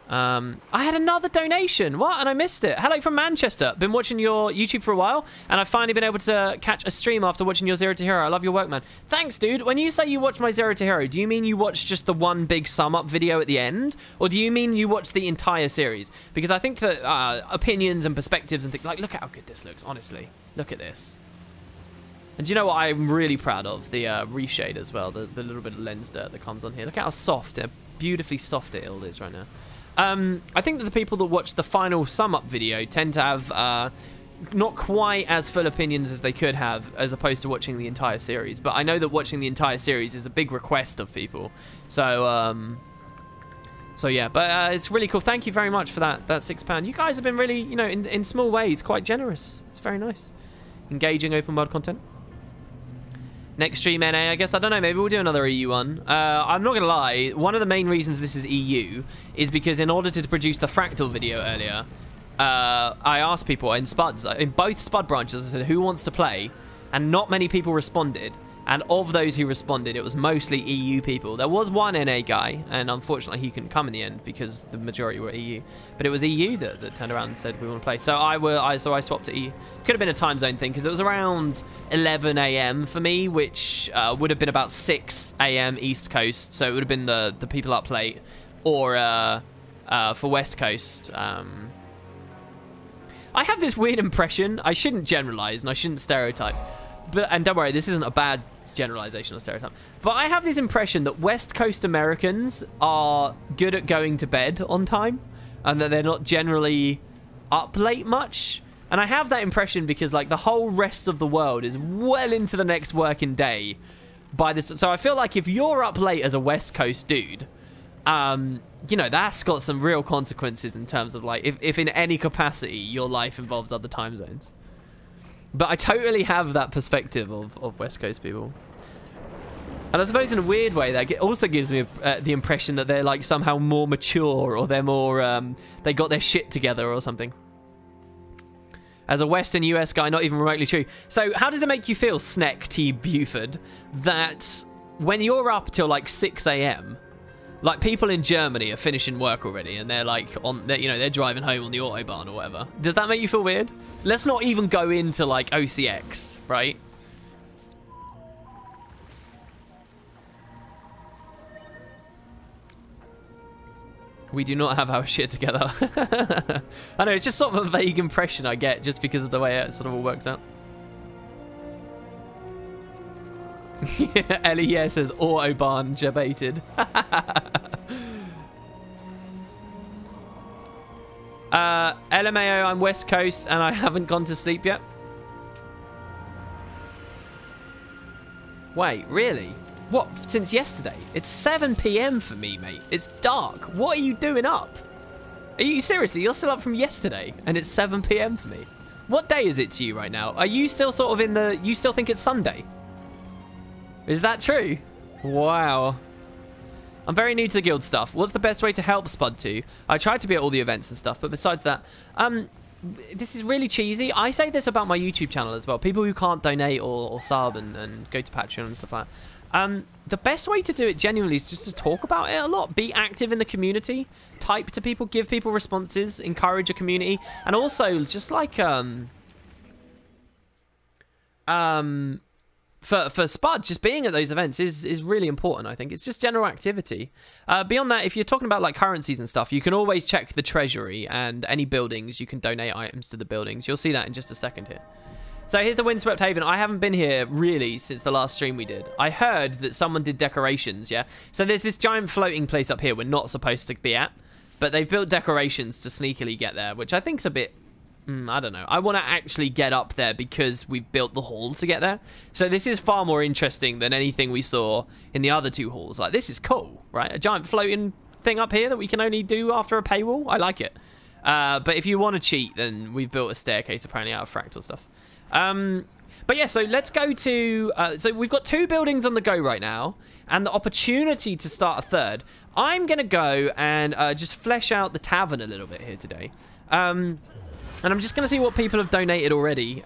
I had another donation. What? And I missed it. Hello from Manchester. Been watching your YouTube for a while, and I've finally been able to catch a stream after watching your Zero to Hero. I love your work, man. Thanks, dude. When you say you watch my Zero to Hero, do you mean you watch just the one big sum-up video at the end? Or do you mean you watch the entire series? Because I think that opinions and perspectives and things... Like, look at how good this looks, honestly. Look at this. And do you know what I'm really proud of? The reshade as well. The little bit of lens dirt that comes on here. Look at how soft, beautifully soft it all is right now. I think that the people that watch the final sum-up video tend to have not quite as full opinions as they could have as opposed to watching the entire series. But I know that watching the entire series is a big request of people. So, So yeah, but it's really cool. Thank you very much for that £6. You guys have been really, you know, in small ways, quite generous. It's very nice. Engaging open world content. Next stream NA, I guess. I don't know, maybe we'll do another EU one. I'm not going to lie, one of the main reasons this is EU is because in order to produce the Fractal video earlier, I asked people in Spuds, in both Spud branches, I said, who wants to play? And not many people responded. And of those who responded, it was mostly EU people. There was one NA guy, and unfortunately he couldn't come in the end because the majority were EU. But it was EU that turned around and said we want to play. So I swapped to EU. Could have been a time zone thing because it was around 11 AM for me, which would have been about 6 AM East Coast. So it would have been the people up late, or for West Coast. I have this weird impression. I shouldn't generalize and I shouldn't stereotype. And don't worry, this isn't a bad generalization or stereotype. But I have this impression that West Coast Americans are good at going to bed on time and that they're not generally up late much. And I have that impression because, like, the whole rest of the world is well into the next working day by this. So I feel like if you're up late as a West Coast dude, you know, that's got some real consequences in terms of, like, if in any capacity your life involves other time zones. But I totally have that perspective of West Coast people. And I suppose in a weird way, that also gives me the impression that they're like somehow more mature, or they're more, they got their shit together or something. As a Western US guy, not even remotely true. So how does it make you feel, Sneck T. Buford, that when you're up till like 6 AM, like people in Germany are finishing work already and they're like they're driving home on the Autobahn or whatever. Does that make you feel weird? Let's not even go into like OCX, right? We do not have our shit together. I know, it's just sort of a vague impression I get just because of the way it sort of all works out. Ellie, yeah, says Autobahn debated. LMAO, I'm West Coast and I haven't gone to sleep yet. Wait, really? What, since yesterday? It's 7 PM for me, mate. It's dark. What are you doing up? Are you seriously? You're still up from yesterday and it's 7 PM for me. What day is it to you right now? Are you still sort of in the... You still think it's Sunday? Is that true? Wow. I'm very new to the guild stuff. What's the best way to help Spud 2? I tried to be at all the events and stuff, but besides that, this is really cheesy. I say this about my YouTube channel as well. People who can't donate or sub and go to Patreon and stuff like that. The best way to do it genuinely is just to talk about it a lot. Be active in the community. Type to people. Give people responses. Encourage a community. And also, just like... For Spud, just being at those events is really important, I think. It's just general activity. Beyond that, if you're talking about like currencies and stuff, you can always check the treasury and any buildings. You can donate items to the buildings. You'll see that in just a second here. So here's the Windswept Haven. I haven't been here really since the last stream we did. I heard that someone did decorations, yeah? So there's this giant floating place up here we're not supposed to be at, but they've built decorations to sneakily get there, which I think's a bit... I don't know. I want to actually get up there because we built the hall to get there. So this is far more interesting than anything we saw in the other two halls. Like, this is cool, right? A giant floating thing up here that we can only do after a paywall. I like it. But if you want to cheat, then we've built a staircase apparently out of fractal stuff. But yeah, so let's go to... so we've got 2 buildings on the go right now and the opportunity to start a third. I'm going to go and just flesh out the tavern a little bit here today. And I'm just going to see what people have donated already.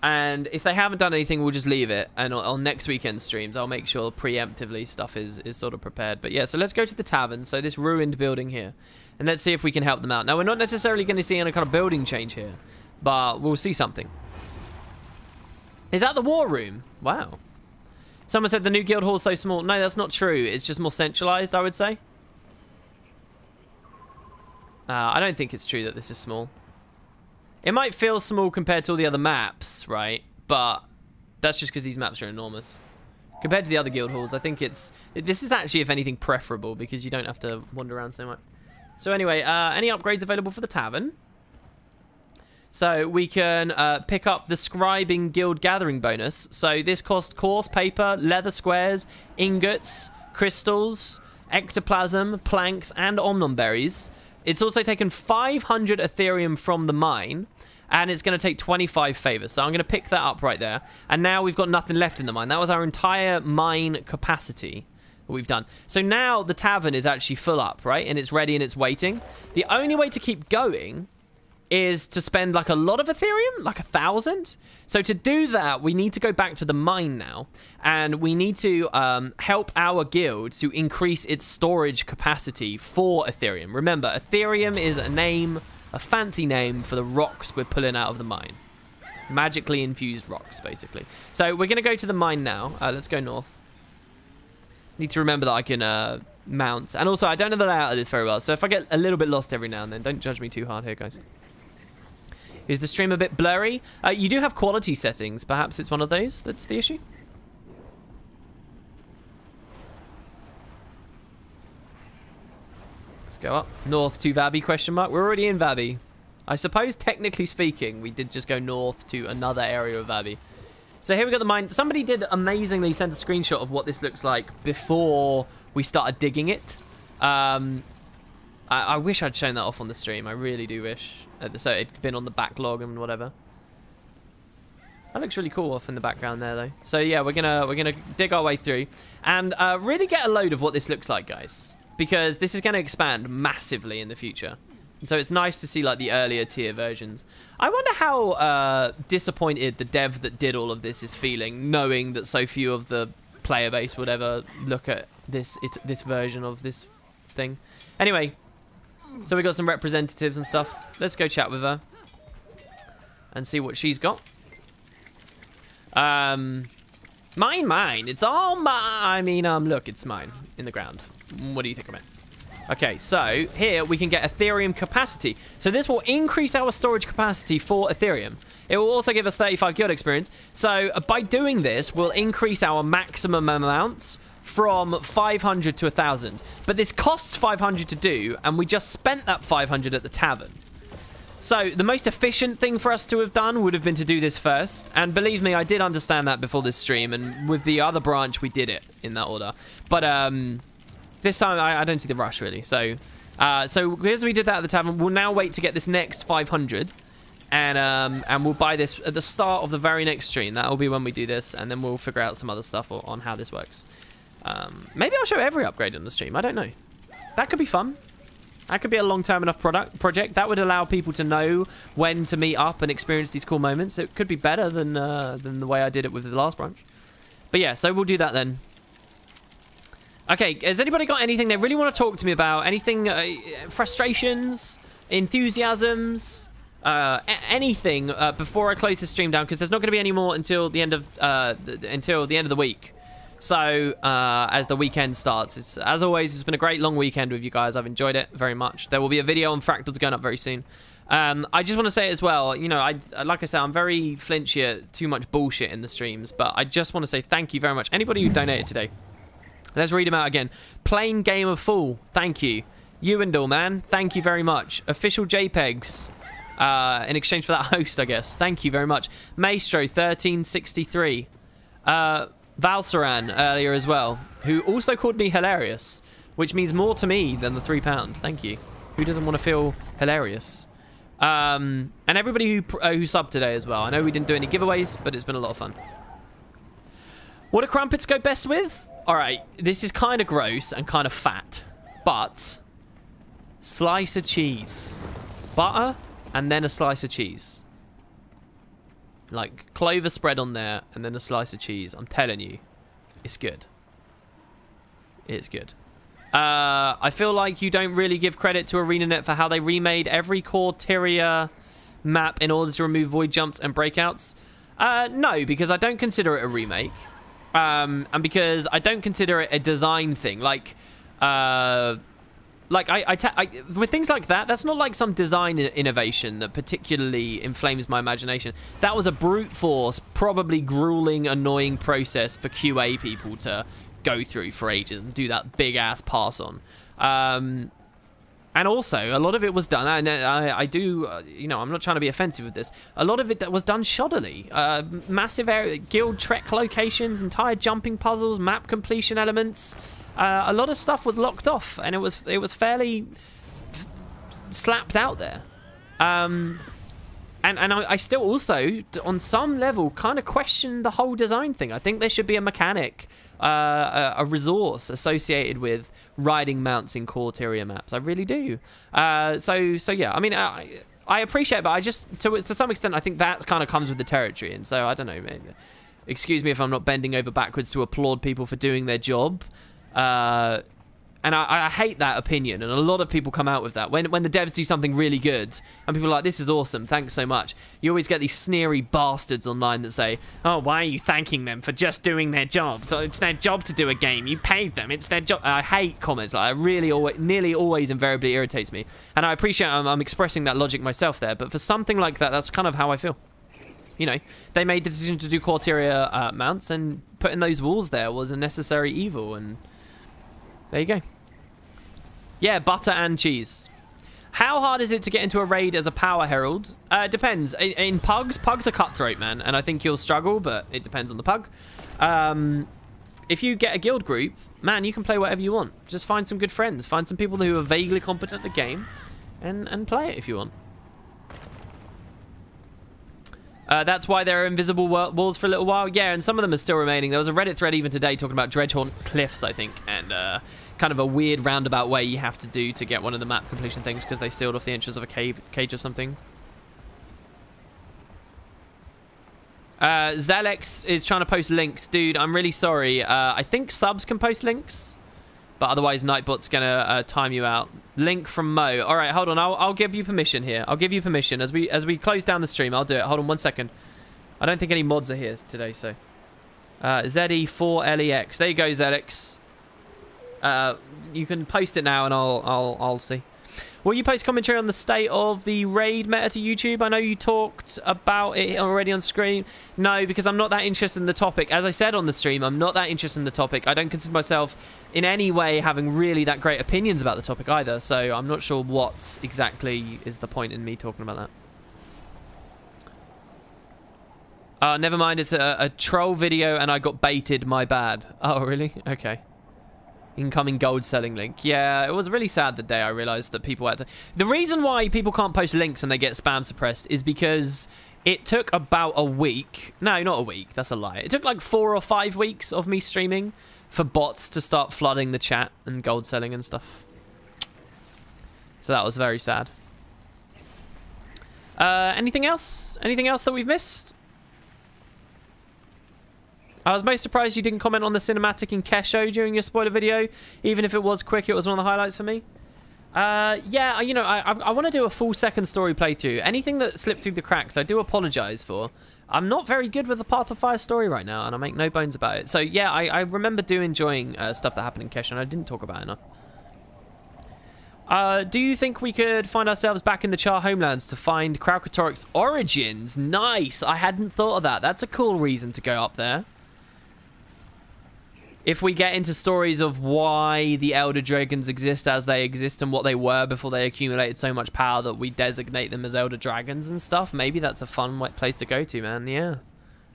And if they haven't done anything, we'll just leave it. And on next weekend streams, I'll make sure preemptively stuff is sort of prepared. But yeah, so let's go to the tavern. So this ruined building here. And let's see if we can help them out. Now, we're not necessarily going to see any kind of building change here. But we'll see something. Is that the war room? Wow. Someone said the new guild hall is so small. No, that's not true. It's just more centralized, I would say. I don't think it's true that this is small. It might feel small compared to all the other maps, right? But that's just because these maps are enormous. Compared to the other guild halls, I think this is actually, if anything, preferable because you don't have to wander around so much. So anyway, any upgrades available for the tavern? So we can pick up the scribing guild gathering bonus. So this cost coarse paper, leather squares, ingots, crystals, ectoplasm, planks, and omnon berries. It's also taken 500 Ethereum from the mine, and it's going to take 25 favors. So I'm going to pick that up right there. And now we've got nothing left in the mine. That was our entire mine capacity that we've done. So now the tavern is actually full up, right? And it's ready and it's waiting. The only way to keep going is to spend like a lot of Ethereum, like 1,000. So to do that, we need to go back to the mine now, and we need to help our guild to increase its storage capacity for Ethereum. Remember, Ethereum is a fancy name for the rocks we're pulling out of the mine. Magically infused rocks, basically. So we're going to go to the mine now. Let's go north. Need to remember that I can mount. And also, I don't know the layout of this very well, so if I get a little bit lost every now and then, don't judge me too hard here, guys. Is the stream a bit blurry? You do have quality settings. Perhaps it's one of those that's the issue. Let's go up. North to Vabi, question mark. We're already in Vabi. I suppose, technically speaking, we did just go north to another area of Vabi. So here we got the mine. Somebody did amazingly send a screenshot of what this looks like before we started digging it. I wish I'd shown that off on the stream. I really do wish. So it'd been on the backlog and whatever. That looks really cool off in the background there, though. So yeah, we're gonna dig our way through and really get a load of what this looks like, guys, because this is going to expand massively in the future. And so it's nice to see like the earlier tier versions. I wonder how disappointed the dev that did all of this is feeling, knowing that so few of the player base would ever look at this version of this thing. Anyway. So we got some representatives and stuff. Let's go chat with her and see what she's got. Mine. It's all mine. I mean, look, it's mine in the ground. What do you think of it? Okay, so here we can get Ethereum capacity. So this will increase our storage capacity for Ethereum. It will also give us 35 guild experience. So by doing this, we'll increase our maximum amounts from 500 to 1,000. But this costs 500 to do, and we just spent that 500 at the tavern. So the most efficient thing for us to have done would have been to do this first. And believe me, I did understand that before this stream, and with the other branch, we did it in that order. But this time, I don't see the rush, really. So because we did that at the tavern, we'll now wait to get this next 500. And we'll buy this at the start of the very next stream. That'll be when we do this, and then we'll figure out some other stuff on how this works. Maybe I'll show every upgrade on the stream. I don't know. That could be fun. That could be a long-term enough project. That would allow people to know when to meet up and experience these cool moments. It could be better than the way I did it with the last branch. But yeah, so we'll do that then. Okay, has anybody got anything they really want to talk to me about? Anything, frustrations, enthusiasms, anything before I close the stream down? Because there's not going to be any more until the end of the week. So, as the weekend starts, as always, it's been a great long weekend with you guys. I've enjoyed it very much. There will be a video on fractals going up very soon. I just want to say as well, you know, like I said, I'm very flinchy at too much bullshit in the streams, but I just want to say thank you very much. Anybody who donated today, let's read them out again. Plain Game of Fool, thank you. Ewendell, man, thank you very much. Official JPEGs, in exchange for that host, I guess. Thank you very much. Maestro, 1363. Valsaran earlier as well, who also called me hilarious, which means more to me than the £3. Thank you. Who doesn't want to feel hilarious? And everybody who subbed today as well. I know we didn't do any giveaways, but it's been a lot of fun. What do crumpets go best with? All right, this is kind of gross and kind of fat, but slice of cheese, butter, and then a slice of cheese. Like clover spread on there and then a slice of cheese. I'm telling you, it's good. It's good. I feel like you don't really give credit to ArenaNet for how they remade every core Tyria map in order to remove void jumps and breakouts. No, because I don't consider it a remake. And because I don't consider it a design thing. Like with things like that, that's not like some design innovation that particularly inflames my imagination. That was a brute force, probably grueling, annoying process for QA people to go through for ages and do that big ass pass on. And also, a lot of it was done, and I do, you know, I'm not trying to be offensive with this. A lot of it was done shoddily. Massive area, guild trek locations, entire jumping puzzles, map completion elements. a lot of stuff was locked off, and it was fairly slapped out there. And I still also, on some level, kind of question the whole design thing. I think there should be a mechanic, a resource associated with riding mounts in core Tyria maps. I really do. So yeah, I mean, I appreciate it, but I just, to some extent, I think that kind of comes with the territory. And so, I don't know, maybe, excuse me if I'm not bending over backwards to applaud people for doing their job. And I hate that opinion, and a lot of people come out with that. When the devs do something really good, and people are like, this is awesome, thanks so much, you always get these sneery bastards online that say, oh, why are you thanking them for just doing their job? So it's their job to do a game. You paid them. It's their job. I hate comments. I really nearly always invariably irritates me. And I appreciate I'm expressing that logic myself there, but for something like that, that's kind of how I feel. You know, they made the decision to do Quarteria mounts, and putting those walls there was a necessary evil, and there you go. Yeah, butter and cheese. How hard is it to get into a raid as a power herald? Depends. In pugs are cutthroat, man, and I think you'll struggle, but it depends on the pug. If you get a guild group, man, you can play whatever you want. Just find some good friends. Find some people who are vaguely competent at the game, and play it if you want. That's why there are invisible walls for a little while. Yeah, and some of them are still remaining. There was a Reddit thread even today talking about Dredgehorn Cliffs, I think, and kind of a weird roundabout way you have to do to get one of the map completion things because they sealed off the entrance of a cage or something. Zalex is trying to post links. Dude, I'm really sorry. I think subs can post links, but otherwise Nightbot's gonna time you out. Link from Mo. All right, hold on. I'll give you permission here. I'll give you permission as we close down the stream. I'll do it. Hold on 1 second. I don't think any mods are here today, so ZE4LEX. There you go, Zalex. You can post it now, and I'll see. Will you post commentary on the state of the raid meta to YouTube? I know you talked about it already on screen. No, because I'm not that interested in the topic. As I said on the stream, I'm not that interested in the topic. I don't consider myself in any way having really that great opinions about the topic either. So I'm not sure what exactly is the point in me talking about that. Never mind. It's a troll video, and I got baited. My bad. Oh, really? Okay. Incoming gold selling link. Yeah, it was really sad the day I realized that people had to... The reason why people can't post links and they get spam suppressed is because it took about a week. No, not a week. That's a lie. It took like 4 or 5 weeks of me streaming for bots to start flooding the chat and gold selling and stuff. So that was very sad. Anything else? Anything else that we've missed? I was most surprised you didn't comment on the cinematic in Kesho during your spoiler video. Even if it was quick, it was one of the highlights for me. Yeah, you know, I want to do a full second story playthrough. Anything that slipped through the cracks, I do apologize for. I'm not very good with the Path of Fire story right now, and I make no bones about it. So, yeah, I remember enjoying stuff that happened in Kesho, and I didn't talk about it enough. Do you think we could find ourselves back in the Char homelands to find Kralkatorik's origins? Nice! I hadn't thought of that. That's a cool reason to go up there. If we get into stories of why the Elder Dragons exist as they exist and what they were before they accumulated so much power that we designate them as Elder Dragons and stuff, maybe that's a fun place to go to, man. Yeah,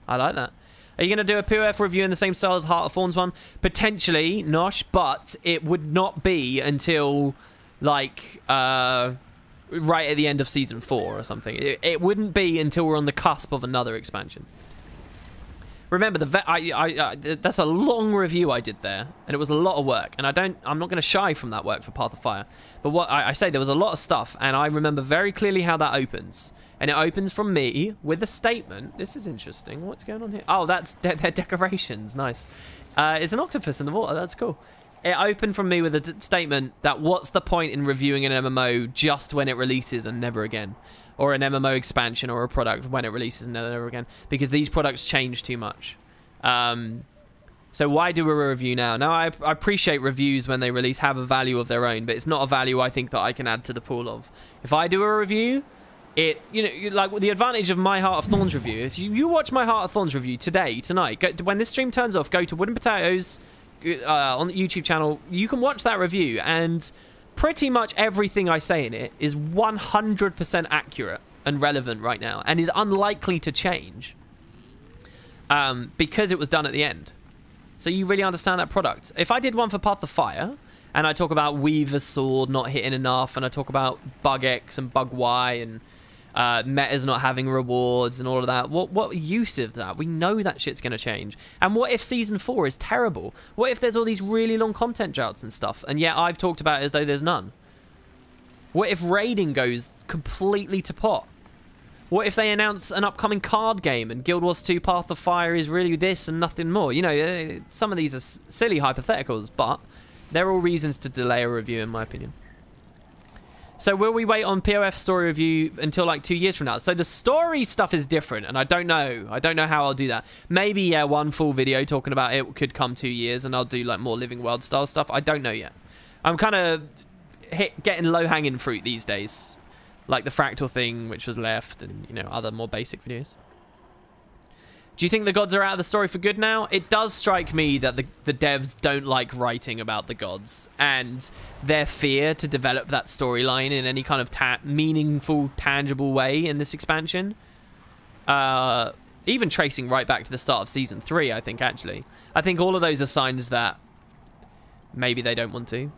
I like that. Are you going to do a POF review in the same style as Heart of Thorns one? Potentially, Nosh, but it would not be until, like, right at the end of Season 4 or something. It wouldn't be until we're on the cusp of another expansion. Remember, that's a long review I did there, and it was a lot of work, and I'm not going to shy from that work for Path of Fire. But what I say, there was a lot of stuff, and I remember very clearly how that opens. And it opens from me with a statement. This is interesting. What's going on here? Oh, that's their decorations. Nice. It's an octopus in the water. That's cool. It opened from me with a statement that what's the point in reviewing an MMO just when it releases and never again? Or an MMO expansion or a product when it releases and never again, because these products change too much. So why do a review now? Now, I appreciate reviews when they release have a value of their own, but it's not a value I think that I can add to the pool of. If I do a review, you know, like the advantage of my Heart of Thorns review, if you watch my Heart of Thorns review tonight, when this stream turns off, go to Wooden Potatoes on the YouTube channel. You can watch that review, and pretty much everything I say in it is 100% accurate and relevant right now, and is unlikely to change because it was done at the end. So you really understand that product. If I did one for Path of Fire, and I talk about Weaver's Sword not hitting enough, and I talk about Bug X and Bug Y, and metas not having rewards and all of that, what use of that? We know that shit's going to change. And what if Season 4 is terrible? What if there's all these really long content droughts and stuff, and yet I've talked about it as though there's none? What if raiding goes completely to pot? What if they announce an upcoming card game and Guild Wars 2 Path of Fire is really this and nothing more? You know, some of these are silly hypotheticals, but they're all reasons to delay a review, in my opinion. So will we wait on POF story review until like 2 years from now? So the story stuff is different, and I don't know. I don't know how I'll do that. Maybe, yeah, one full video talking about it could come 2 years, and I'll do like more Living World style stuff. I don't know yet. I'm kind of getting low-hanging fruit these days. Like the Fractal thing, which was left, and, you know, other more basic videos. Do you think the gods are out of the story for good now? It does strike me that the devs don't like writing about the gods, and their fear to develop that storyline in any kind of meaningful, tangible way in this expansion. Even tracing right back to the start of Season 3, I think, actually. I think all of those are signs that maybe they don't want to.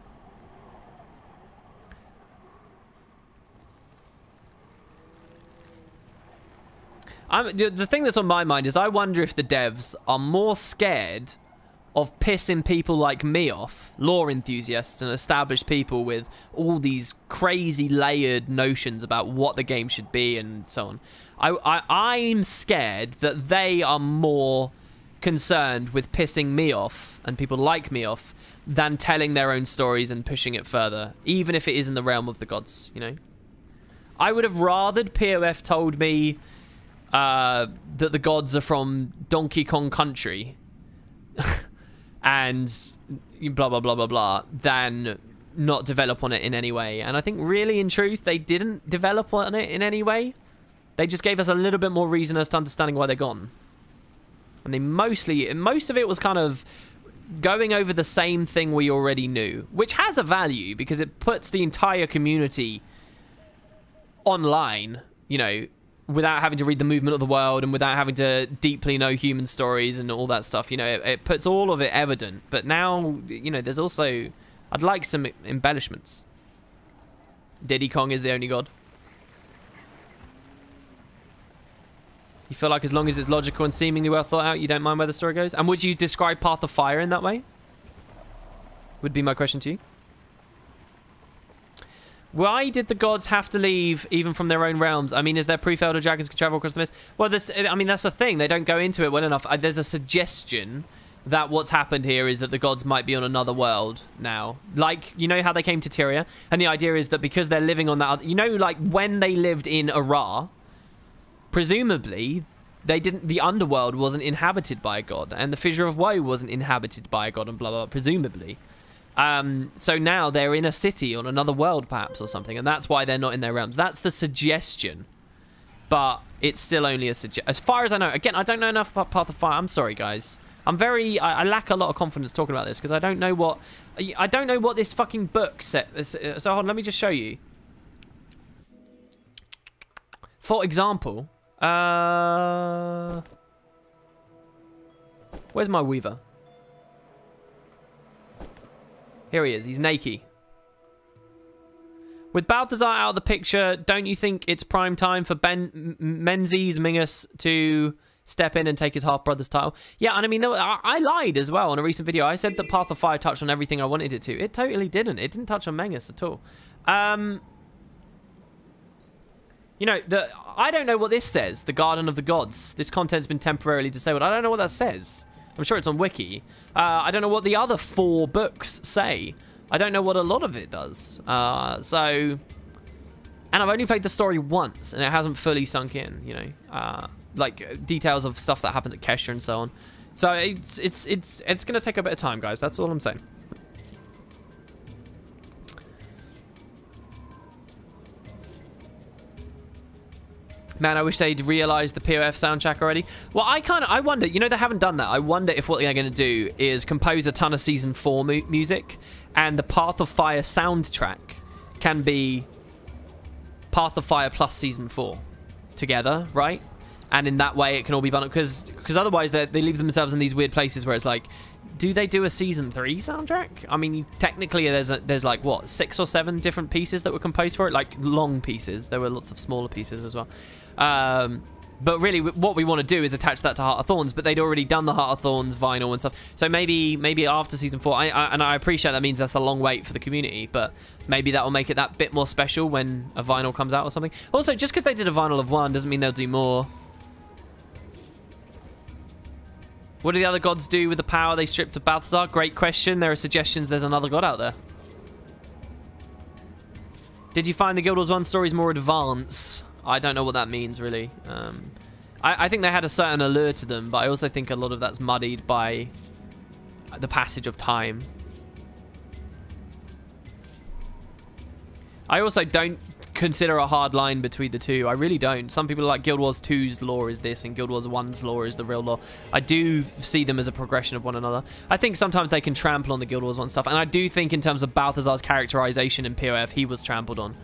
The thing that's on my mind is I wonder if the devs are more scared of pissing people like me off, lore enthusiasts and established people with all these crazy layered notions about what the game should be and so on. I'm scared that they are more concerned with pissing me off and people like me off than telling their own stories and pushing it further, even if it is in the realm of the gods, you know? I would have rathered POF told me that the gods are from Donkey Kong Country and blah, blah, blah, blah, blah, than not develop on it in any way. And I think really, in truth, they didn't develop on it in any way. They just gave us a little bit more reason as to understanding why they're gone. And they most of it was kind of going over the same thing we already knew, which has a value because it puts the entire community online, you know, without having to read the movement of the world and without having to deeply know human stories and all that stuff. You know, it puts all of it evident. But now, you know, there's also... I'd like some embellishments. Diddy Kong is the only god. You feel like as long as it's logical and seemingly well thought out, you don't mind where the story goes? And would you describe Path of Fire in that way? Would be my question to you. Why did the gods have to leave even from their own realms? I mean, is there proof elder dragons can travel across the mist? Well, I mean, that's the thing. They don't go into it well enough. There's a suggestion that what's happened here is that the gods might be on another world now. Like, you know how they came to Tyria? And the idea is that because they're living on that... You know, like, when they lived in Ara, presumably, the underworld wasn't inhabited by a god. And the Fissure of Woe wasn't inhabited by a god and blah, blah, blah, presumably. So now they're in a city on another world, perhaps, or something, and that's why they're not in their realms. That's the suggestion, but it's still only a suggestion. As far as I know, again, I don't know enough about Path of Fire. I'm sorry, guys. I lack a lot of confidence talking about this because I don't know what this fucking book said. So hold on, let me just show you. For example, where's my Weaver? Here he is. He's naked. With Balthazar out of the picture, don't you think it's prime time for Menzies Mingus to step in and take his half-brother's title? Yeah, and I mean, I lied as well on a recent video. I said that Path of Fire touched on everything I wanted it to. It totally didn't. It didn't touch on Mengus at all. You know, I don't know what this says. The Garden of the Gods. This content's been temporarily disabled. I don't know what that says. I'm sure it's on Wiki. I don't know what the other 4 books say. I don't know what a lot of it does. And I've only played the story once, and it hasn't fully sunk in, you know. Like, details of stuff that happens at Kesha and so on. So it's going to take a bit of time, guys. That's all I'm saying. Man, I wish they'd realised the POF soundtrack already. Well, I wonder, you know, they haven't done that. I wonder if what they're going to do is compose a ton of Season 4 music, and the Path of Fire soundtrack can be Path of Fire plus Season 4 together, right? And in that way, it can all be bundled. Because otherwise, they leave themselves in these weird places where it's like, do they do a season 3 soundtrack? I mean, technically there's like what, 6 or 7 different pieces that were composed for it, like long pieces. There were lots of smaller pieces as well. But really, what we want to do is attach that to Heart of Thorns, but they'd already done the Heart of Thorns vinyl and stuff. So maybe after season 4, and I appreciate that means that's a long wait for the community, but maybe that will make it that bit more special when a vinyl comes out or something. Also, just because they did a vinyl of 1 doesn't mean they'll do more. What do the other gods do with the power they stripped of Balthazar? Great question. There are suggestions there's another god out there. Did you find the Guild Wars 1 stories more advanced? I don't know what that means, really. I think they had a certain allure to them, but I also think a lot of that's muddied by the passage of time. I also don't consider a hard line between the two. I really don't. Some people are like Guild Wars 2's lore is this and Guild Wars 1's lore is the real lore. I do see them as a progression of one another. I think sometimes they can trample on the Guild Wars 1 stuff, and I do think in terms of Balthazar's characterization in POF, he was trampled on.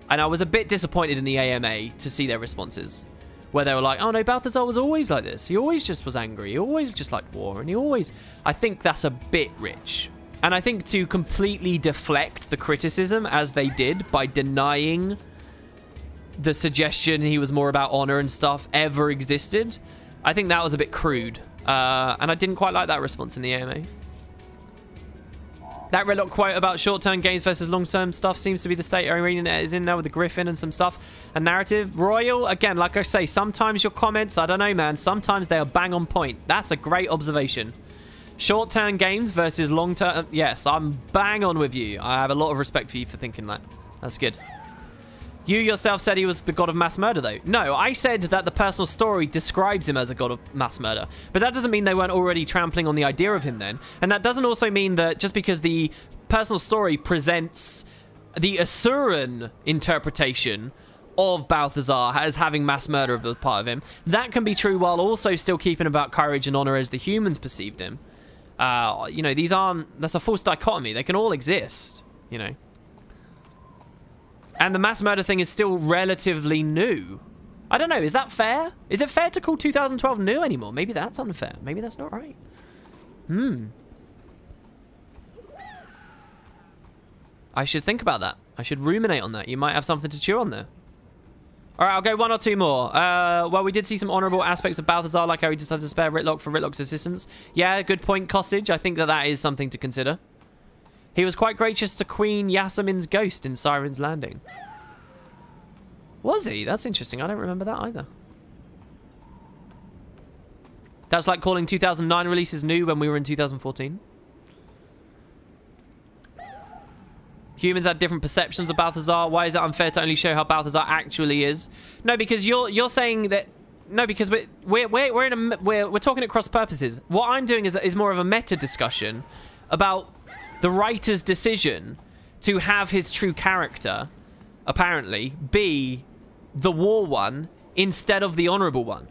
And I was a bit disappointed in the AMA to see their responses, where they were like, oh no, Balthazar was always like this. He always just was angry. He always just liked war, and he always... I think that's a bit rich. And I think to completely deflect the criticism, as they did, by denying the suggestion he was more about honor and stuff ever existed, I think that was a bit crude. And I didn't quite like that response in the AMA. That Redlock quote about short-term games versus long-term stuff seems to be the state arena is in there with the Griffin and some stuff. And narrative. Royal, again, like I say, sometimes your comments, I don't know, man, sometimes they are bang on point. That's a great observation. Short-term games versus long-term... Yes, I'm bang on with you. I have a lot of respect for you for thinking that. That's good. You yourself said he was the god of mass murder, though. No, I said that the personal story describes him as a god of mass murder. But that doesn't mean they weren't already trampling on the idea of him then. And that doesn't also mean that just because the personal story presents the Asuran interpretation of Balthazar as having mass murder as part of him, that can be true while also still keeping about courage and honor as the humans perceived him. You know, these aren't... That's a false dichotomy. They can all exist, you know. And the mass murder thing is still relatively new. I don't know. Is that fair? Is it fair to call 2012 new anymore? Maybe that's unfair. Maybe that's not right. I should think about that. I should ruminate on that. You might have something to chew on there. All right, I'll go 1 or 2 more. Well, we did see some honorable aspects of Balthazar, like how he decided to spare Ritlock for Ritlock's assistance. Yeah, good point, Cossage. I think that that is something to consider. He was quite gracious to Queen Yasemin's ghost in Siren's Landing. Was he? That's interesting. I don't remember that either. That's like calling 2009 releases new when we were in 2014. Humans had different perceptions of Balthazar. Why is it unfair to only show how Balthazar actually is? No, because you're saying that... No, because we're talking at cross purposes. What I'm doing is more of a meta discussion about the writer's decision to have his true character, apparently, be the war one instead of the honorable one,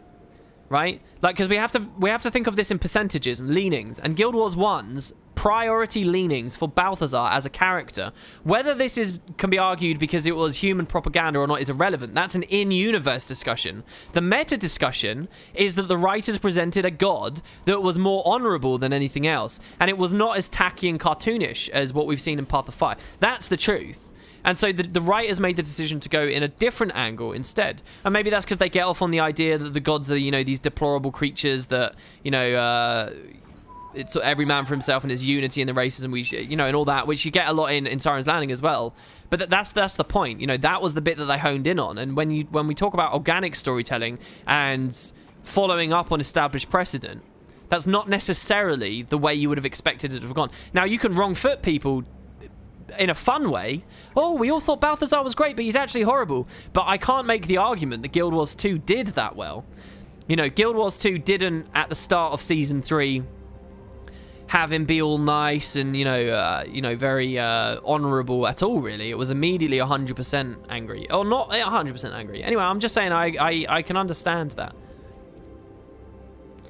right? Like, because we have to think of this in percentages and leanings, and Guild Wars 1's priority leanings for Balthazar as a character, whether this can be argued because it was human propaganda or not is irrelevant. That's an in-universe discussion. The meta discussion is that the writers presented a god that was more honorable than anything else, and it was not as tacky and cartoonish as what we've seen in Path of Fire. That's the truth. And so the writers made the decision to go in a different angle instead. And maybe that's because they get off on the idea that the gods are, you know, these deplorable creatures that, you know, it's every man for himself and his unity in the races, and we, you know, and all that, which you get a lot in Siren's Landing as well. But that's the point. You know, that was the bit that they honed in on. And when we talk about organic storytelling and following up on established precedent, that's not necessarily the way you would have expected it to have gone. Now, you can wrong foot people in a fun way. Oh, we all thought Balthazar was great, but he's actually horrible. But I can't make the argument that Guild Wars 2 did that well. You know, Guild Wars 2 didn't, at the start of Season 3, have him be all nice and, you know, very honorable at all, really. It was immediately 100% angry. Or not 100% angry. Anyway, I'm just saying I can understand that.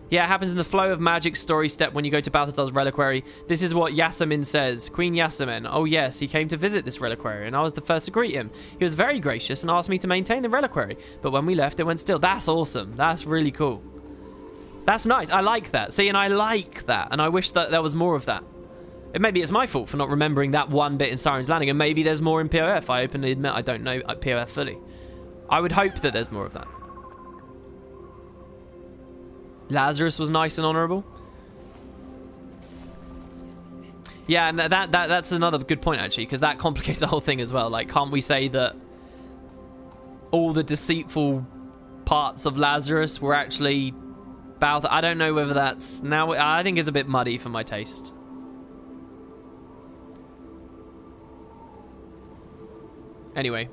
Yeah, it happens in the flow of magic story step when you go to Balthazar's reliquary. This is what Yasemin says. Queen Yasemin. Oh, yes, he came to visit this reliquary, and I was the first to greet him. He was very gracious and asked me to maintain the reliquary. But when we left, it went still. That's awesome. That's really cool. That's nice. I like that. See, and I like that. And I wish that there was more of that. Maybe it's my fault for not remembering that one bit in Siren's Landing, and maybe there's more in POF. I openly admit I don't know POF fully. I would hope that there's more of that. Lazarus was nice and honourable. Yeah, and that's another good point, actually, because that complicates the whole thing as well. Like, can't we say that all the deceitful parts of Lazarus were actually Balthazar? I don't know whether that's... Now, I think it's a bit muddy for my taste. Anyway.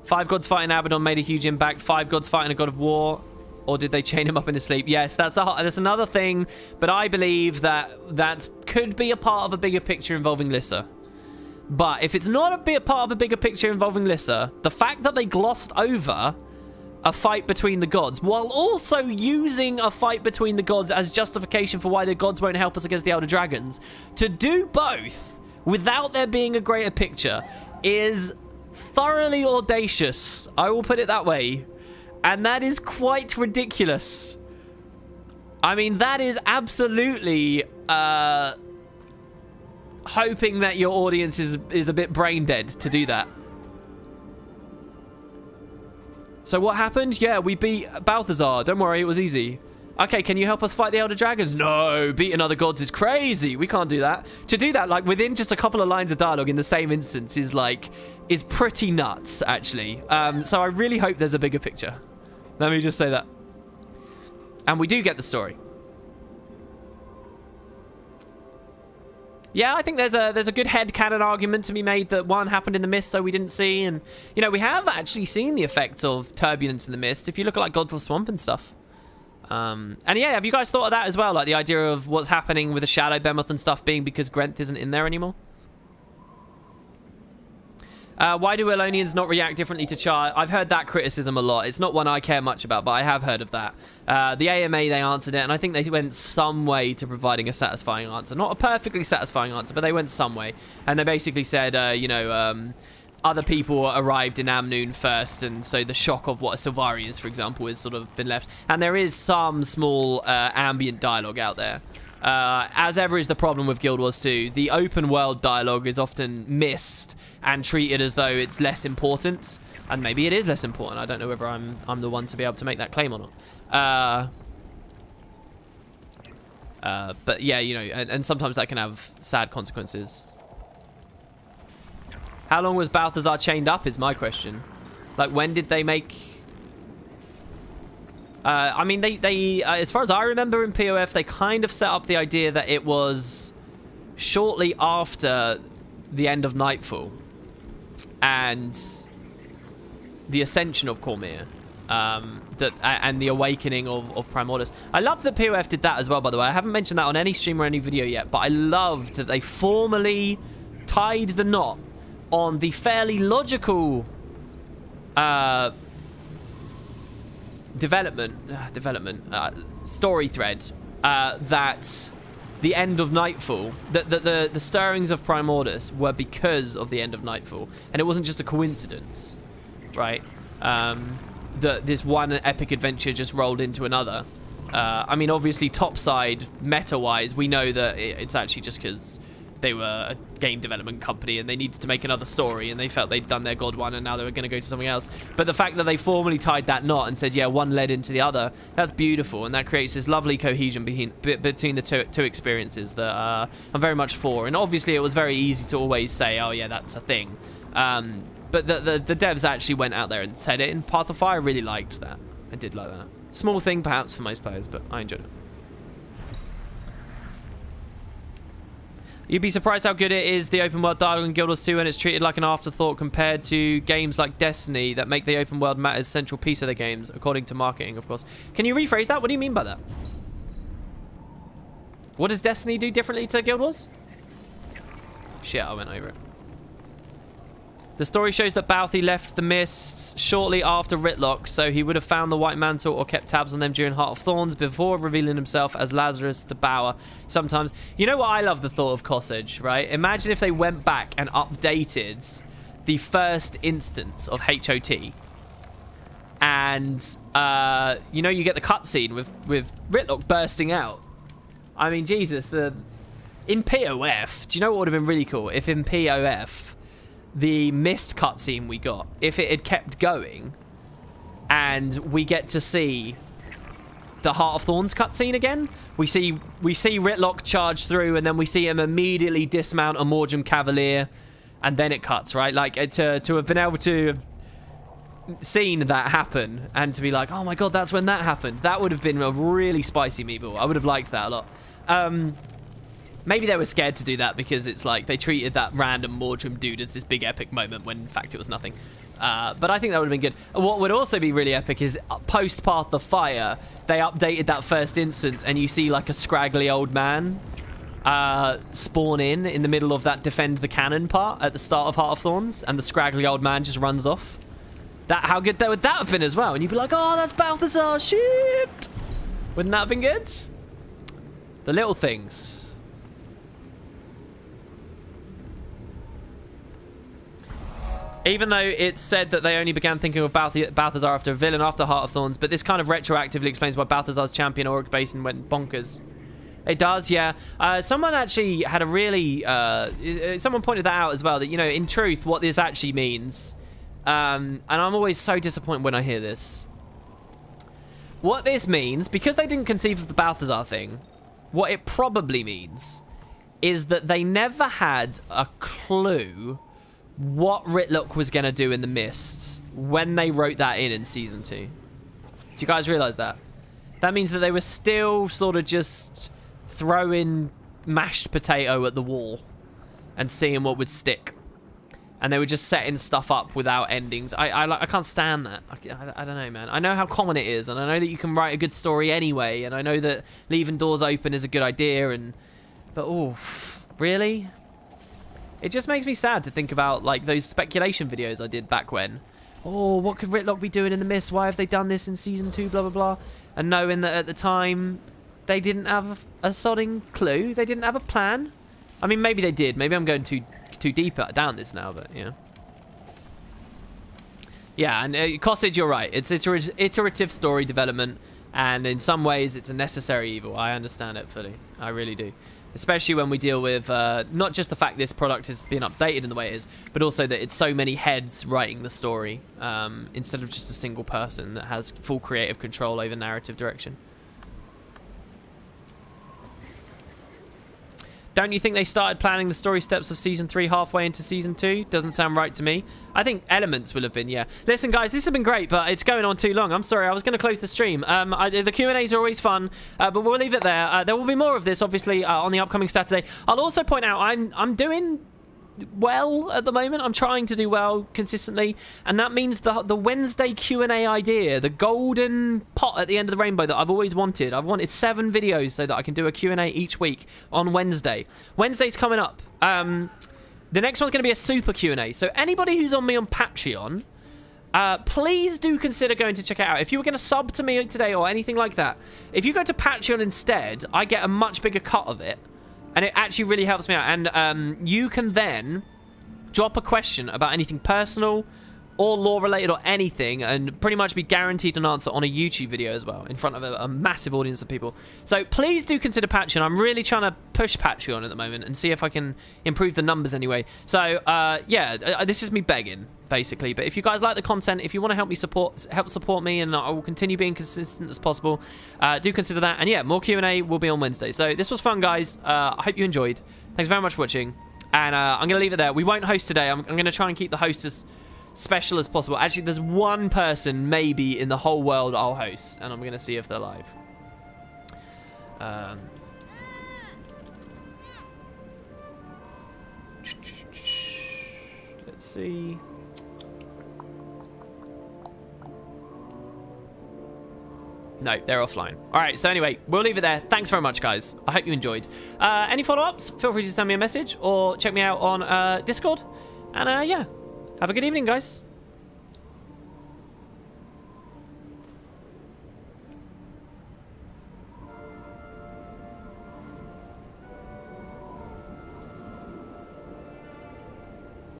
5 gods fighting Abaddon made a huge impact. 5 gods fighting a god of war. Or did they chain him up in his sleep? Yes, that's another thing. But I believe that could be a part of a bigger picture involving Lyssa. But if it's not a part of a bigger picture involving Lyssa, the fact that they glossed over a fight between the gods, while also using a fight between the gods as justification for why the gods won't help us against the Elder Dragons, to do both without there being a greater picture is thoroughly audacious. I will put it that way. And that is quite ridiculous. I mean, that is absolutely hoping that your audience is a bit brain dead to do that. So what happened? Yeah, we beat Balthazar. Don't worry, it was easy. Okay, can you help us fight the Elder Dragons? No, beating other gods is crazy. We can't do that. To do that, like, within just a couple of lines of dialogue in the same instance is pretty nuts, actually. So I really hope there's a bigger picture. Let me just say that. And we do get the story. Yeah, I think there's a good headcanon argument to be made that one happened in the mist, so we didn't see. And, you know, we have actually seen the effects of turbulence in the mist if you look at, like, Gods of the Swamp and stuff. And yeah, have you guys thought of that as well? Like the idea of what's happening with the Shadow Behemoth and stuff being because Grenth isn't in there anymore? Why do Elonians not react differently to Char? I've heard that criticism a lot. It's not one I care much about, but I have heard of that. The AMA, they answered it, and I think they went some way to providing a satisfying answer. Not a perfectly satisfying answer, but they went some way. And they basically said, you know, other people arrived in Amnoon first, and so the shock of what a Sylvari is, for example, is sort of been left. And there is some small ambient dialogue out there. As ever is the problem with Guild Wars 2, the open world dialogue is often missed and treated as though it's less important, and maybe it is less important. I don't know whether I'm the one to be able to make that claim or not. But yeah, you know, and sometimes that can have sad consequences. How long was Balthazar chained up is my question. Like, when did they make... I mean, they as far as I remember in POF, they kind of set up the idea that it was shortly after the end of Nightfall and the ascension of Cormyr, and the awakening of Primordus. I love that POF did that as well, by the way. I haven't mentioned that on any stream or any video yet, but I loved that they formally tied the knot on the fairly logical story thread that the end of Nightfall, the stirrings of Primordus were because of the end of Nightfall, and it wasn't just a coincidence, right? This one epic adventure just rolled into another. I mean, obviously, topside meta-wise, we know that it's actually just because they were a game development company and they needed to make another story and they felt they'd done their God one and now they were going to go to something else. But the fact that they formally tied that knot and said, yeah, one led into the other, that's beautiful. And that creates this lovely cohesion between the two experiences that I'm very much for. And obviously it was very easy to always say, oh yeah, that's a thing. But the devs actually went out there and said it, and Path of Fire really liked that. I did like that. Small thing perhaps for most players, but I enjoyed it. You'd be surprised how good it is, the open world dialogue in Guild Wars 2, and it's treated like an afterthought compared to games like Destiny that make the open world matters a central piece of their games, according to marketing, of course. Can you rephrase that? What do you mean by that? What does Destiny do differently to Guild Wars? Shit, I went over it. The story shows that Balthi left the Mists shortly after Ritlock, so he would have found the White Mantle or kept tabs on them during Heart of Thorns before revealing himself as Lazarus to Bauer. Sometimes, you know what I love the thought of Cossage, right? Imagine if they went back and updated the first instance of HOT. and you know, you get the cutscene with Ritlock bursting out. I mean, Jesus, in POF, do you know what would have been really cool if in POF the mist cutscene we got, if it had kept going, and we get to see the Heart of Thorns cutscene again. We see Ritlock charge through, and then we see him immediately dismount a Morgem Cavalier, and then it cuts, right? Like, to have been able to have seen that happen, and to be like, oh my god, that's when that happened. That would have been a really spicy meatball. I would have liked that a lot. Maybe they were scared to do that because it's like they treated that random Morgem dude as this big epic moment when in fact it was nothing. But I think that would have been good. What would also be really epic is post Path of Fire, they updated that first instance, and you see like a scraggly old man spawn in the middle of that defend the cannon part at the start of Heart of Thorns, and the scraggly old man just runs off. How good would that have been as well? And you'd be like, oh, that's Balthazar, shit! Wouldn't that have been good? The little things. Even though it's said that they only began thinking of Balthazar after a villain after Heart of Thorns, but this kind of retroactively explains why Balthazar's champion Auric Basin went bonkers. It does, yeah. Someone actually had a really... someone pointed that out as well, that, you know, in truth, what this actually means... and I'm always so disappointed when I hear this. What this means, because they didn't conceive of the Balthazar thing, what it probably means is that they never had a clue what Ritlock was going to do in the Mists when they wrote that in Season 2. Do you guys realize that? That means that they were still sort of just throwing mashed potato at the wall and seeing what would stick. And they were just setting stuff up without endings. I can't stand that. I don't know, man. I know how common it is, and I know that you can write a good story anyway, and I know that leaving doors open is a good idea, but oh, really? It just makes me sad to think about, like, those speculation videos I did back when. Oh, what could Ritlock be doing in the Mist? Why have they done this in Season 2, blah, blah, blah. And knowing that at the time, they didn't have a sodding clue. They didn't have a plan. I mean, maybe they did. Maybe I'm going too deep down this now, but, yeah. Yeah, and Cossage, you're right. It's iterative story development, and in some ways, it's a necessary evil. I understand it fully. I really do. Especially when we deal with not just the fact this product has been updated in the way it is, but also that it's so many heads writing the story instead of just a single person that has full creative control over narrative direction. Don't you think they started planning the story steps of Season 3 halfway into Season 2? Doesn't sound right to me. I think elements will have been, yeah. Listen, guys, this has been great, but it's going on too long. I'm sorry, I was going to close the stream. The Q&As are always fun, but we'll leave it there. There will be more of this, obviously, on the upcoming Saturday. I'll also point out I'm doing well at the moment. I'm trying to do well consistently, and that means the Wednesday Q&A idea, the golden pot at the end of the rainbow that I've always wanted. I've wanted 7 videos so that I can do a Q&A each week on Wednesday. Wednesday's coming up. The next one's going to be a super Q&A, so anybody who's on me on Patreon, please do consider going to check it out. If you were going to sub to me today or anything like that, if you go to Patreon instead, I get a much bigger cut of it. And it actually really helps me out. And you can then drop a question about anything personal or lore-related or anything, and pretty much be guaranteed an answer on a YouTube video as well, in front of a massive audience of people. So please do consider Patreon. I'm really trying to push Patreon at the moment and see if I can improve the numbers anyway. So, yeah, this is me begging, basically. But if you guys like the content, if you want to help support me, and I will continue being consistent as possible, do consider that. And yeah, more Q&A will be on Wednesday. So this was fun, guys. I hope you enjoyed. Thanks very much for watching. And I'm going to leave it there. We won't host today. I'm going to try and keep the host as special as possible. Actually, there's one person maybe in the whole world I'll host, and I'm going to see if they're live. Let's see. No, they're offline. All right, so anyway, we'll leave it there. Thanks very much, guys. I hope you enjoyed. Any follow-ups? Feel free to send me a message or check me out on Discord. And yeah, have a good evening, guys.